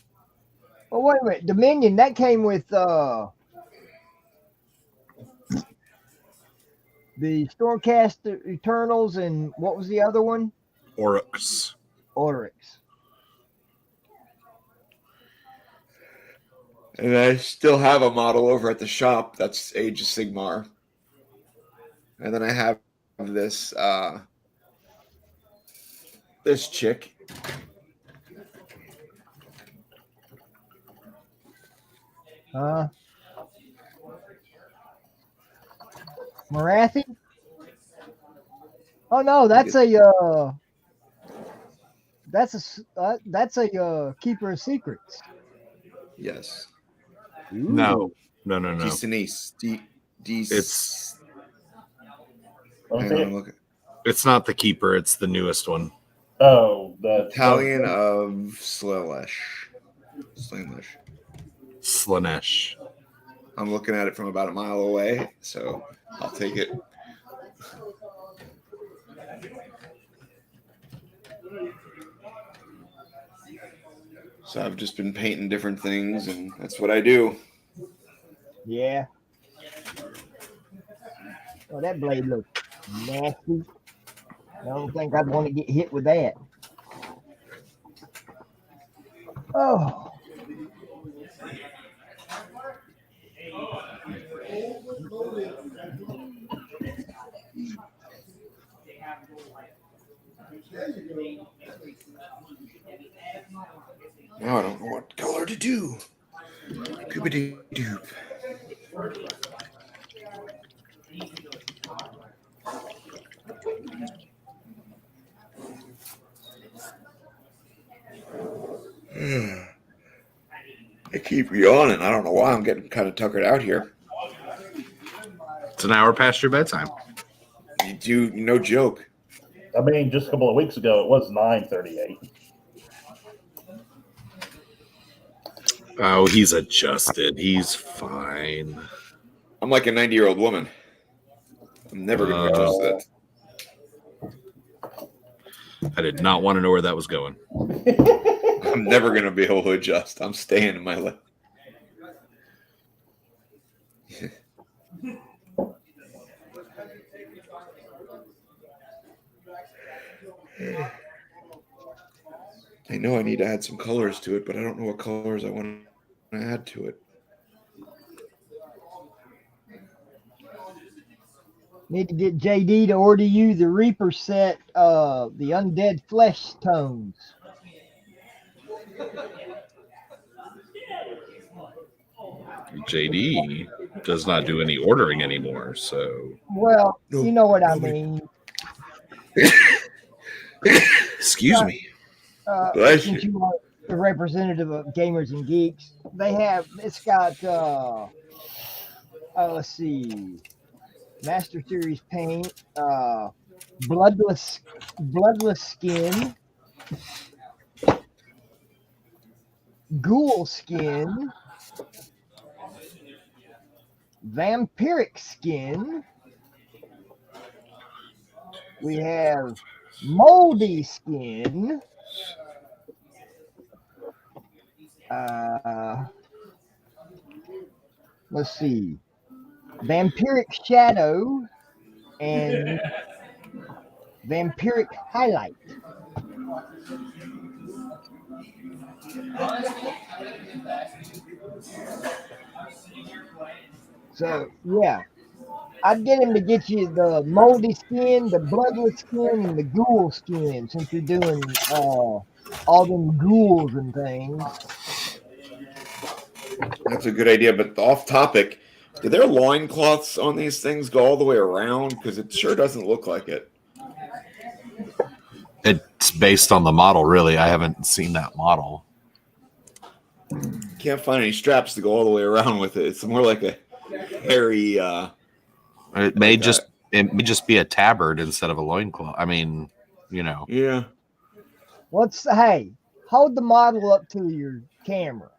Oh wait a minute, Dominion, that came with the Stormcast Eternals, and what was the other one? Oryx. Oryx. And I still have a model over at the shop that's Age of Sigmar. And then I have this this chick. Marathi? Oh no, that's a Keeper of Secrets. Yes. No. Denise. It's hang on, look. It's not the Keeper. It's the newest one. Oh, the Battalion of Slanesh. Slanesh. I'm looking at it from about a mile away, so I'll take it. So I've just been painting different things, and that's what I do. Yeah. Oh, that blade looks nasty. I don't think I'd want to get hit with that. Oh. Now I don't know what color to do. Goobity doop. I keep yawning. I don't know why. I'm getting kind of tuckered out here. It's an hour past your bedtime. You do, no joke. I mean, just a couple of weeks ago, it was 9:38. Oh, he's adjusted. He's fine. I'm like a 90-year-old woman. I'm never going to adjust that. I did not want to know where that was going. I'm never going to be able to adjust. I'm staying in my life. I know I need to add some colors to it, but I don't know what colors I want to add to it. Need to get JD to order you the Reaper set, the Undead Flesh Tones. JD does not do any ordering anymore, so. Well, you know what I mean. Excuse me. Since you are the representative of Gamers and Geeks, it's got, let's see, Master Series paint, bloodless skin, ghoul skin, vampiric skin. We have moldy skin. Let's see. Vampiric shadow and vampiric highlight. So yeah, I'd get him to get you the moldy skin, the bloodless skin, and the ghoul skin since you're doing all them ghouls and things. That's a good idea. But off topic, do their loincloths on these things go all the way around? Because it sure doesn't look like it. It's based on the model, really. I haven't seen that model. Can't find any straps to go all the way around with it. It's more like a hairy. It may just be a tabard instead of a loincloth. I mean, you know. Yeah. Hey, hold the model up to your camera.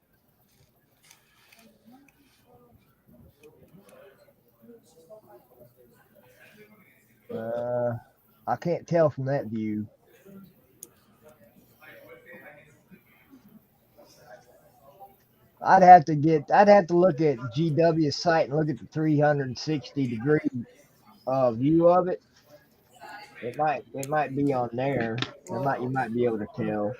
I can't tell from that view. I'd have to look at GW's site and look at the 360-degree view of it. It might be on there. You might be able to tell.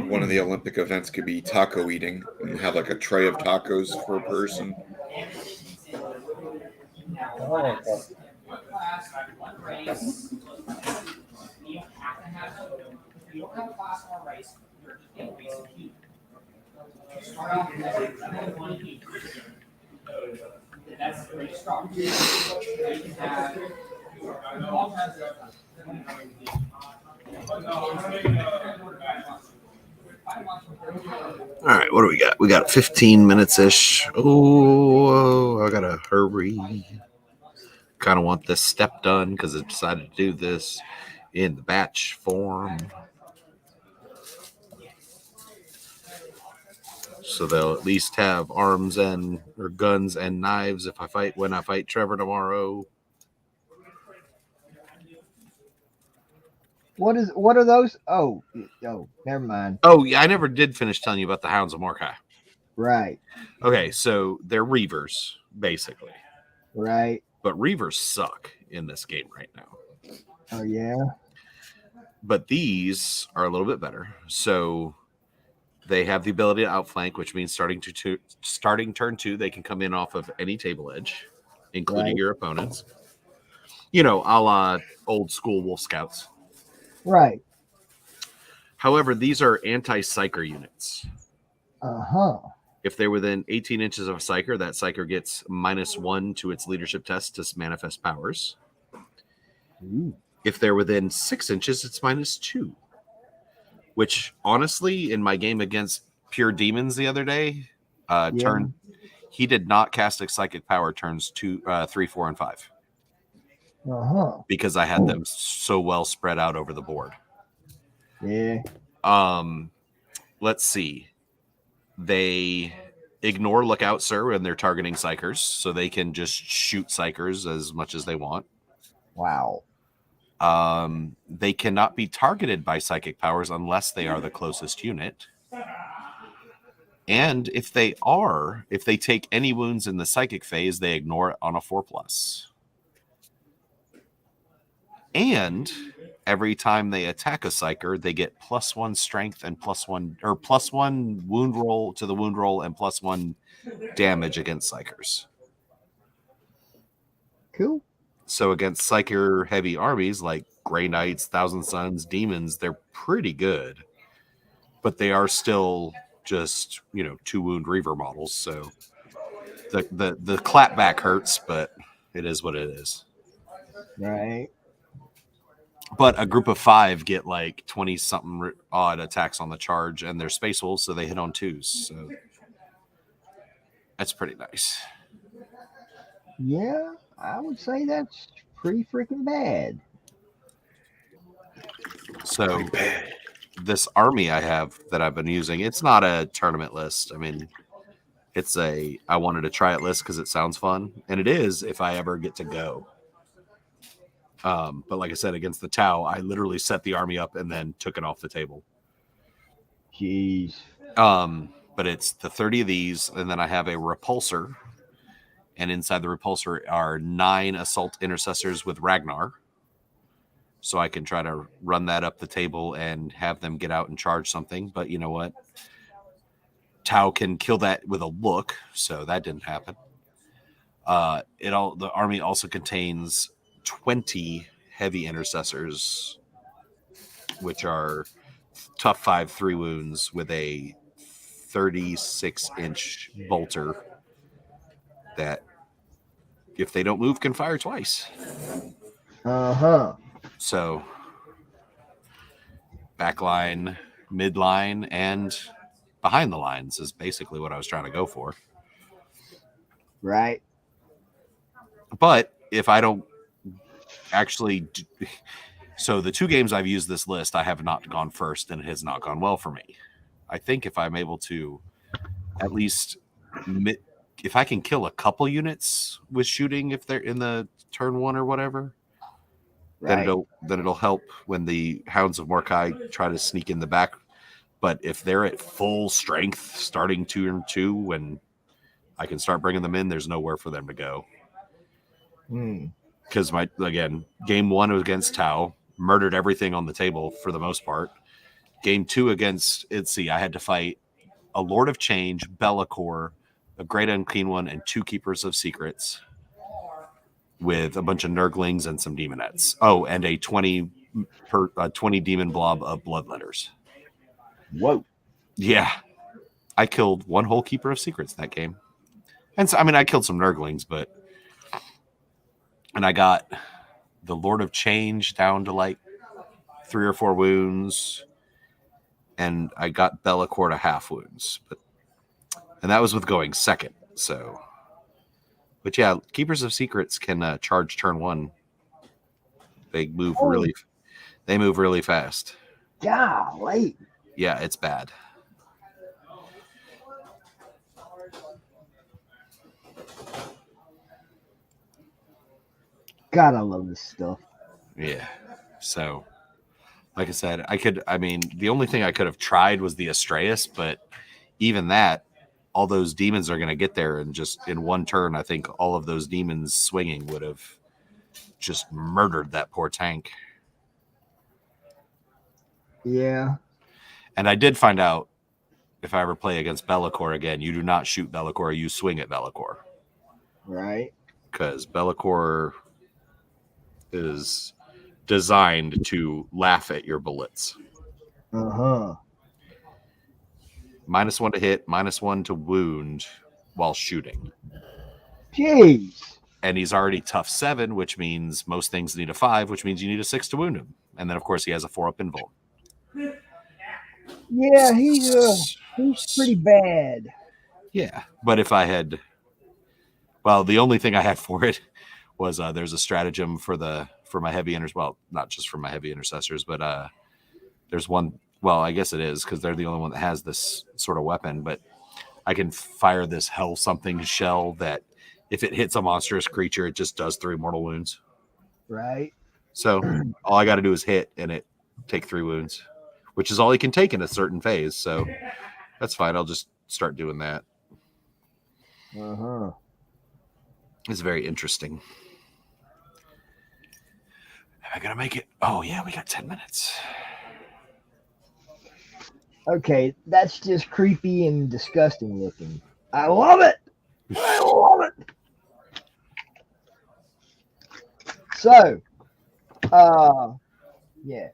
One of the Olympic events could be taco eating and have like a tray of tacos for a person. All right, what do we got? We got 15 minutes ish. Oh, I gotta hurry. Kind of want this step done because I decided to do this in the batch form. So they'll at least have arms and or guns and knives when I fight Trevor tomorrow. What are those? Oh, never mind. Oh, yeah, I never did finish telling you about the Hounds of Mordecai. Right. Okay, so they're Reavers, basically. Right. But Reavers suck in this game right now. Oh, yeah? But these are a little bit better. So they have the ability to outflank, which means starting turn 2, they can come in off of any table edge, including your opponents. You know, a la old school Wolf Scouts. Right. However, these are anti-psyker units. Uh-huh. If they're within 18 inches of a psyker, that psyker gets -1 to its leadership test to manifest powers. Ooh. If they're within 6 inches, it's -2. Which honestly, in my game against Pure Demons the other day, he did not cast a psychic power turns 2, 3, 4, and 5 because I had them so well spread out over the board. Yeah. Let's see. They ignore Lookout Sir when they're targeting Psychers, so they can just shoot Psychers as much as they want. Wow. They cannot be targeted by psychic powers unless they are the closest unit. And if they take any wounds in the psychic phase, they ignore it on a 4+. And every time they attack a psyker, they get +1 strength and +1 wound roll to the wound roll and +1 damage against psychers. Cool. So against psyker heavy armies like Grey Knights, Thousand Suns, Demons, they're pretty good. But they are still just, 2 wound Reaver models. So the clapback hurts, but it is what it is. Right. But a group of 5 get like 20-something odd attacks on the charge, and they're Space Wolves, so they hit on 2s. So that's pretty nice. Yeah, I would say that's pretty freaking bad. So this army I have that I've been using, it's not a tournament list. I mean, it's I wanted to try it list because it sounds fun, and it is if I ever get to go. But like I said, against the Tau, I literally set the army up and then took it off the table. Jeez. But it's the 30 of these, and then I have a repulsor, and inside the repulsor are 9 assault intercessors with Ragnar. So I can try to run that up the table and have them get out and charge something. But you know what? Tau can kill that with a look, so that didn't happen. The army also contains 20 heavy intercessors, which are tough 5 3 wounds with a 36-inch bolter that, if they don't move, can fire twice. So backline, midline, and behind the lines is basically what I was trying to go for. Right. But if I don't actually so the 2 games I've used this list, I have not gone first, and it has not gone well for me. I think if I'm able to at least if I can kill a couple units with shooting, if they're in the turn 1 or whatever, Right. then it'll help when the Hounds of Mordkai try to sneak in the back. But if they're at full strength starting turn 2, when I can start bringing them in, there's nowhere for them to go. Because game 1 was against Tau, murdered everything on the table for the most part. Game 2 against Idsi, I had to fight a Lord of Change, Be'lakor, a Great Unclean One, and 2 Keepers of Secrets, with a bunch of Nurglings and some Demonettes. Oh, and a 20 demon blob of Bloodletters. Whoa. Yeah. I killed 1 whole Keeper of Secrets that game. And so, I killed some Nurglings, and I got the Lord of Change down to like 3 or 4 wounds, and I got Be'lakor to half wounds. And that was with going second, so... But yeah, Keepers of Secrets can charge turn 1. They move really fast. Golly. Yeah, it's bad. God, I love this stuff. Yeah. So, like I said, the only thing I could have tried was the Astraeus, but even that, all those demons are going to get there, and just in 1 turn, I think all of those demons swinging would have just murdered that poor tank. Yeah. And I did find out, if I ever play against Be'lakor again, you do not shoot Be'lakor, you swing at Be'lakor. Right. Because Be'lakor is designed to laugh at your bullets. -1 to hit, -1 to wound while shooting. Jeez. and he's already tough 7, which means most things need a 5, which means you need a 6 to wound him. And then, of course, he has a 4-up invuln. Yeah, he's pretty bad. Yeah, but if I had, well, the only thing I had for it was there's a stratagem for my heavy intercessors. Well, not just for my heavy intercessors, but there's one. Well, I guess it is because they're the only one that has this sort of weapon. But I can fire this hell something shell that if it hits a monstrous creature, it just does 3 mortal wounds. Right. So all I got to do is hit, and it take 3 wounds, which is all he can take in a certain phase. So that's fine. I'll just start doing that. It's very interesting. Am I gonna make it? Oh yeah, we got 10 minutes. Okay, that's just creepy and disgusting looking. I love it. I love it. So, yeah.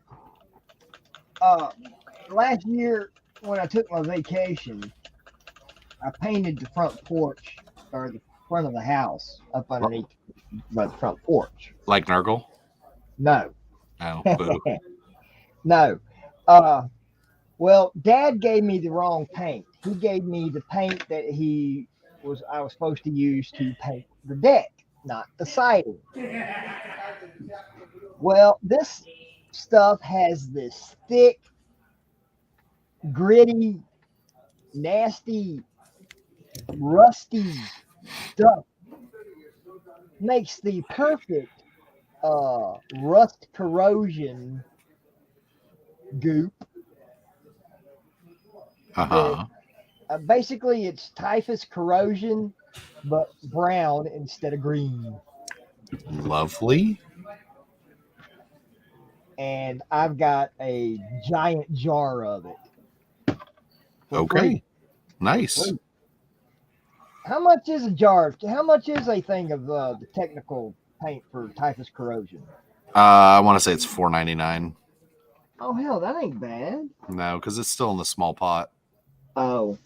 Last year when I took my vacation, I painted the front porch or the front of the house up underneath by the front porch. Like Nurgle? No. Oh, boo. No. Well, Dad gave me the wrong paint. He gave me the paint that I was supposed to use to paint the deck, not the siding. Well, this stuff has this thick, gritty, nasty, rusty stuff. Makes the perfect rust corrosion goop. Basically, it's typhus corrosion, but brown instead of green. Lovely. And I've got a giant jar of it. Okay. Free. Nice. How much is a jar? How much is a thing of the technical paint for typhus corrosion? I want to say it's $4.99. Oh hell, that ain't bad. No, because it's still in the small pot. Oh.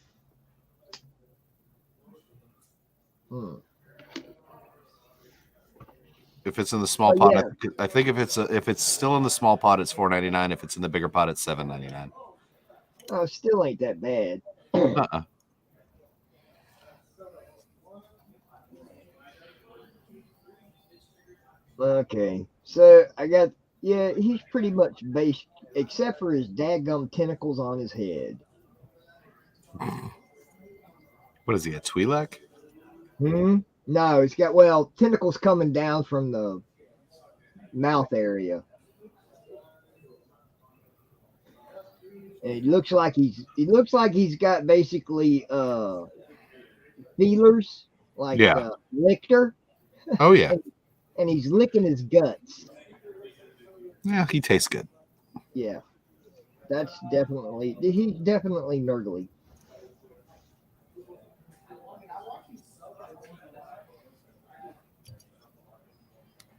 If it's in the small pot, yeah. I think if it's still in the small pot, it's $4.99. If it's in the bigger pot, it's $7.99. Oh, still ain't that bad. Okay, so I got he's pretty much based except for his dadgum tentacles on his head. What is he, a Twi'lek? No, it's got tentacles coming down from the mouth area. And it looks like he's got basically feelers like Lictor. Oh yeah. and he's licking his guts. Yeah, he tastes good. Yeah. He's definitely nurgly.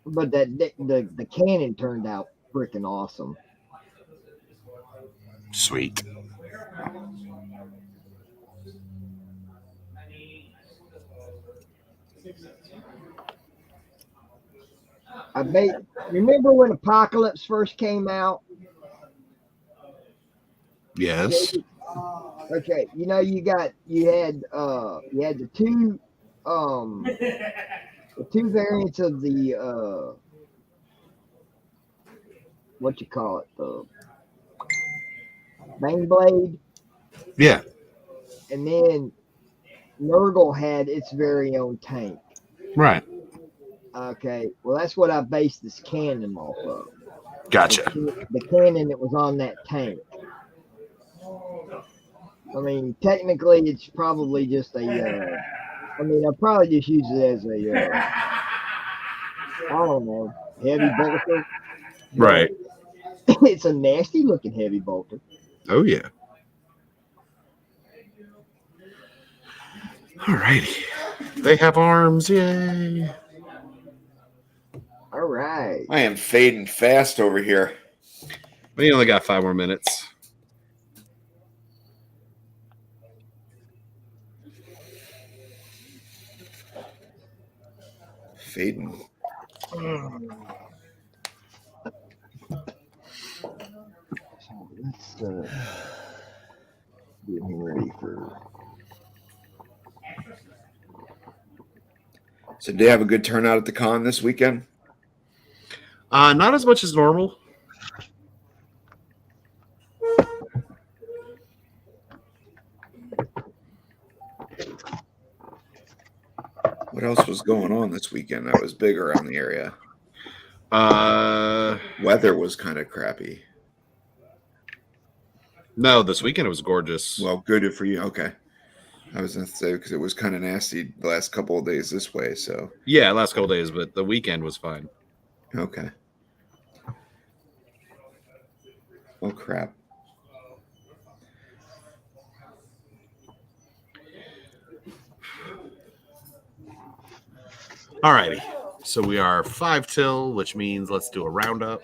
But the cannon turned out freaking awesome. Sweet. Remember when Apocalypse first came out? Yes. Okay, you had the two variants of the what you call it, the Baneblade. Yeah. And then Nurgle had its very own tank. Right. Okay, well that's what I based this cannon off of. Gotcha. The cannon that was on that tank. I mean, technically, it's probably just a. I'll probably just use it as a. I don't know, heavy bolter. Right. It's a nasty looking heavy bolter. Oh yeah. Alrighty. They have arms, yay. All right. I am fading fast over here. We only got 5 more minutes. fading. So let's get him ready for. So, did you have a good turnout at the con this weekend? Not as much as normal. What else was going on this weekend that was big around the area? Weather was kind of crappy. No, this weekend it was gorgeous. Well, good for you. Okay. I was going to say because it was kind of nasty the last couple of days this way. So, yeah, last couple days, but the weekend was fine. okay. Oh, crap. Alrighty. So we are 5 till, which means let's do a roundup.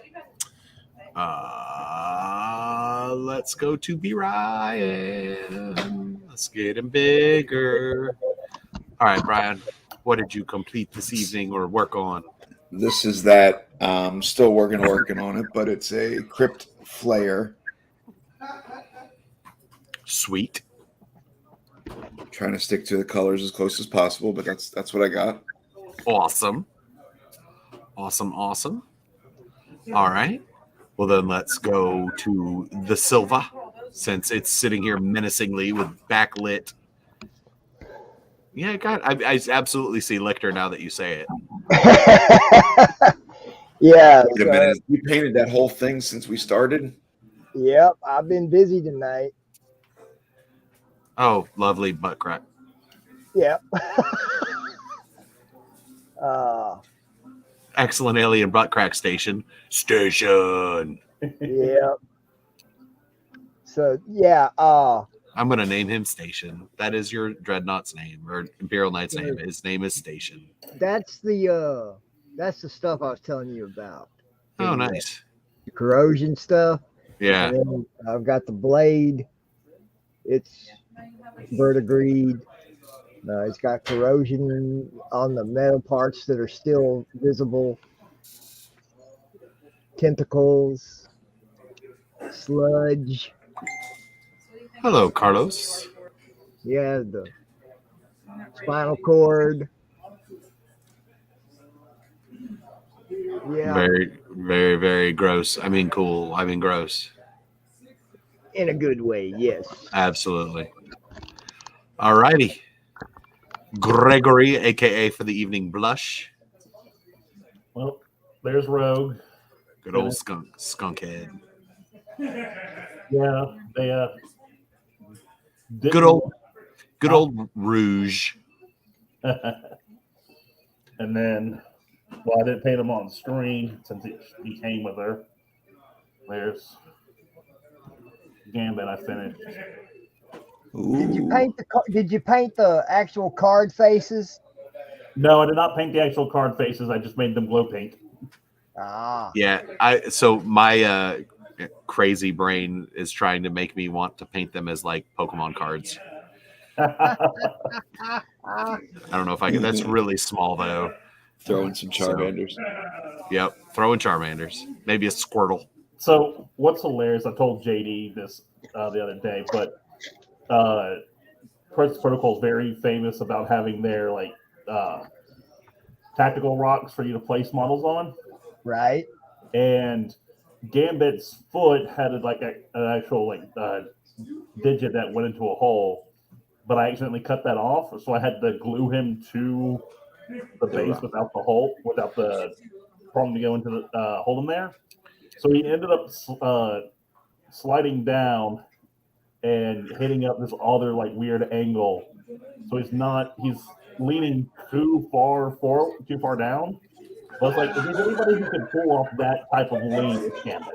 Let's go to B Ryan. Let's get him bigger. All right, Brian, what did you complete this evening or work on? This is that. Still working on it, but it's a crypt flare. Sweet. Trying to stick to the colors as close as possible, but that's what I got. Awesome. Awesome. All right. Well, then let's go to the Silva, since it's sitting here menacingly with backlit. Yeah, God, I absolutely see Lictor now that you say it. Yeah. Wait a minute. You painted that whole thing since we started? Yep. I've been busy tonight. Oh, lovely butt crack. Yep. Excellent alien butt crack station. Yep. So yeah. I'm gonna name him Station. That is your Dreadnought's name or Imperial Knight's name. His name is Station. That's the stuff I was telling you about. Oh, nice. The corrosion stuff. Yeah. And then I've got the blade. It's verdigreed. It's got corrosion on the metal parts that are still visible. Tentacles. Sludge. Hello, Carlos. Yeah, the spinal cord. Yeah. Very, very, very gross. I mean, cool. I mean, gross. In a good way, yes. Absolutely. All righty. Gregory, a.k.a. for the evening blush. Well, there's Rogue. Good old skunk head. Yeah, they Good old Rouge. And then, well, I didn't paint him on screen since he came with her. There's Gambit. I finished. Did you paint the actual card faces? No, I did not paint the actual card faces. I just made them glow paint. Yeah, so my crazy brain is trying to make me want to paint them as like Pokemon cards. I don't know if I can. That's really small though. Throw in some Charmanders. Yep, throw in Charmanders. Maybe a Squirtle. So what's hilarious? I told JD this the other day, but Prince Protocol is very famous about having their like tactical rocks for you to place models on. Right. And Gambit's foot had like an actual digit that went into a hole, but I accidentally cut that off, so I had to glue him to the base without the hole, without the prong to go into the hold him there. So he ended up sliding down and hitting up this other like weird angle. So he's leaning too far down. But it's like, if there's anybody who can pull off that type of lean, it's Gambit.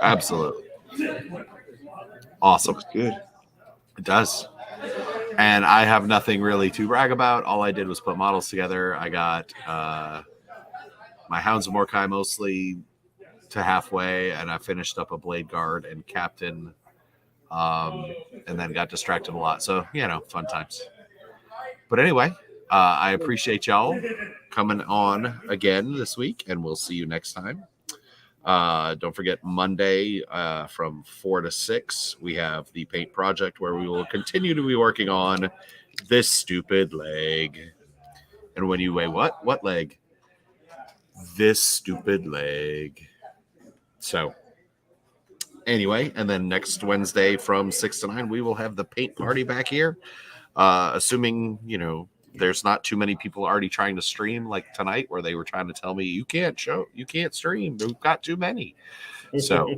Absolutely. Awesome. Looks good. It does. And I have nothing really to brag about. All I did was put models together. I got my Hounds of Mordecai mostly to halfway, and I finished up a Blade Guard and Captain, and then got distracted a lot. So, fun times. But anyway, I appreciate y'all coming on again this week, and we'll see you next time. Don't forget Monday from 4 to 6, we have the paint project where we will continue to be working on this stupid leg. And when you weigh what leg? This stupid leg. So anyway, and then next Wednesday from 6 to 9, we will have the paint party back here. Assuming, there's not too many people already trying to stream like tonight, where they were trying to tell me you can't stream. We've got too many. So,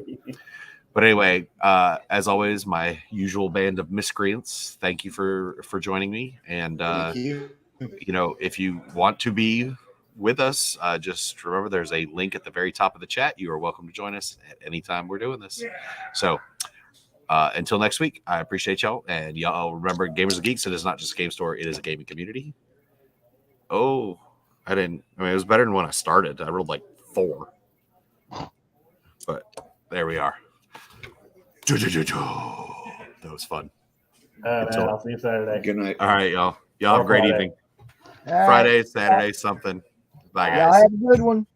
but anyway, as always, my usual band of miscreants. Thank you for joining me. And Thank you. If you want to be with us, just remember there's a link at the very top of the chat. You are welcome to join us at any time we're doing this. So. Until next week, I appreciate y'all. And y'all remember, Gamers and Geeks, it is not just a game store, it is a gaming community. Oh, it was better than when I started. I rolled like 4. But there we are. That was fun. I'll see you Saturday. Good night. All right, y'all. Y'all have a great evening. All right. Friday, Saturday, something. Bye, Y'all guys. have a good one.